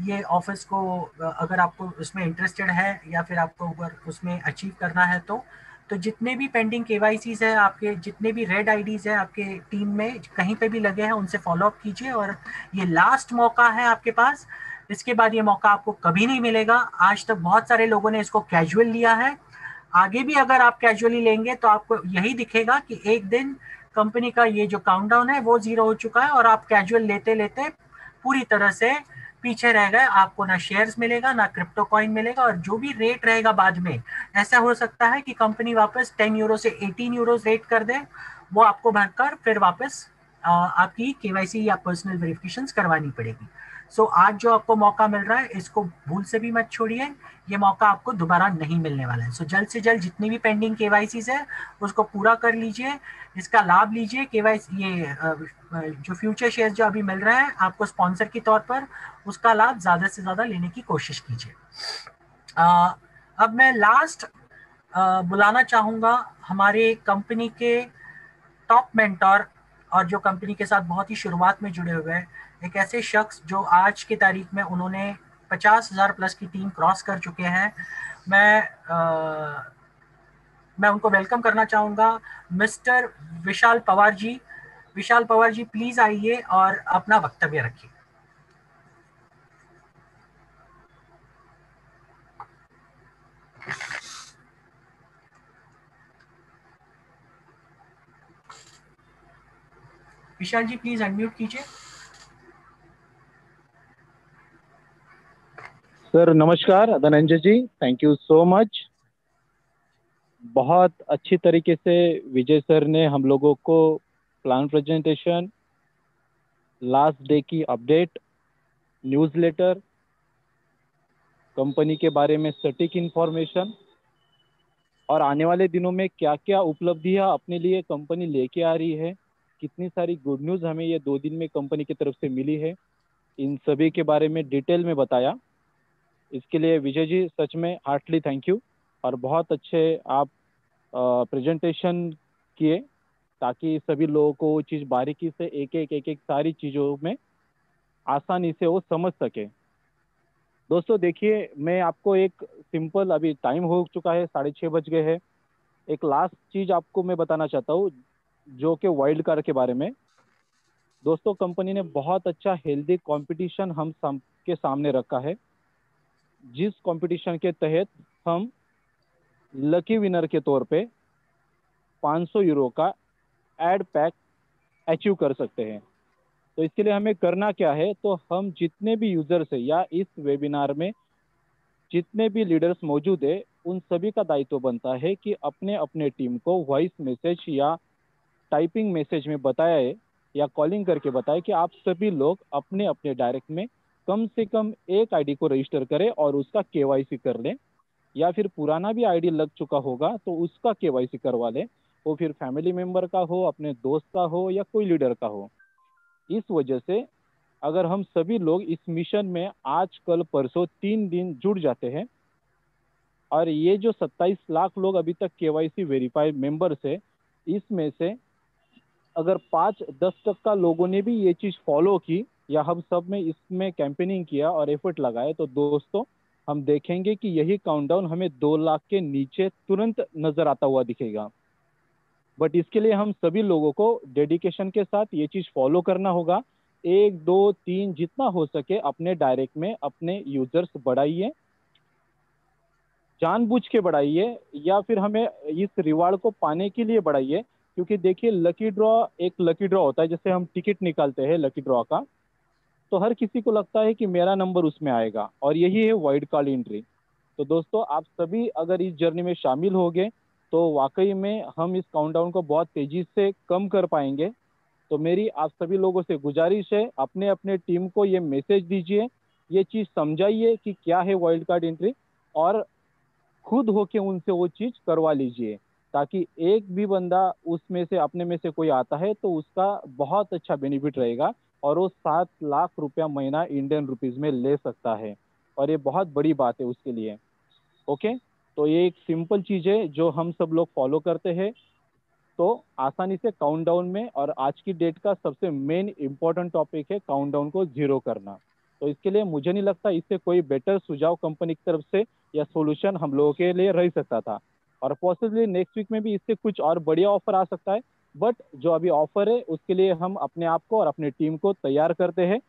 ये ऑफर्स को, अगर आपको उसमें इंटरेस्टेड है या फिर आपको अगर उसमें अचीव करना है तो जितने भी पेंडिंग केवाईसीज है आपके, जितने भी रेड आईडीज है आपके टीम में कहीं पे भी लगे हैं उनसे फॉलो अप कीजिए। और ये लास्ट मौका है आपके पास, इसके बाद ये मौका आपको कभी नहीं मिलेगा। आज तक बहुत सारे लोगों ने इसको कैजुअल लिया है, आगे भी अगर आप कैजुअली लेंगे तो आपको यही दिखेगा कि एक दिन कंपनी का ये जो काउंटडाउन है वो 0 हो चुका है और आप कैजुअल लेते लेते पूरी तरह से पीछे रह गए। आपको ना शेयर्स मिलेगा ना क्रिप्टो कॉइन मिलेगा और जो भी रेट रहेगा बाद में, ऐसा हो सकता है कि कंपनी वापस 10 यूरो से 18 यूरो रेट कर दे, वो आपको भरकर फिर वापस आपकी केवाईसी या पर्सनल वेरिफिकेशन करवानी पड़ेगी। सो आज जो आपको मौका मिल रहा है इसको भूल से भी मत छोड़िए, ये मौका आपको दोबारा नहीं मिलने वाला है। सो जल्द से जल्द जितनी भी पेंडिंग केवाईसीज है उसको पूरा कर लीजिए, इसका लाभ लीजिए। केवाईसी ये जो फ्यूचर शेयर जो अभी मिल रहा है आपको स्पॉन्सर के तौर पर, उसका लाभ ज्यादा से ज्यादा लेने की कोशिश कीजिए। अब मैं लास्ट बुलाना चाहूंगा हमारे कंपनी के टॉप मेंटोर और जो कंपनी के साथ बहुत ही शुरुआत में जुड़े हुए हैं, एक ऐसे शख्स जो आज की तारीख में उन्होंने 50,000 प्लस की टीम क्रॉस कर चुके हैं। मैं उनको वेलकम करना चाहूंगा, मिस्टर विशाल पवार जी। विशाल पवार जी प्लीज आइए और अपना वक्तव्य रखिए। विशाल जी प्लीज अनम्यूट कीजिए। सर नमस्कार Dhananjay ji, thank you so much. बहुत अच्छी तरीके से विजय सर ने हम लोगों को प्लान प्रेजेंटेशन, लास्ट डे की अपडेट, न्यूज़लेटर, कंपनी के बारे में सटीक इंफॉर्मेशन और आने वाले दिनों में क्या क्या उपलब्धियां अपने लिए कंपनी लेके आ रही है, कितनी सारी गुड न्यूज़ हमें ये 2 दिन में कंपनी की तरफ से मिली है, इन सभी के बारे में डिटेल में बताया। इसके लिए विजय जी सच में हार्टली थैंक यू। और बहुत अच्छे आप प्रेजेंटेशन किए ताकि सभी लोगों को वो चीज़ बारीकी से एक एक सारी चीज़ों में आसानी से वो समझ सके। दोस्तों देखिए, मैं आपको एक सिंपल, अभी टाइम हो चुका है, 6:30 बज गए हैं, एक लास्ट चीज़ आपको मैं बताना चाहता हूँ जो कि वाइल्ड कार्ड के बारे में। दोस्तों कंपनी ने बहुत अच्छा हेल्दी कंपटीशन हम के सामने रखा है, जिस कंपटीशन के तहत हम लकी विनर के तौर पे 500 यूरो का एड पैक अचीव कर सकते हैं। तो इसके लिए हमें करना क्या है, तो हम जितने भी यूजर्स है या इस वेबिनार में जितने भी लीडर्स मौजूद है, उन सभी का दायित्व बनता है कि अपने अपने टीम को वॉइस मैसेज या टाइपिंग मैसेज में बताया है या कॉलिंग करके बताया कि आप सभी लोग अपने अपने डायरेक्ट में कम से कम एक आईडी को रजिस्टर करें और उसका केवाईसी कर लें, या फिर पुराना भी आईडी लग चुका होगा तो उसका केवाईसी करवा लें, वो फिर फैमिली मेंबर का हो, अपने दोस्त का हो या कोई लीडर का हो। इस वजह से अगर हम सभी लोग इस मिशन में आज कल परसों 3 दिन जुड़ जाते हैं, और ये जो 27 लाख लोग अभी तक केवाईसी वेरीफाइड मेंबर्स है, इसमें से अगर 5-10% लोगों ने भी ये चीज फॉलो की या हम सब में इसमें कैंपेनिंग किया और एफर्ट लगाए, तो दोस्तों हम देखेंगे कि यही काउंटडाउन हमें 2 लाख के नीचे तुरंत नजर आता हुआ दिखेगा। बट इसके लिए हम सभी लोगों को डेडिकेशन के साथ ये चीज फॉलो करना होगा। 1 2 3 जितना हो सके अपने डायरेक्ट में अपने यूजर्स बढ़ाइए, जानबूझ के बढ़ाइए, या फिर हमें इस रिवार्ड को पाने के लिए बढ़ाइए। क्योंकि देखिए लकी ड्रॉ एक लकी ड्रॉ होता है, जैसे हम टिकट निकालते हैं लकी ड्रॉ का, तो हर किसी को लगता है कि मेरा नंबर उसमें आएगा, और यही है वाइल्ड कार्ड एंट्री। तो दोस्तों आप सभी अगर इस जर्नी में शामिल हो गए तो वाकई में हम इस काउंटडाउन को बहुत तेजी से कम कर पाएंगे। तो मेरी आप सभी लोगों से गुजारिश है, अपने अपने टीम को ये मैसेज दीजिए, ये चीज़ समझाइए कि क्या है वाइल्ड कार्ड एंट्री, और खुद होके उनसे वो चीज़ करवा लीजिए, ताकि एक भी बंदा उसमें से अपने में से कोई आता है तो उसका बहुत अच्छा बेनिफिट रहेगा, और वो 7 लाख रुपया महीना इंडियन रुपीज़ में ले सकता है, और ये बहुत बड़ी बात है उसके लिए। ओके, तो ये एक सिंपल चीज़ है जो हम सब लोग फॉलो करते हैं, तो आसानी से काउंटडाउन में, और आज की डेट का सबसे मेन इंपॉर्टेंट टॉपिक है काउंटडाउन को जीरो करना। तो इसके लिए मुझे नहीं लगता इससे कोई बेटर सुझाव कंपनी की तरफ से या सॉल्यूशन हम लोगों के लिए रह सकता था, और पॉसिबली नेक्स्ट वीक में भी इससे कुछ और बढ़िया ऑफर आ सकता है। बट जो अभी ऑफर है उसके लिए हम अपने आप को और अपने टीम को तैयार करते हैं।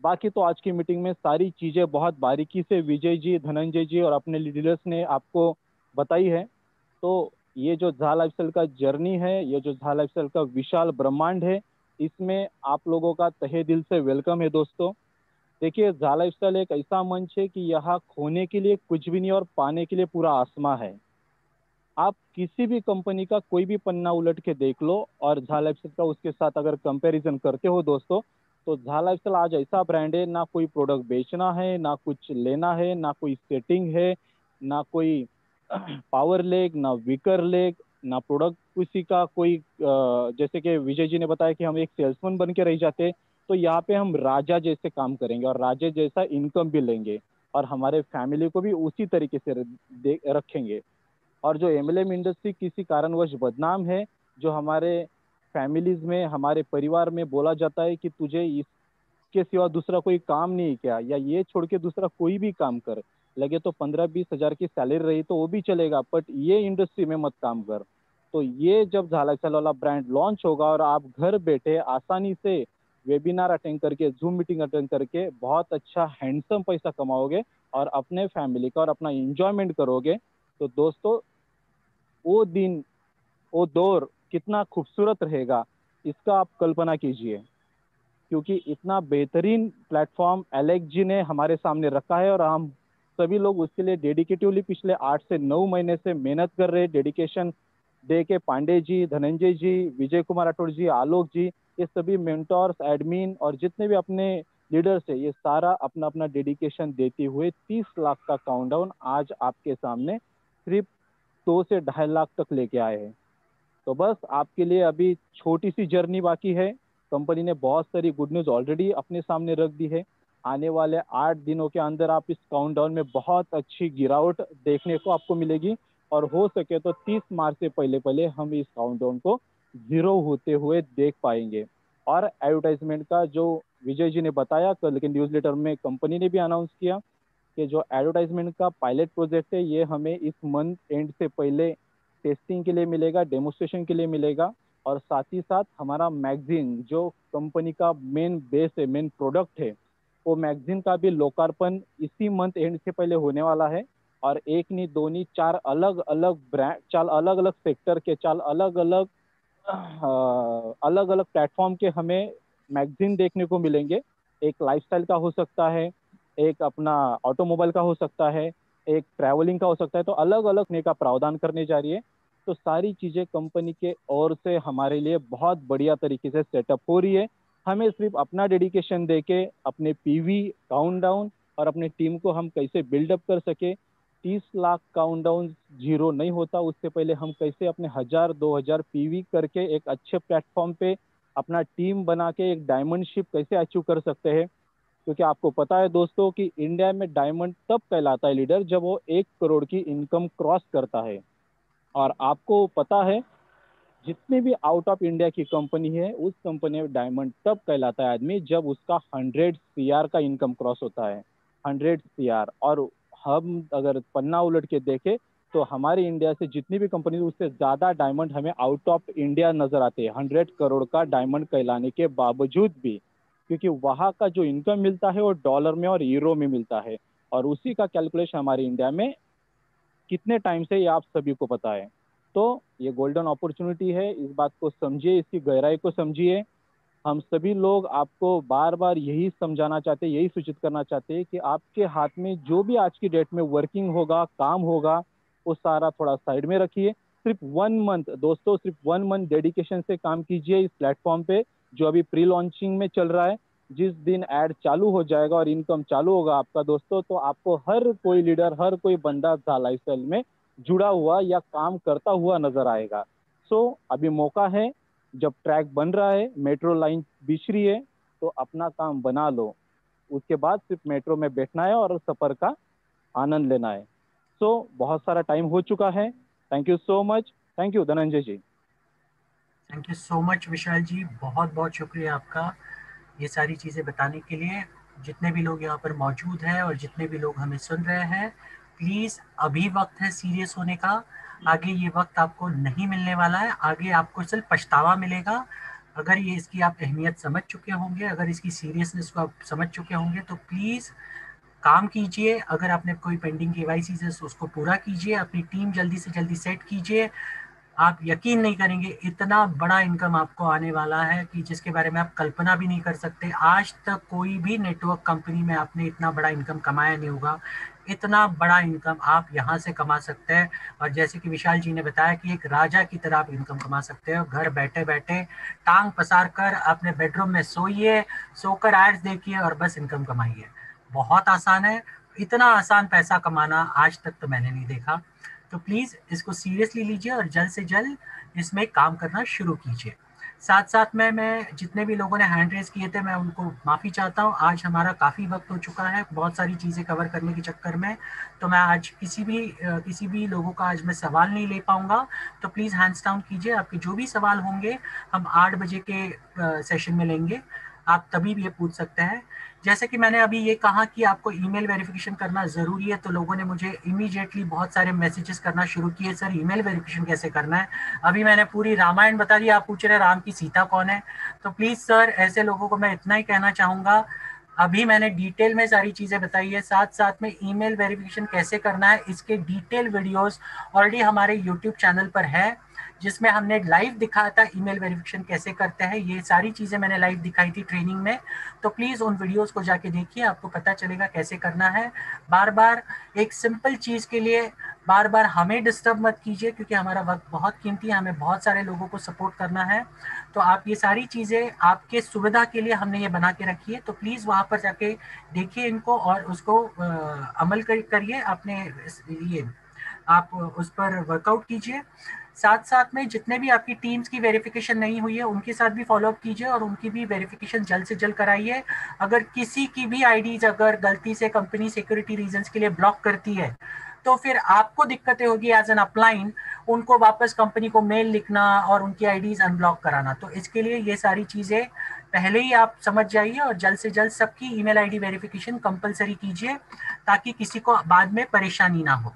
बाकी तो आज की मीटिंग में सारी चीज़ें बहुत बारीकी से विजय जी, धनंजय जी और अपने लीडर्स ने आपको बताई है। तो ये जो झा लाइफस्टाइल का जर्नी है, ये जो झा लाइफस्टाइल का विशाल ब्रह्मांड है, इसमें आप लोगों का तहे दिल से वेलकम है दोस्तों। देखिए झा लाइफस्टाइल एक ऐसा मंच है कि यहाँ खोने के लिए कुछ भी नहीं और पाने के लिए पूरा आसमां है। आप किसी भी कंपनी का कोई भी पन्ना उलट के देख लो और झा लाइफस्टाइल का उसके साथ अगर कंपैरिजन करते हो दोस्तों, तो झा लाइफस्टाइल आज ऐसा ब्रांड है, ना कोई प्रोडक्ट बेचना है, ना कुछ लेना है, ना कोई सेटिंग है, ना कोई पावर लेग, ना वीकर लेग, ना प्रोडक्ट किसी का कोई जैसे कि विजय जी ने बताया कि हम एक सेल्समैन बन के रह जाते, तो यहाँ पे हम राजा जैसे काम करेंगे और राजा जैसा इनकम भी लेंगे, और हमारे फैमिली को भी उसी तरीके से रखेंगे। और जो एमएलएम इंडस्ट्री किसी कारणवश बदनाम है, जो हमारे फैमिलीज में, हमारे परिवार में बोला जाता है कि तुझे इसके सिवा दूसरा कोई काम नहीं है क्या, या ये छोड़ के दूसरा कोई भी काम कर, लगे तो 15-20 हजार की सैलरी रही तो वो भी चलेगा, बट ये इंडस्ट्री में मत काम कर। तो ये जब झालाचल वाला ब्रांड लॉन्च होगा और आप घर बैठे आसानी से वेबिनार अटेंड करके, जूम मीटिंग अटेंड करके बहुत अच्छा हैंडसम पैसा कमाओगे और अपने फैमिली का और अपना इंजॉयमेंट करोगे, तो दोस्तों वो दिन, वो दौर कितना खूबसूरत रहेगा, इसका आप कल्पना कीजिए। क्योंकि इतना बेहतरीन प्लेटफॉर्म एलेक्स जी ने हमारे सामने रखा है, और हम सभी लोग उसके लिए डेडिकेटिवली पिछले 8 से 9 महीने से मेहनत कर रहे हैं। डेडिकेशन दे के पांडे जी, धनंजय जी, विजय कुमार राठौड़ जी, आलोक जी, ये सभी मेंटोर्स, एडमिन और जितने भी अपने लीडर्स है, ये सारा अपना अपना डेडिकेशन देते हुए 30 लाख का काउंटडाउन आज आपके सामने सिर्फ 2 से 2.5 लाख तक लेके आए हैं। तो बस आपके लिए अभी छोटी सी जर्नी बाकी है। कंपनी ने बहुत सारी गुड न्यूज़ ऑलरेडी अपने सामने रख दी है। आने वाले 8 दिनों के अंदर आप इस काउंटडाउन में बहुत अच्छी गिरावट देखने को आपको मिलेगी, और हो सके तो 30 मार्च से पहले पहले हम इस काउंटडाउन को जीरो होते हुए देख पाएंगे। और एडवर्टाइजमेंट का जो विजय जी ने बताया, कल के न्यूज़ लेटर में कंपनी ने भी अनाउंस किया कि जो एडवर्टाइजमेंट का पायलट प्रोजेक्ट है, ये हमें इस मंथ एंड से पहले टेस्टिंग के लिए मिलेगा, डेमोस्ट्रेशन के लिए मिलेगा। और साथ ही साथ हमारा मैगजीन जो कंपनी का मेन बेस है, मेन प्रोडक्ट है, वो मैगजीन का भी लोकार्पण इसी मंथ एंड से पहले होने वाला है। और एक नहीं, दो नहीं, 4 अलग अलग ब्रांड, 4 अलग अलग सेक्टर के, 4 अलग अलग अलग अलग प्लेटफॉर्म के हमें मैगजीन देखने को मिलेंगे। एक लाइफस्टाइल का हो सकता है, एक अपना ऑटोमोबाइल का हो सकता है, एक ट्रैवलिंग का हो सकता है। तो अलग अलग ने का प्रावधान करने जा रही है। तो सारी चीज़ें कंपनी के ओर से हमारे लिए बहुत बढ़िया तरीके से सेटअप हो रही है। हमें सिर्फ अपना डेडिकेशन देके अपने पीवी काउंटडाउन और अपने टीम को हम कैसे बिल्डअप कर सके। 30 लाख काउंटडाउन जीरो नहीं होता, उससे पहले हम कैसे अपने 1000-2000 पीवी करके एक अच्छे प्लेटफॉर्म पे अपना टीम बना के एक डायमंड शिप कैसे अचीव कर सकते हैं। क्योंकि आपको पता है दोस्तों कि इंडिया में डायमंड तब कहलाता है लीडर जब वो 1 करोड़ की इनकम क्रॉस करता है। और आपको पता है जितने भी आउट ऑफ इंडिया की कंपनी है, उस कंपनी में डायमंड तब कहलाता है आदमी जब उसका 100 CR का इनकम क्रॉस होता है। 100 CR। और हम अगर पन्ना उलट के देखें तो हमारे इंडिया से जितनी भी कंपनी, उससे ज्यादा डायमंड हमें आउट ऑफ इंडिया नजर आते हैं, 100 करोड़ का डायमंड कहलाने के बावजूद भी। क्योंकि वहाँ का जो इनकम मिलता है वो डॉलर में और यूरो में मिलता है। और उसी का कैलकुलेशन हमारे इंडिया में कितने टाइम से ये आप सभी को पता है। तो ये गोल्डन अपॉर्चुनिटी है, इस बात को समझिए, इसकी गहराई को समझिए। हम सभी लोग आपको बार बार यही समझाना चाहते हैं, यही सूचित करना चाहते हैं कि आपके हाथ में जो भी आज की डेट में वर्किंग होगा, काम होगा, वो सारा थोड़ा साइड में रखिए। सिर्फ 1 मंथ दोस्तों, सिर्फ 1 मंथ डेडिकेशन से काम कीजिए इस प्लेटफॉर्म पे जो अभी प्री लॉन्चिंग में चल रहा है। जिस दिन ऐड चालू हो जाएगा और इनकम चालू होगा आपका दोस्तों, तो आपको हर कोई लीडर, हर कोई बंदा लाइफस्टाइल में जुड़ा हुआ या काम करता हुआ नजर आएगा। सो अभी मौका है, जब ट्रैक बन रहा है, मेट्रो लाइन बिछ रही है, तो अपना काम बना लो। उसके बाद सिर्फ मेट्रो में बैठना है और सफर का आनंद लेना है। सो बहुत सारा टाइम हो चुका है। Thank you so much. Thank you Dhananjay ji. Thank you so much Vishal ji, बहुत बहुत शुक्रिया आपका ये सारी चीज़ें बताने के लिए। जितने भी लोग यहाँ पर मौजूद हैं और जितने भी लोग हमें सुन रहे हैं, प्लीज़ अभी वक्त है सीरियस होने का। आगे ये वक्त आपको नहीं मिलने वाला है, आगे आपको सिर्फ पछतावा मिलेगा। अगर ये इसकी आप अहमियत समझ चुके होंगे, अगर इसकी सीरियसनेस को आप समझ चुके होंगे, तो प्लीज़ काम कीजिए। अगर आपने कोई पेंडिंग केवाईसी है उसको पूरा कीजिए, अपनी टीम जल्दी से जल्दी सेट कीजिए। आप यकीन नहीं करेंगे, इतना बड़ा इनकम आपको आने वाला है कि जिसके बारे में आप कल्पना भी नहीं कर सकते। आज तक कोई भी नेटवर्क कंपनी में आपने इतना बड़ा इनकम कमाया नहीं होगा। इतना बड़ा इनकम आप यहाँ से कमा सकते हैं। और जैसे कि विशाल जी ने बताया कि एक राजा की तरह आप इनकम कमा सकते हो, घर बैठे बैठे टांग पसार कर अपने बेडरूम में सोइए, सोकर एड्स देखिए और बस इनकम कमाइए। बहुत आसान है। इतना आसान पैसा कमाना आज तक तो मैंने नहीं देखा। तो प्लीज़ इसको सीरियसली लीजिए और जल्द से जल्द इसमें काम करना शुरू कीजिए। साथ साथ में मैं जितने भी लोगों ने हैंड रेज किए थे, मैं उनको माफ़ी चाहता हूँ। आज हमारा काफ़ी वक्त हो चुका है बहुत सारी चीज़ें कवर करने के चक्कर में, तो मैं आज किसी भी लोगों का आज मैं सवाल नहीं ले पाऊँगा। तो प्लीज़ हैंड्स डाउन कीजिए, आपके जो भी सवाल होंगे हम 8 बजे के सेशन में लेंगे। आप तभी भी ये पूछ सकते हैं। जैसे कि मैंने अभी ये कहा कि आपको ईमेल वेरिफिकेशन करना ज़रूरी है, तो लोगों ने मुझे इमीडिएटली बहुत सारे मैसेजेस करना शुरू किए, सर ईमेल वेरिफिकेशन कैसे करना है। अभी मैंने पूरी रामायण बता दी, आप पूछ रहे राम की सीता कौन है। तो प्लीज़ सर, ऐसे लोगों को मैं इतना ही कहना चाहूँगा, अभी मैंने डिटेल में सारी चीज़ें बताई है। साथ साथ में ईमेल वेरिफिकेशन कैसे करना है इसके डिटेल वीडियोस ऑलरेडी हमारे यूट्यूब चैनल पर है, जिसमें हमने लाइव दिखाया था ईमेल वेरिफिकेशन कैसे करते हैं। ये सारी चीज़ें मैंने लाइव दिखाई थी ट्रेनिंग में। तो प्लीज़ उन वीडियोस को जाके देखिए, आपको पता चलेगा कैसे करना है। बार बार एक सिंपल चीज़ के लिए बार बार हमें डिस्टर्ब मत कीजिए, क्योंकि हमारा वक्त बहुत कीमती है, हमें बहुत सारे लोगों को सपोर्ट करना है। तो आप ये सारी चीज़ें आपके सुविधा के लिए हमने ये बना के रखी है। तो प्लीज़ वहाँ पर जाके देखिए इनको और उसको अमल करिए अपने ये, आप उस पर वर्कआउट कीजिए। साथ साथ में जितने भी आपकी टीम्स की वेरिफिकेशन नहीं हुई है उनके साथ भी फॉलोअप कीजिए और उनकी भी वेरिफिकेशन जल्द से जल्द कराइए। अगर किसी की भी आईडीज अगर गलती से कंपनी सिक्योरिटी रीजंस के लिए ब्लॉक करती है, तो फिर आपको दिक्कतें होगी एज एन अपलाइन, उनको वापस कंपनी को मेल लिखना और उनकी आईडीज अनब्लॉक कराना। तो इसके लिए ये सारी चीज़ें पहले ही आप समझ जाइए और जल्द से जल्द सबकी ईमेल आईडी वेरिफिकेशन कंपलसरी कीजिए, ताकि किसी को बाद में परेशानी ना हो।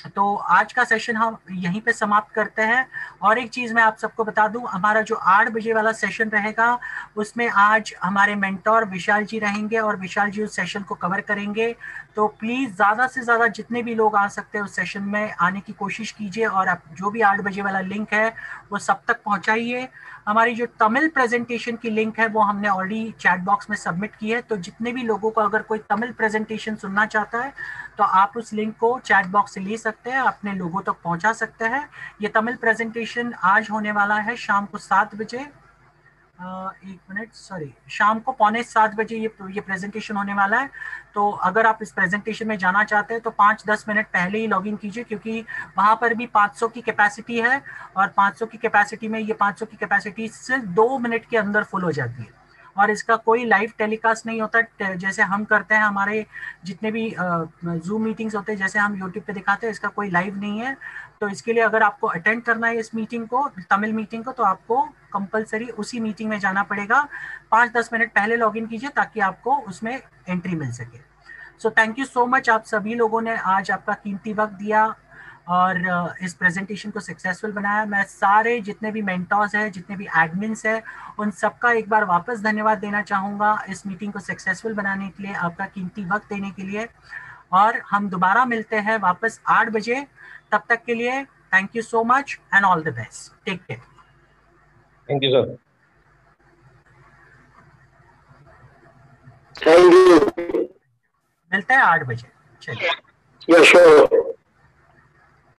तो आज का सेशन हम यहीं पे समाप्त करते हैं और एक चीज मैं आप सबको बता दूं, हमारा जो 8 बजे वाला सेशन रहेगा उसमें आज हमारे मेंटोर विशाल जी रहेंगे और विशाल जी उस सेशन को कवर करेंगे। तो प्लीज ज्यादा से ज्यादा जितने भी लोग आ सकते हैं उस सेशन में आने की कोशिश कीजिए, और आप जो भी 8 बजे वाला लिंक है वो सब तक पहुंचाइए। हमारी जो तमिल प्रेजेंटेशन की लिंक है वो हमने ऑलरेडी चैट बॉक्स में सबमिट की है, तो जितने भी लोगों को अगर कोई तमिल प्रेजेंटेशन सुनना चाहता है तो आप उस लिंक को चैट बॉक्स से ले सकते हैं, अपने लोगों तक पहुंचा सकते हैं। ये तमिल प्रेजेंटेशन आज होने वाला है शाम को 7 बजे, एक मिनट सॉरी, शाम को 6:45 ये प्रेजेंटेशन होने वाला है। तो अगर आप इस प्रेजेंटेशन में जाना चाहते हैं तो 5-10 मिनट पहले ही लॉगिन कीजिए, क्योंकि वहां पर भी 500 की कैपेसिटी है, और 500 की कैपेसिटी में ये 500 की कैपेसिटी सिर्फ 2 मिनट के अंदर फुल हो जाती है, और इसका कोई लाइव टेलीकास्ट नहीं होता जैसे हम करते हैं। हमारे जितने भी जूम मीटिंग्स होते हैं जैसे हम यूट्यूब पे दिखाते हैं, इसका कोई लाइव नहीं है। तो इसके लिए अगर आपको अटेंड करना है इस मीटिंग को, तमिल मीटिंग को, तो आपको कंपलसरी उसी मीटिंग में जाना पड़ेगा। 5-10 मिनट पहले लॉगिन कीजिए ताकि आपको उसमें एंट्री मिल सके। So thank you so much, आप सभी लोगों ने आज आपका कीमती वक्त दिया और इस प्रेजेंटेशन को सक्सेसफुल बनाया। मैं सारे जितने भी मेंटर्स हैं, जितने भी एडमिन्स हैं, उन सबका एक बार वापस धन्यवाद देना चाहूँगा इस मीटिंग को सक्सेसफुल बनाने के लिए, आपका कीमती वक्त देने के लिए। और हम दोबारा मिलते हैं वापस 8 बजे। तब तक के लिए thank you so much and all the best, take care. Thank you sir. Thank you. मिलते हैं 8 बजे, चलिए। या श्योर।